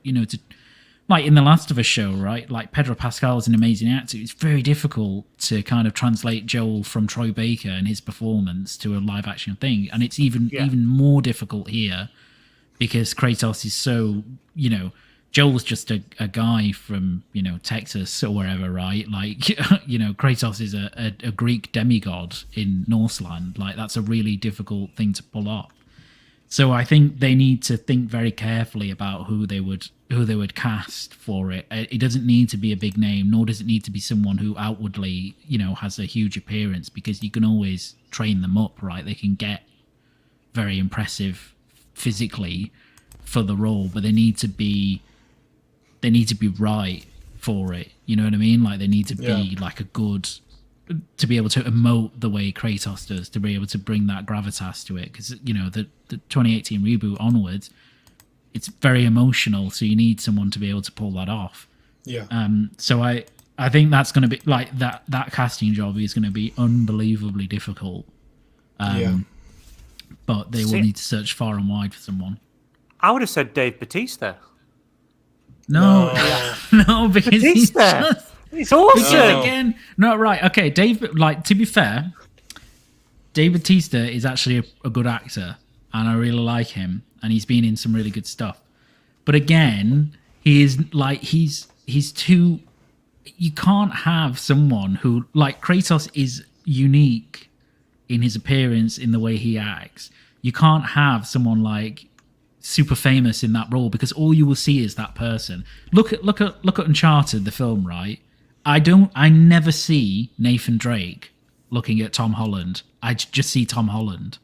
like in the Last of Us show, right? Like, Pedro Pascal is an amazing actor. It's very difficult to kind of translate Joel from Troy Baker and his performance to a live action thing. And it's even more difficult here, because Kratos is so, Joel's just a guy from, Texas or wherever, right? Like, Kratos is a Greek demigod in Norseland. Like, that's a really difficult thing to pull off. So I think they need to think very carefully about who they would cast for it. It doesn't need to be a big name, nor does it need to be someone who outwardly, has a huge appearance, because you can always train them up, right? They can get very impressive physically for the role, but they need to be right for it. You know what I mean? Like, they need to be like to be able to emote the way Kratos does, to be able to bring that gravitas to it. Because, the 2018 reboot onwards, it's very emotional, so you need someone to be able to pull that off. Yeah. So I think that's going to be, like, that casting job is going to be unbelievably difficult. But they will need to search far and wide for someone. I would have said Dave Bautista. No, because Bautista. It's awesome. Because again, no, right, okay, Dave. Like, to be fair, Dave Bautista is actually a good actor. and I really like him, and he's been in some really good stuff. But again, he's too. You can't have someone who, like, Kratos is unique in his appearance, in the way he acts. You can't have someone like super famous in that role, because all you will see is that person. Look at Uncharted, the film, right? I never see Nathan Drake looking at Tom Holland. I just see Tom Holland.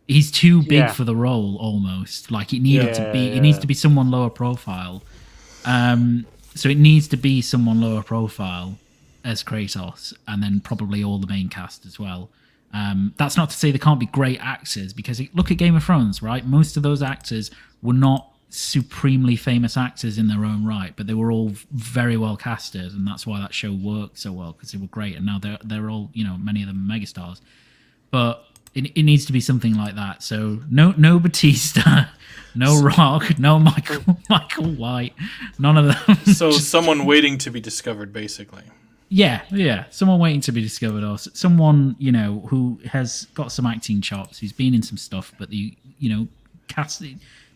He's too big for the role, almost. Like, it needed to be. It needs to be someone lower profile. So it needs to be someone lower profile as Kratos, and then probably all the main cast as well. That's not to say they can't be great actors, because look at Game of Thrones, right? Most of those actors were not supremely famous actors in their own right, but they were all very well casted, and that's why that show worked so well, because they were great. And now they're all, many of them are megastars. But it needs to be something like that. So no Batista, no Rock, no Michael White, none of them. So someone waiting to be discovered, basically. Yeah, someone waiting to be discovered, or someone who has got some acting chops, who's been in some stuff, but cast.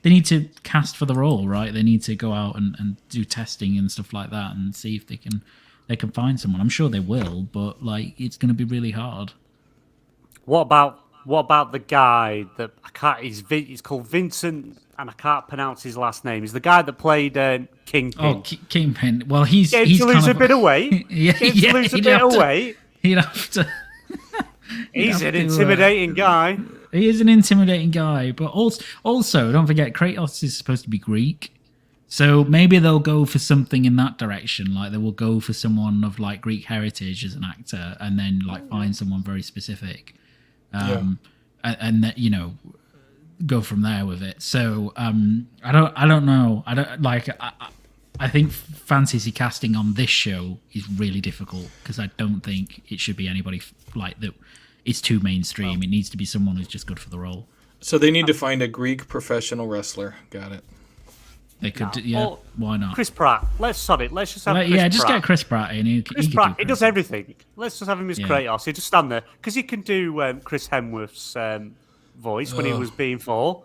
They need to cast for the role, right? They need to go out and do testing and stuff like that, and see if they can find someone. I'm sure they will, but it's going to be really hard. What about the guy that I can't? He's called Vincent, and I can't pronounce his last name. He's the guy that played Kingpin. Oh, Kingpin. Well, he's to lose a bit of weight. To lose a bit of weight. He'd have to. He's an intimidating guy. He is an intimidating guy, but also don't forget, Kratos is supposed to be Greek, so maybe they'll go for something in that direction. Like, they will go for someone of Greek heritage as an actor, and then find someone very specific. And that go from there with it. So I don't know. I think fantasy casting on this show is really difficult, because I don't think it should be anybody that. It's too mainstream. It needs to be someone who's just good for the role. So they need to find a Greek professional wrestler. Got it. They could, why not? Chris Pratt. Let's just have Chris Pratt. Just get Chris Pratt in. Chris Pratt. He does everything. Let's just have him as Kratos. He just stand there, because he can do Chris Hemsworth's voice when he was being Thor.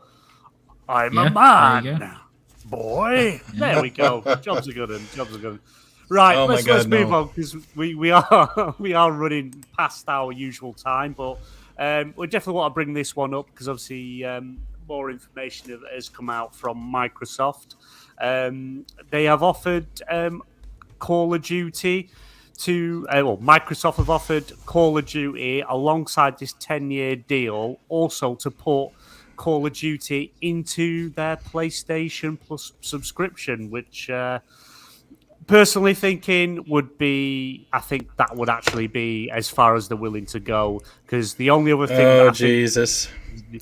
I'm a man, boy. There we go. Jobs are good. Right, let's move on, because we are running past our usual time, but we definitely want to bring this one up, because obviously more information has come out from Microsoft. They have offered Call of Duty to Microsoft have offered Call of Duty alongside this 10-year deal, also to put Call of Duty into their PlayStation Plus subscription, which personally thinking I think that would actually be as far as they're willing to go, because the only other thing... Oh, Jesus.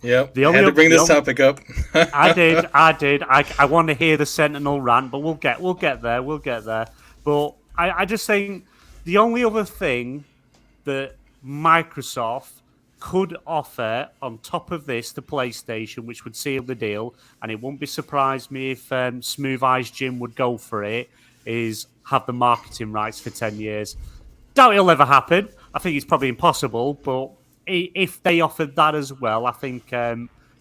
Yep, I had to bring this topic up. I did. I want to hear the Sentinel rant, but we'll get there. But I just think the only other thing that Microsoft could offer on top of this to PlayStation, which would seal the deal, and it wouldn't be surprised me if Smooth Eyes Jim would go for it, is have the marketing rights for 10 years. Doubt it'll ever happen. I think it's probably impossible, but if they offered that as well, I think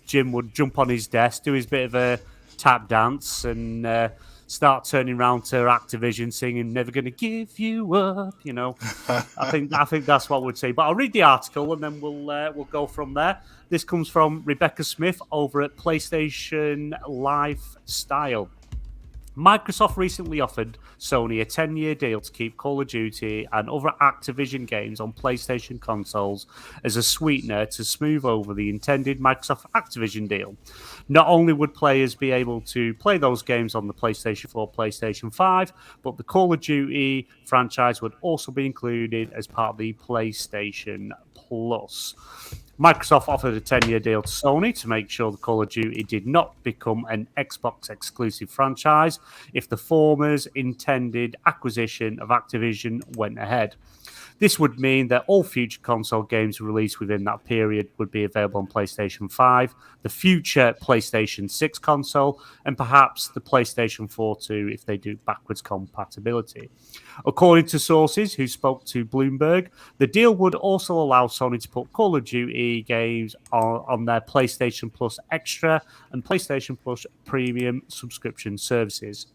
Jim would jump on his desk, do his bit of a tap dance, and start turning around to Activision singing "Never Gonna Give You Up." I think that's what we'd say. But I'll read the article, and then we'll go from there. This comes from Rebecca Smith over at PlayStation Lifestyle. Microsoft recently offered Sony a 10-year deal to keep Call of Duty and other Activision games on PlayStation consoles as a sweetener to smooth over the intended Microsoft Activision deal. Not only would players be able to play those games on the PlayStation 4, PlayStation 5, but the Call of Duty franchise would also be included as part of the PlayStation Plus. Microsoft offered a 10-year deal to Sony to make sure the Call of Duty did not become an Xbox exclusive franchise if the former's intended acquisition of Activision went ahead. This would mean that all future console games released within that period would be available on PlayStation 5, the future PlayStation 6 console, and perhaps the PlayStation 4 too if they do backwards compatibility. According to sources who spoke to Bloomberg, the deal would also allow Sony to put Call of Duty games on their PlayStation Plus Extra and PlayStation Plus Premium subscription services.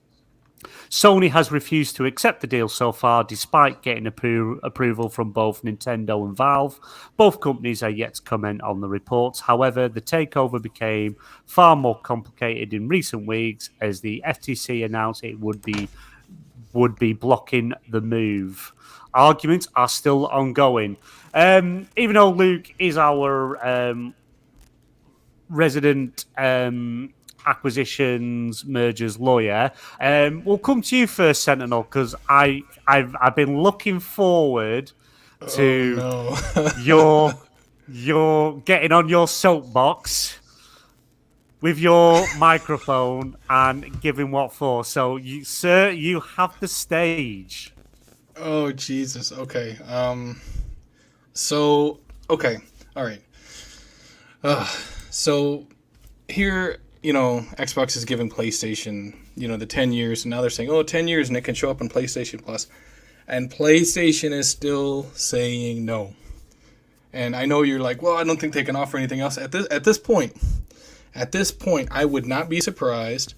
Sony has refused to accept the deal so far, despite getting approval from both Nintendo and Valve. Both companies are yet to comment on the reports. However, the takeover became far more complicated in recent weeks as the FTC announced it would be blocking the move. Arguments are still ongoing. Even though Luke is our resident acquisitions mergers lawyer, we'll come to you first, Sentinel, because I've been looking forward to your getting on your soapbox with your microphone and giving what for. So, sir, you have the stage. Oh, Jesus. Okay. So, okay. All right. So, here, Xbox is giving PlayStation, the 10 years, and now they're saying, 10 years, and it can show up on PlayStation Plus. And PlayStation is still saying no. And I know you're like, well, I don't think they can offer anything else. At this point, I would not be surprised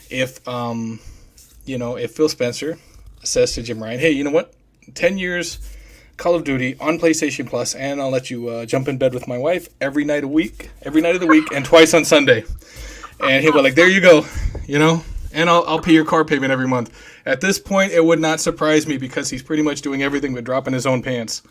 if, if Phil Spencer says to Jim Ryan, hey, you know what? 10 years Call of Duty on PlayStation Plus, and I'll let you jump in bed with my wife every night of the week, and twice on Sunday. And he'll be like, there you go, and I'll pay your car payment every month. At this point, it would not surprise me because he's pretty much doing everything but dropping his own pants.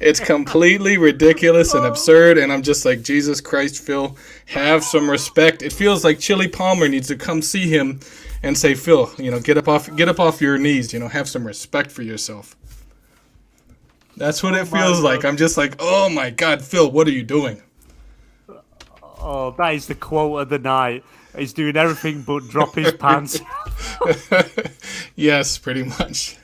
It's completely ridiculous and absurd, and I'm just like, Jesus Christ, Phil, have some respect. It feels like Chili Palmer needs to come see him and say, Phil, get up off your knees, have some respect for yourself. That's what it feels like. I'm just like, oh my God, Phil, what are you doing? Oh, that is the quote of the night. He's doing everything but drop his pants. Yes, pretty much.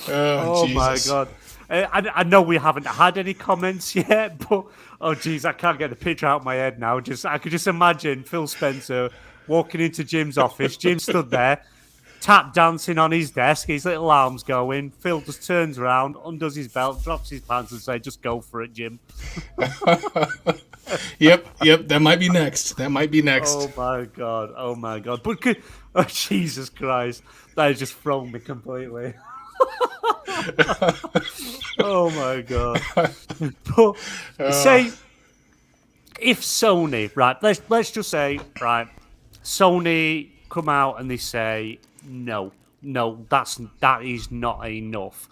Oh Jesus. My God. I know we haven't had any comments yet, but oh geez, I can't get the picture out of my head now. I could just imagine Phil Spencer walking into Jim's office. Jim stood there, tap dancing on his desk, his little arms going. Phil just turns around, undoes his belt, drops his pants, and says, "Just go for it, Jim." Yep. That might be next. Oh my God! But Jesus Christ, that has just thrown me completely. Oh my God! But say if Sony, right? Let's just say, right? Sony come out and they say no, that is not enough.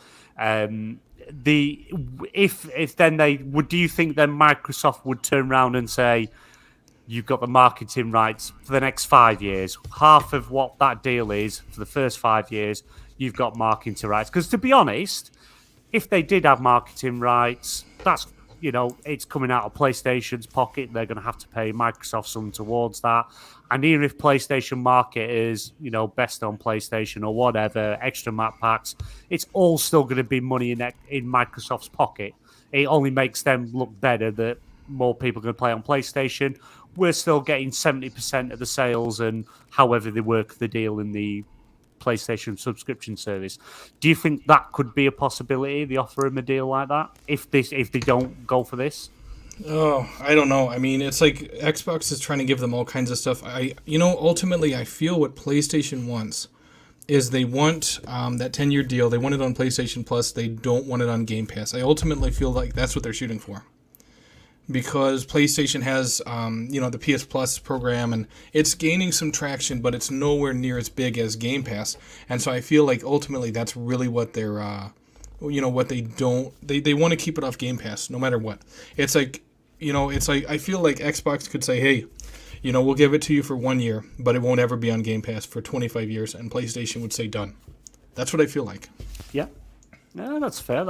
If then they would, do you think then Microsoft would turn around and say, you've got the marketing rights for the next 5 years, half of what that deal is for the first 5 years, you've got marketing rights? Because to be honest, if they did have marketing rights, that's, it's coming out of PlayStation's pocket. They're going to have to pay Microsoft something towards that. And even if PlayStation market is, best on PlayStation or whatever, extra map packs, it's all still going to be money in Microsoft's pocket. It only makes them look better that more people can play on PlayStation. We're still getting 70% of the sales and however they work the deal in the PlayStation subscription service. Do you think that could be a possibility? They offer him a deal like that if they don't go for this? Oh, I don't know. I mean, it's like Xbox is trying to give them all kinds of stuff. Ultimately, I feel what PlayStation wants is they want that 10-year deal. They want it on PlayStation Plus. They don't want it on Game Pass. I ultimately feel like that's what they're shooting for. Because PlayStation has, the PS Plus program, and it's gaining some traction, but it's nowhere near as big as Game Pass. And so I feel like ultimately that's really what they're, what they don't, they want to keep it off Game Pass no matter what. It's like, I feel like Xbox could say, hey, we'll give it to you for 1 year, but it won't ever be on Game Pass for 25 years. And PlayStation would say done. That's what I feel like. Yeah. No, that's fair.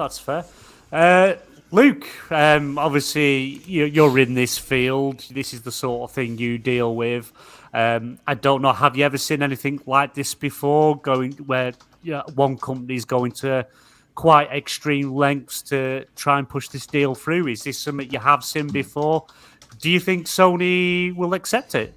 Luke, obviously you're in this field. This is the sort of thing you deal with. I don't know. Have you ever seen anything like this before? Going where one company's going to quite extreme lengths to try and push this deal through. Is this something you have seen before? Do you think Sony will accept it?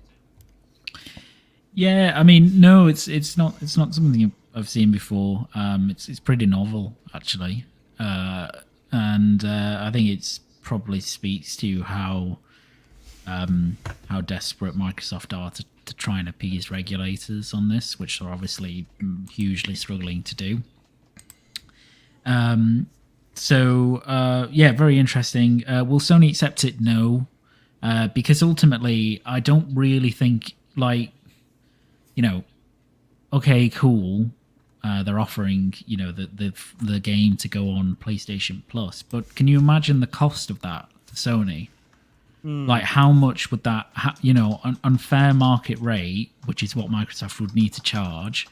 Yeah, I mean, no, it's not something I've seen before. It's pretty novel actually, and I think it's probably speaks to how desperate Microsoft are to try and appease regulators on this, which they're obviously hugely struggling to do. Yeah, very interesting. Will Sony accept it? No, because ultimately, I don't really think okay, cool. They're offering the game to go on PlayStation Plus, but can you imagine the cost of that to Sony? Like, how much would that, on fair market rate, which is what Microsoft would need to charge,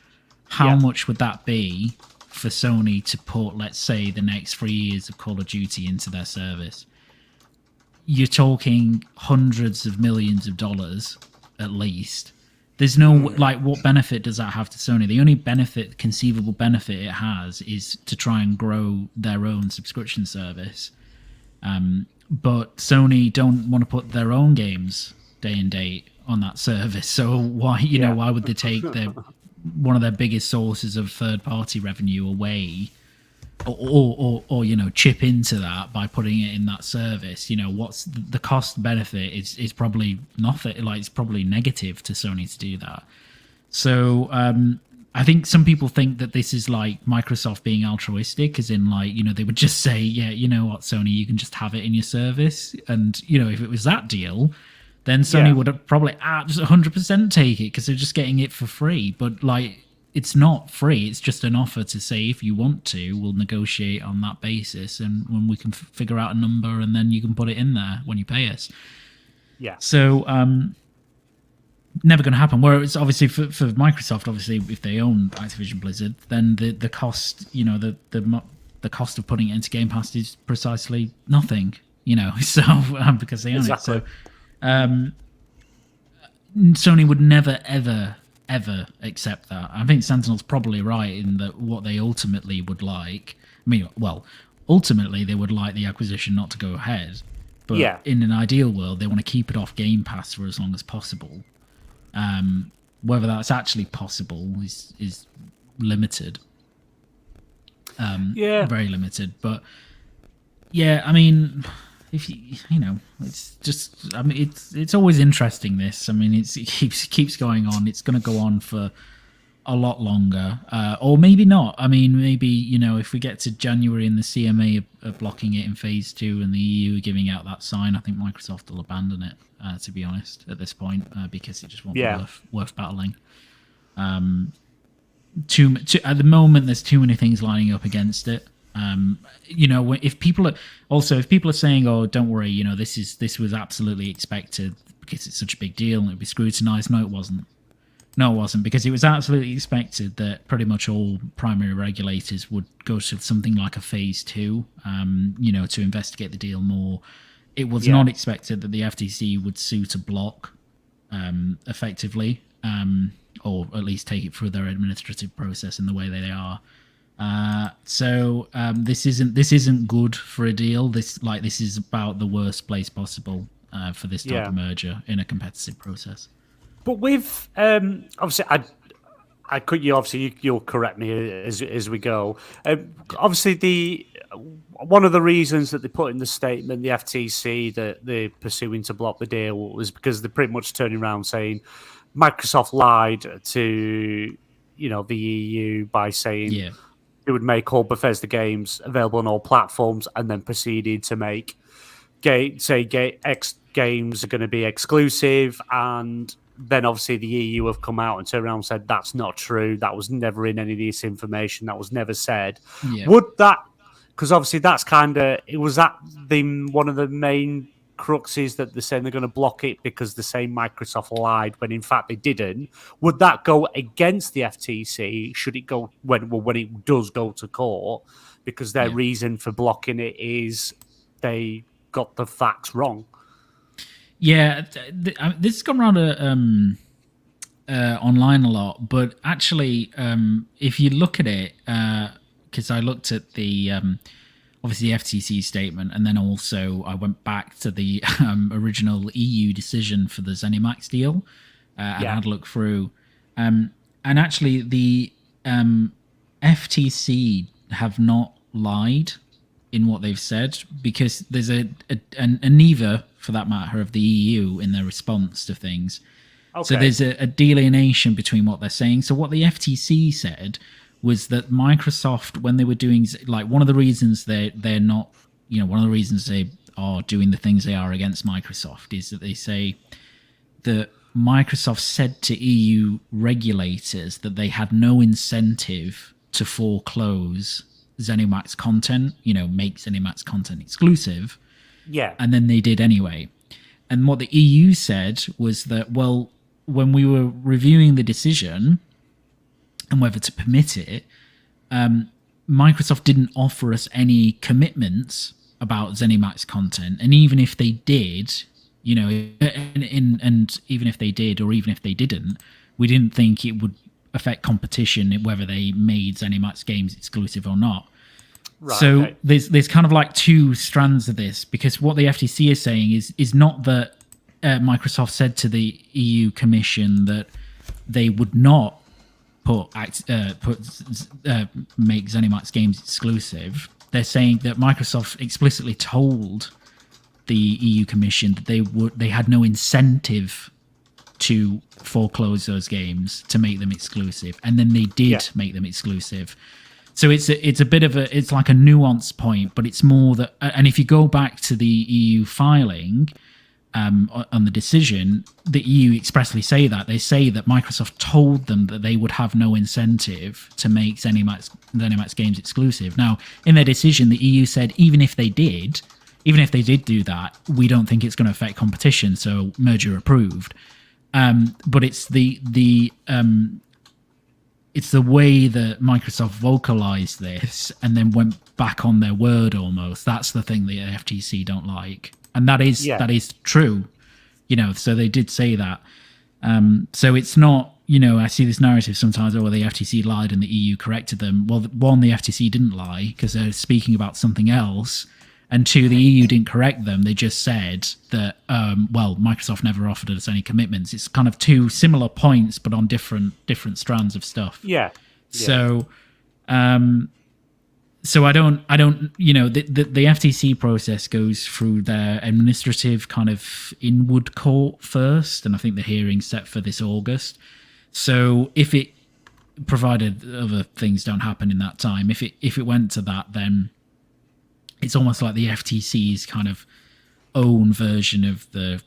how much would that be for Sony to put, let's say, the next 3 years of Call of Duty into their service? You're talking hundreds of millions of dollars, at least. There's no, what benefit does that have to Sony? The only conceivable benefit it has is to try and grow their own subscription service. But Sony don't want to put their own games day and date on that service. So why would they take one of their biggest sources of third-party revenue away, or chip into that by putting it in that service? What's the cost benefit? Is probably nothing. Like, it's probably negative to Sony to do that. So I think some people think that this is like Microsoft being altruistic, as in they would just say, yeah, you know what, Sony, you can just have it in your service. And, if it was that deal, then Sony would have probably just 100% take it because they're just getting it for free. But it's not free. It's just an offer to say, if you want to, we'll negotiate on that basis. And when we can figure out a number, and then you can put it in there when you pay us. Yeah. So, never going to happen. Whereas obviously for Microsoft, obviously if they own Activision Blizzard, then the cost, the cost of putting it into Game Pass is precisely nothing. So because they own it. So Sony would never ever accept that. I think Sentinel's probably right in that what they ultimately would like. Ultimately they would like the acquisition not to go ahead. But in an ideal world, they want to keep it off Game Pass for as long as possible. Whether that's actually possible is limited. Very limited. But yeah, I mean, if it's just, I mean, it's always interesting. This, I mean, it keeps going on. It's going to go on for a lot longer, or maybe not. I mean, maybe if we get to January and the CMA are blocking it in phase 2 and the EU are giving out that sign, I think Microsoft will abandon it. To be honest, at this point, because it just won't be worth battling. At the moment, there's too many things lining up against it. If people are saying, "Oh, don't worry," this was absolutely expected because it's such a big deal and it'd be scrutinized. No, it wasn't. No, it wasn't, because it was absolutely expected that pretty much all primary regulators would go to something like a phase 2, to investigate the deal more. It was not expected that the FTC would sue to block, effectively, or at least take it through their administrative process in the way they are. So this isn't good for a deal. This is about the worst place possible for this type of merger in a competitive process. But with obviously, I could you'll correct me as we go. Obviously, one of the reasons that they put in the statement, the FTC, that they're pursuing to block the deal, was because they're pretty much turning around saying Microsoft lied to the EU by saying it would make all Bethesda games available on all platforms, and then proceeded to make X games are going to be exclusive. And then obviously the EU have come out and turned around and said that's not true. That was never in any of this information. That was never said. Yeah. Would that, because obviously that's one of the main cruxes that they're saying they're going to block it because they're saying Microsoft lied when in fact they didn't. Would that go against the FTC? Should it go when it does go to court? Because their reason for blocking it is they got the facts wrong. Yeah, this has gone around online a lot, but actually, if you look at it, because I looked at the obviously the FTC statement, and then also I went back to the original EU decision for the ZeniMax deal, and had a look through, and actually the FTC have not lied in what they've said, because there's an ENEBA, for that matter, of the EU in their response to things. Okay. So there's a delineation between what they're saying. So what the FTC said was that Microsoft, when they were doing, like, one of the reasons they're not, one of the reasons they are doing the things they are against Microsoft is that they say that Microsoft said to EU regulators that they had no incentive to foreclose ZeniMax content, make ZeniMax content exclusive. Yeah. And then they did anyway. And what the EU said was that, well, when we were reviewing the decision and whether to permit it, Microsoft didn't offer us any commitments about ZeniMax content. And even if they did, and even if they did, or even if they didn't, we didn't think it would affect competition whether they made ZeniMax games exclusive or not. Right, so okay. There's kind of like two strands of this, because what the FTC is saying is not that Microsoft said to the EU Commission that they would not make ZeniMax games exclusive. They're saying that Microsoft explicitly told the EU Commission that they had no incentive to foreclose those games to make them exclusive, and then they did make them exclusive. So it's a bit of it's like a nuance point, but it's more that, and if you go back to the EU filing on the decision, the EU expressly say that. They say that Microsoft told them that they would have no incentive to make ZeniMax games exclusive. Now, in their decision, the EU said even if they did do that, we don't think it's going to affect competition, so merger approved. But it's the way that Microsoft vocalized this and then went back on their word almost. That's the thing the FTC don't like. And that is true. So they did say that. So it's not, I see this narrative sometimes, the FTC lied and the EU corrected them. Well, one, the FTC didn't lie because they're speaking about something else. And two, the EU didn't correct them. They just said that, Microsoft never offered us any commitments. It's kind of two similar points, but on different strands of stuff. Yeah. So, so I don't, the FTC process goes through their administrative kind of inward court first, and I think the hearing's set for this August. So if it, provided other things don't happen in that time, if it went to that, then it's almost like the FTC's kind of own version of the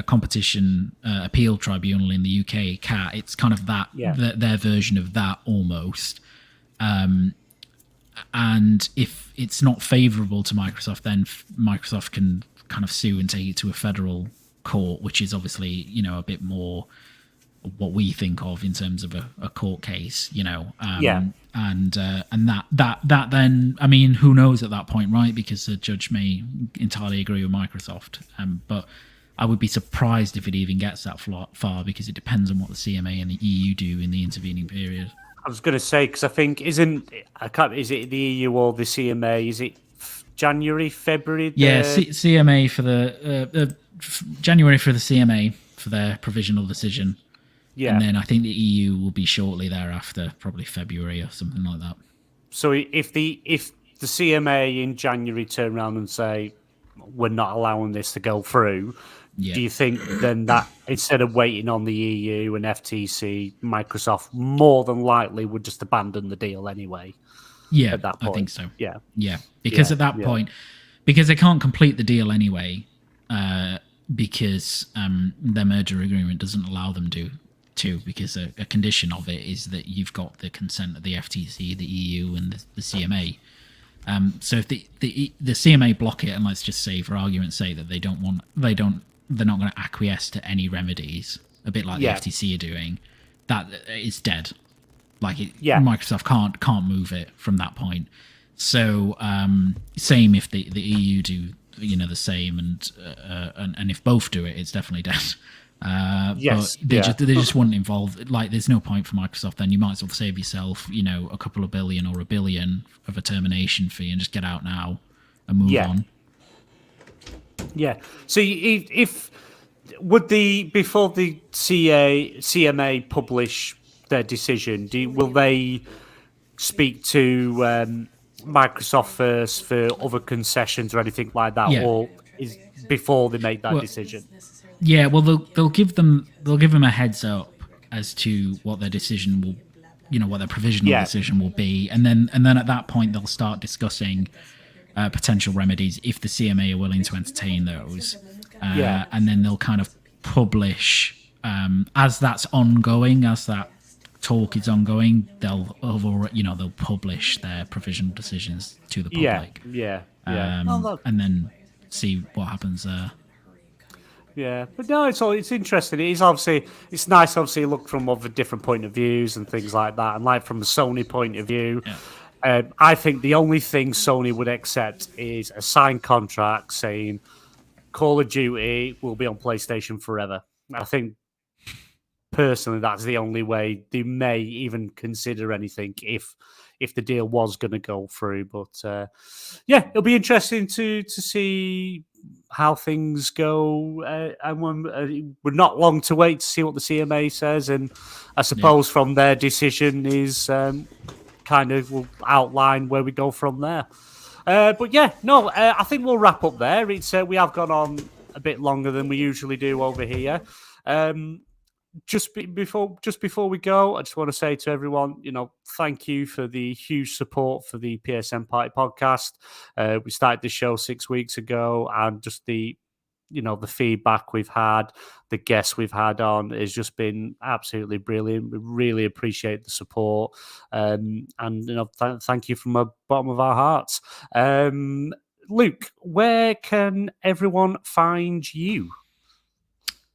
competition appeal tribunal in the UK, CAT. It's kind of that, their version of that almost. And if it's not favourable to Microsoft, then Microsoft can kind of sue and take it to a federal court, which is obviously, a bit more what we think of in terms of a court case, and that then, I mean, who knows at that point, right? Because the judge may entirely agree with Microsoft, but I would be surprised if it even gets that far, because it depends on what the CMA and the EU do in the intervening period. I was going to say, because I think is it the EU or the CMA? Is it January, February? Yeah, CMA for the January for the CMA for their provisional decision. Yeah. And then I think the EU will be shortly thereafter, probably February or something like that. So if the CMA in January turn around and say, we're not allowing this to go through, do you think then that instead of waiting on the EU and FTC, Microsoft more than likely would just abandon the deal anyway? Yeah, at that point? I think so. Yeah. Yeah, because at that point, because they can't complete the deal anyway, because their merger agreement doesn't allow them to, because a condition of it is that you've got the consent of the FTC, the EU, and the CMA. So if the CMA block it, and let's just say, for argument's sake, that they're not going to acquiesce to any remedies, a bit like the FTC are doing, that it's dead. Like Microsoft can't move it from that point. So same if the EU do the same, and if both do it, it's definitely dead. Yes, But they just wouldn't involve. Like, there's no point for Microsoft. Then you might as well save yourself, a couple of billion or $1 billion of a termination fee and just get out now and move on. Yeah. So if would before the CMA publish their decision, will they speak to Microsoft first for other concessions or anything like that, or is before they make that decision? Yeah, well, they'll give them a heads up as to what their decision will, what their provisional decision will be, and then at that point they'll start discussing potential remedies if the CMA are willing to entertain those, and then they'll kind of publish as that's ongoing, as that talk is ongoing. They'll publish their provisional decisions to the public. And then see what happens there. Yeah, but no, it's interesting. It's nice, obviously, look from other different point of views and things like that. And like from the Sony point of view, I think the only thing Sony would accept is a signed contract saying Call of Duty will be on PlayStation forever. I think personally that's the only way they may even consider anything if the deal was going to go through. But it'll be interesting to see how things go, and we're not long to wait to see what the CMA says, and I suppose from their decision is kind of will outline where we go from there. I think we'll wrap up there. It's we have gone on a bit longer than we usually do over here. Just before we go, I just want to say to everyone, thank you for the huge support for the PSN Party podcast. We started the show 6 weeks ago, and just the feedback we've had, the guests we've had on has just been absolutely brilliant. We really appreciate the support, and thank you from the bottom of our hearts. Luke, where can everyone find you?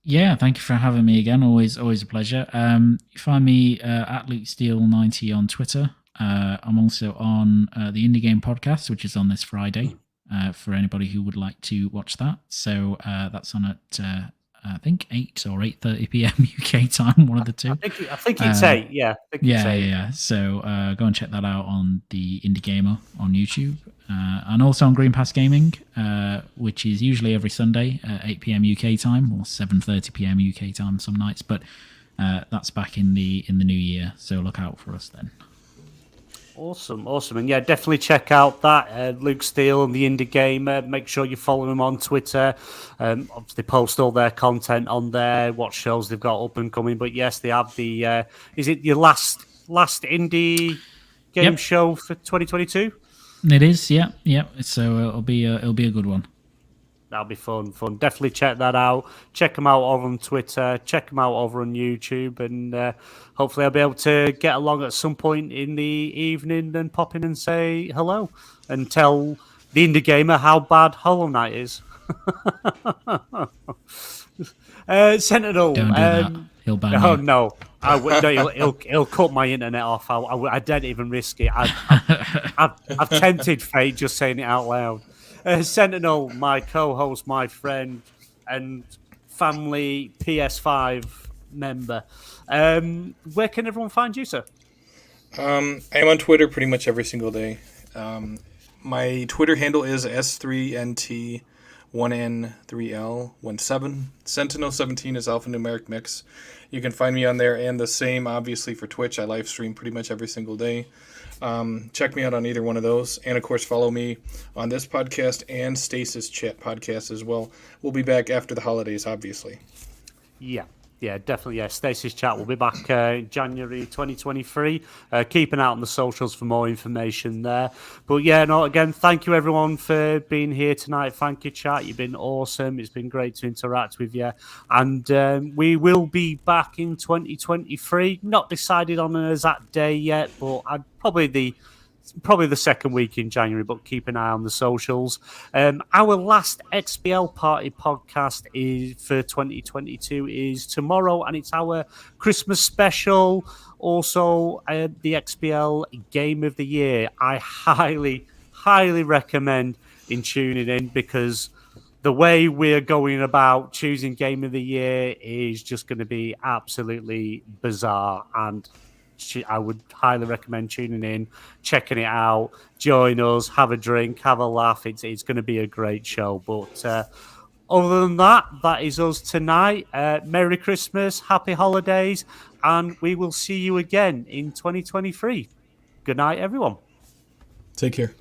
Yeah, thank you for having me again. Always a pleasure. You find me at LukeSteele90 on Twitter. I'm also on the Indie Game Podcast, which is on this Friday, for anybody who would like to watch that. So that's on at I think 8 or 8:30 p.m. UK time, one of the two. I think it's 8. Yeah. Yeah. So go and check that out on the Indie Gamer on YouTube, and also on Green Pass Gaming, which is usually every Sunday at 8 p.m. UK time or 7:30 p.m. UK time some nights. But that's back in the new year, so look out for us then. Awesome. And yeah, definitely check out that Luke Steele and the Indie Gamer. Make sure you follow them on Twitter. Obviously, post all their content on there, what shows they've got up and coming. But yes, they have the. Is it your last indie game show for 2022? It is. Yeah. So it'll be a good one. That'll be fun. Definitely check that out. Check them out over on Twitter. Check them out over on YouTube. And hopefully I'll be able to get along at some point in the evening and pop in and say hello and tell the Indie Gamer how bad Hollow Knight is. Sentinel. Don't do that. He'll ban you. Oh, no. He'll cut my internet off. I don't even risk it. I've tempted fate just saying it out loud. Sentinel, my co-host, my friend, and family PS5 member. Where can everyone find you, sir? I am on Twitter pretty much every single day. My Twitter handle is S3NT1N3L17. Sentinel17 is alphanumeric mix. You can find me on there, and the same, obviously, for Twitch. I live stream pretty much every single day. Check me out on either one of those. And, of course, follow me on this podcast and Stasis Chat podcast as well. We'll be back after the holidays, obviously. Yeah, definitely. Yeah, Stasis Chat will be back January 2023. Keep an eye on the socials for more information there. But yeah, again, thank you everyone for being here tonight. Thank you, chat. You've been awesome. It's been great to interact with you. And we will be back in 2023. Not decided on an exact day yet, but I'd probably the second week in January, but keep an eye on the socials. Our last XBL Party podcast is for 2022 is tomorrow, and it's our Christmas special. Also, the XBL Game of the Year. I highly recommend in tuning in, because the way we're going about choosing Game of the Year is just going to be absolutely bizarre. And I would highly recommend tuning in, checking it out, join us, have a drink, have a laugh. It's going to be a great show. But other than that, that is us tonight. Merry Christmas, happy holidays, and we will see you again in 2023. Good night, everyone. Take care.